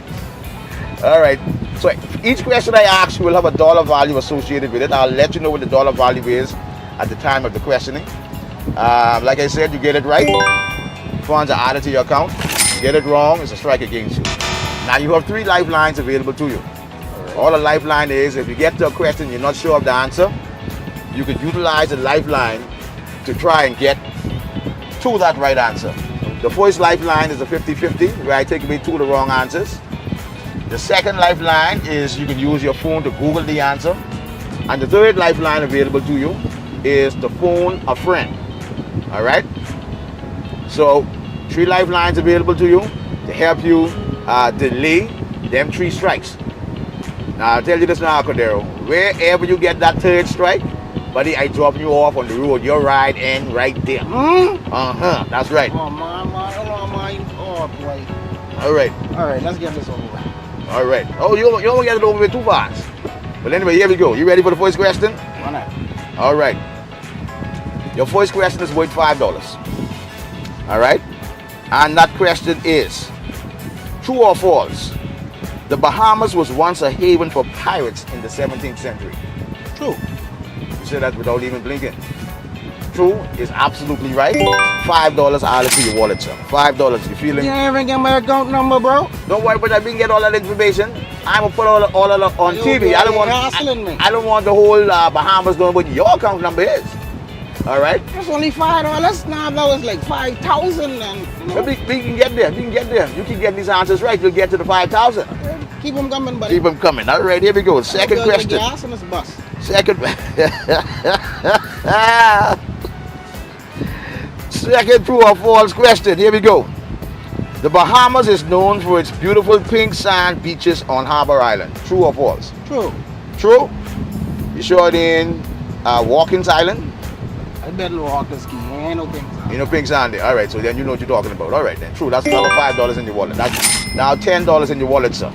All right. So each question I ask you will have a dollar value associated with it. I'll let you know what the dollar value is at the time of the questioning. Like I said, you get it right, funds are added to your account. You get it wrong, it's a strike against you. Now you have 3 lifelines available to you. All a lifeline is, if you get to a question you're not sure of the answer, you could utilize the lifeline to try and get to that right answer. The first lifeline is a 50-50, where I take away 2 of the wrong answers. The second lifeline is you can use your phone to Google the answer. And the third lifeline available to you is to phone a friend. All right? So 3 lifelines available to you to help you delay them 3 strikes. Now I'll tell you this now, Cordero. Wherever you get that 3rd strike, buddy, I drop you off on the road. Your ride end right there. That's right. Oh, man. Oh, boy. All right. All right, let's get this over with. All right. Oh, you don't get it over with too fast. But anyway, here we go. You ready for the first question? Why not? All right. Your first question is worth $5. All right. And that question is, true or false? The Bahamas was once a haven for pirates in the 17th century. True. You say that without even blinking. True is absolutely right. $5 added to your wallet, sir. $5. You feeling? You ain't even get my account number, bro. Don't worry, but I can get all that information. I'm gonna put all of that on TV. I don't want the whole Bahamas knowing what your account number is. All right. It's only $5. Now that was like 5,000, and you know. But we can get there. We can get there. You can get these answers right. You'll get to the 5,000. Keep them coming, buddy. Keep them coming. All right, here we go. Second question. Gas in this bus. Second true or false question. Here we go. The Bahamas is known for its beautiful pink sand beaches on Harbor Island. True or false? True. True? You sure it ain't Watkins Island? I bet Watkins Key. Ain't no pink sand. Ain't no pink sand there. All right, so then you know what you're talking about. All right, then. True. That's another $5 in your wallet. That's now $10 in your wallet, sir.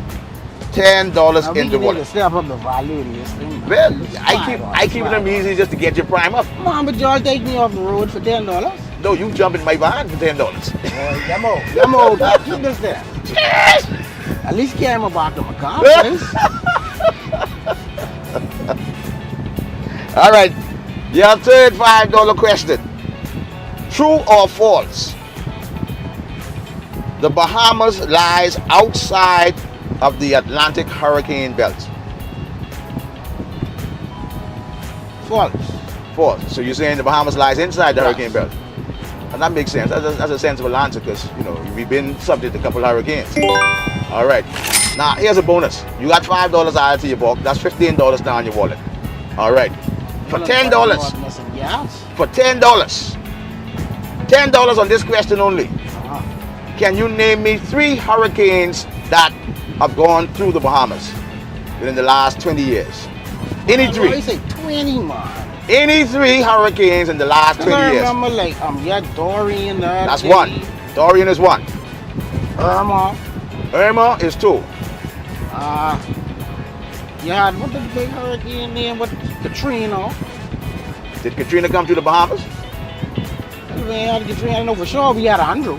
$10 in the wallet. To step up the value of this thing. Well, I keep them easy just to get your prime up. Mom, but y'all take me off the road for $10? No, you jump in my van for $10. Demo, keep this there. Yes! At least carry my back to my car, please. All right, your third $5 question. True or false? The Bahamas lies outside of the Atlantic hurricane belt. False. False. So you're saying the Bahamas lies inside the hurricane belt? And that makes sense. That's a sensible answer because, you know, we've been subject to a couple of hurricanes. All right. Now, here's a bonus. You got $5 added to your book. That's $15 down your wallet. All right. For $10. For $10. $10 on this question only. Can you name me 3 hurricanes that have gone through the Bahamas within the last 20 years? Any 3? I say 20, man. Any 3 hurricanes in the last 20 years? I remember, like, Dorian. That's 1. Dorian is 1. Irma. Irma is 2. You had, what the big hurricane name? What, Katrina? Did Katrina come to the Bahamas? We had Katrina, I know for sure. We had Andrew.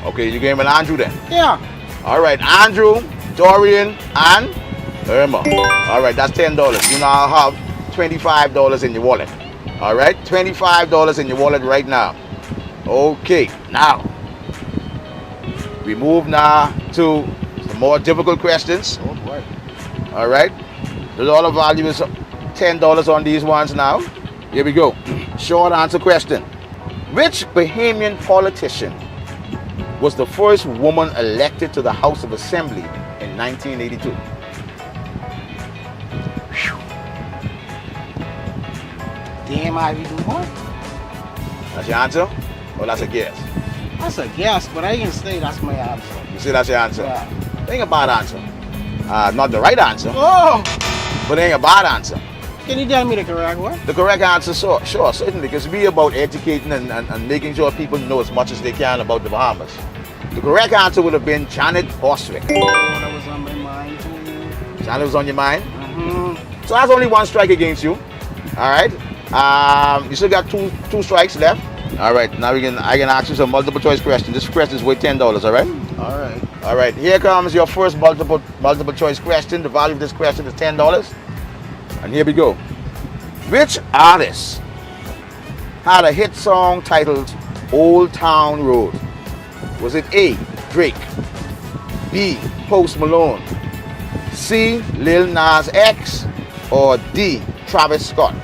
Okay, you gave him an Andrew then? Yeah. All right, Andrew, Dorian, and Irma. All right, that's $10. You now have $25 in your wallet. All right, $25 in your wallet right now. Okay, now we move now to the more difficult questions. Oh boy. All right, the dollar value is $10 on these ones now. Here we go. Short answer question. Which Bahamian politician was the first woman elected to the House of Assembly in 1982? Damn, Ivy Duvall. That's your answer? Or that's a guess? That's a guess, but I can say that's my answer. You say that's your answer? Yeah. Ain't a bad answer. Not the right answer. Oh! But ain't a bad answer. Can you tell me the correct one? The correct answer, sure, certainly, because we about educating and making sure people know as much as they can about the Bahamas. The correct answer would have been Janet Bostwick. Oh, that was on my mind too. Janet was on your mind? Mm-hmm. So that's only 1 strike against you. All right. You still got two strikes left. All right. Now I can ask you some multiple choice questions. This question is worth $10. All right. All right. All right. Here comes your first multiple choice question. The value of this question is $10. And here we go. Which artist had a hit song titled Old Town Road? Was it A, Drake, B, Post Malone, C, Lil Nas X, or D, Travis Scott?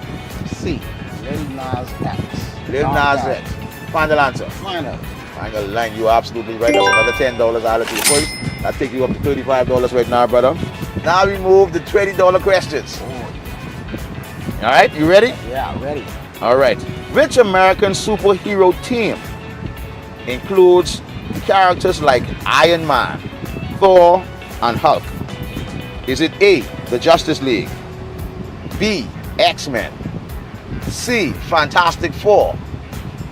C, Lil Nas X. Lil Nas X. Final answer. Final line. You are absolutely right. That's another $10 out of your voice. That take you up to $35 right now, brother. Now we move to $20 questions. All right, you ready? Yeah, ready. All right. Which American superhero team includes characters like Iron Man, Thor, and Hulk? Is it A, the Justice League, B, X-Men, C, Fantastic Four,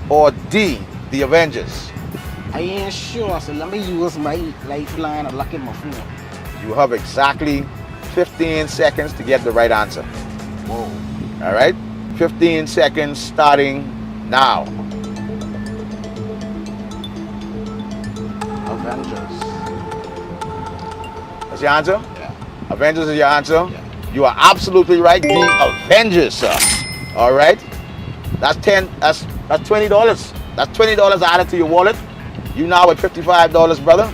or D, the Avengers? I ain't sure, so let me use my lifeline and look at my phone. You have exactly 15 seconds to get the right answer. Whoa. All right? 15 seconds starting now. Avengers. That's your answer? Yeah. Avengers is your answer? Yeah. You are absolutely right. The Avengers, sir. All right? That's $20. That's $20 added to your wallet. You now at $55, brother.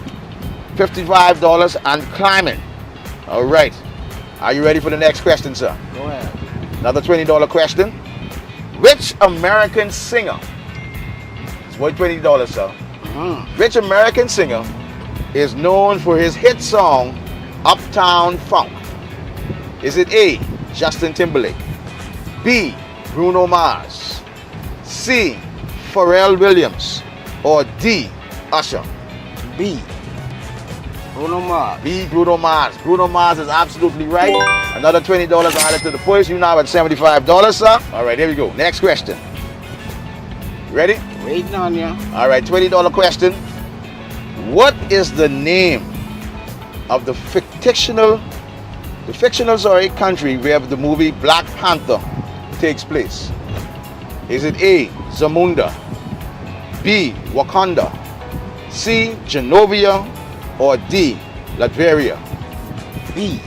$55 and climbing. All right. Are you ready for the next question, sir? Go ahead. Another $20 question. Which American singer? It's worth $20, sir. Mm-hmm. Which American singer is known for his hit song, Uptown Funk? Is it A, Justin Timberlake, B, Bruno Mars, C, Pharrell Williams, or D, Usher? B, Bruno Mars. B, Bruno Mars. Bruno Mars is absolutely right. Another $20 added to the purse. You now at $75, sir. All right, here we go. Next question. Ready? Waiting on you. All right, $20 question. What is the name of the fictional country where the movie Black Panther takes place? Is it A, Zamunda, B, Wakanda, C, Genovia, or D, Latveria? B.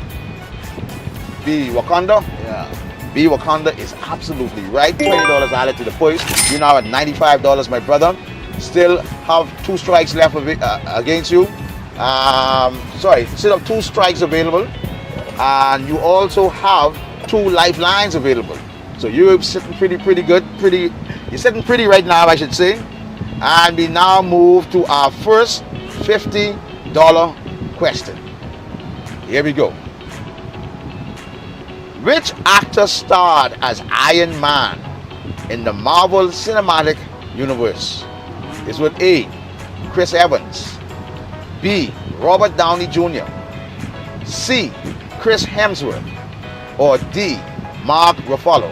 B, Wakanda? Yeah. B, Wakanda is absolutely right. $20 added to the purse. You're now at $95, my brother. Still have 2 strikes left against you. Still have 2 strikes available. And you also have 2 lifelines available. So you're sitting pretty good. You're sitting pretty right now, I should say. And we now move to our first $50 question. Here we go. Which actor starred as Iron Man in the Marvel Cinematic Universe? Is with A, Chris Evans, B, Robert Downey Jr., C, Chris Hemsworth, or D, Mark Ruffalo?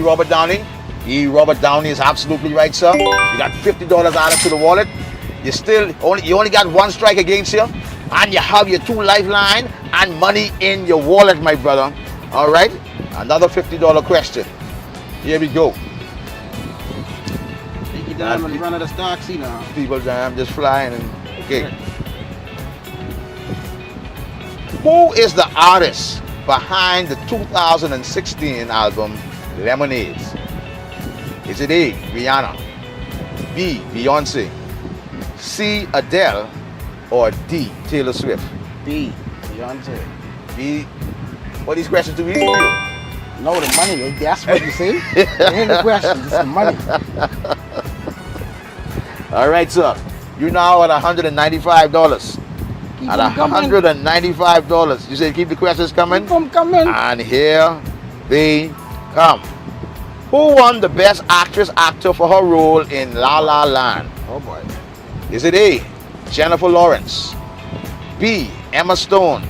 Robert Downey. Robert Downey is absolutely right, sir. You got $50 added to the wallet. You only got one strike against you, and you have your 2 lifeline and money in your wallet, my brother. All right, another $50 question. Here we go. Take you down in front of the taxi now. People, I'm just flying. Okay. Who is the artist behind the 2016 album Lemonades? Is it A, Rihanna, B, Beyonce, C, Adele, or D, Taylor Swift? B, Beyonce. B. What these questions to be? No, the money. That's what you say. Ain't the question. It's the money. All right, sir. You now at $195. At $195. You said keep the questions coming? Keep them coming. And here they come. Who won the Best Actor for her role in La La Land? Oh boy. Is it A, Jennifer Lawrence, B, Emma Stone,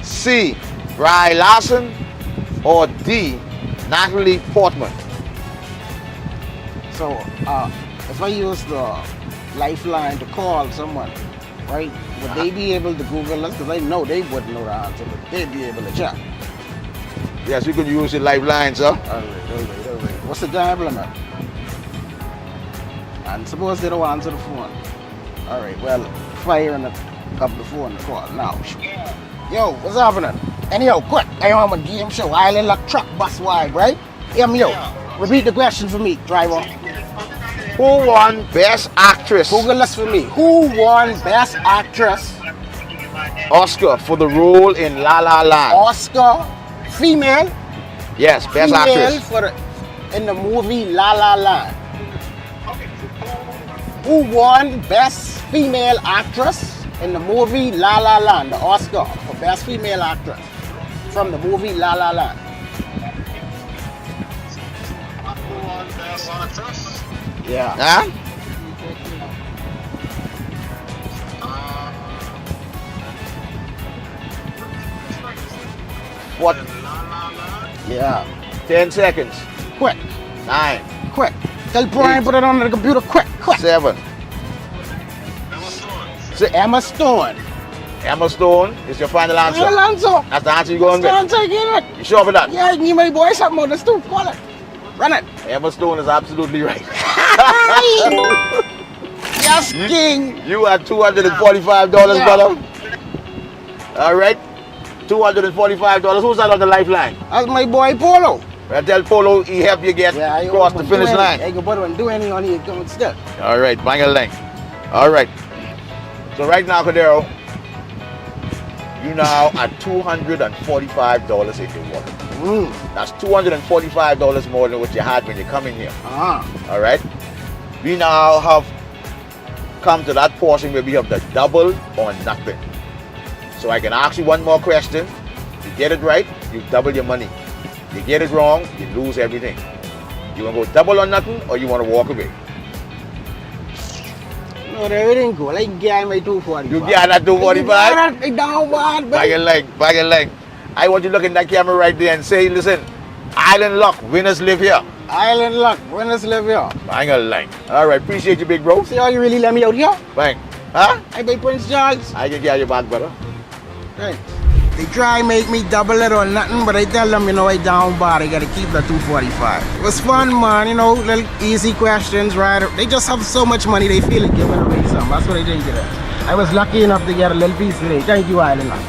C, Brie Larson, or D, Natalie Portman? So, if I use the lifeline to call someone, right, would they be able to Google us? Because I know they wouldn't know the answer, but they'd be able to check. Yes, you can use your lifeline, sir. All right. What's the time limit? And suppose they don't answer the phone. All right, well, firing up the phone to call now. Yo, what's happening? Anyhow, quick, I am on a game show, Island Luck Truck Bus Wide, right? Yo, repeat the question for me, driver. Who won Best Actress? Google this for me. Who won Best Actress? Oscar for the role in La La Land. Oscar, female? Yes, Best Actress. In the movie La La Land. Who won Best Female Actress in the movie La La Land? The Oscar for Best Female Actress from the movie La La Land. Who won Best Actress? Yeah. Huh? What? Yeah. 10 seconds. Quick. 9. Quick. Tell Brian put it on the computer. Quick. 7. Emma Stone. Emma Stone is your final answer. Final answer. That's the answer you're going with. You sure for that? Yeah, you give my boy something on the stoop. Call it. Run it. Emma Stone is absolutely right. Yes, King. You are $245, brother. All right. $245. Who's that on the lifeline? That's my boy Polo. I tell Polo he help you get across the finish line. I can do anything on here coming still. All right, bang a length. All right. So right now, Cordero, you now at $245 in your wallet. That's $245 more than what you had when you come in here. All right. We now have come to that portion where we have the double or nothing. So I can ask you one more question. You get it right, you double your money. You get it wrong, you lose everything. You want to go double or nothing, or you want to walk away? No, everything go. Like get my 245. You get that 245? Down bad, Bag a leg. I want you to look in that camera right there and say, listen, Island Luck, winners live here. Island Luck, winners live here. Bang a leg. All right, appreciate you, big bro. See how you really let me out here? Bang. Huh? I buy Prince George. I can get your back, brother. Right. They try make me double it or nothing, but I tell them, I down bad. I gotta keep the 245. It was fun, man. Little easy questions, right? They just have so much money, they feel like giving away some. That's what I think it is. I was lucky enough to get a little piece today. Thank you, Island Luck.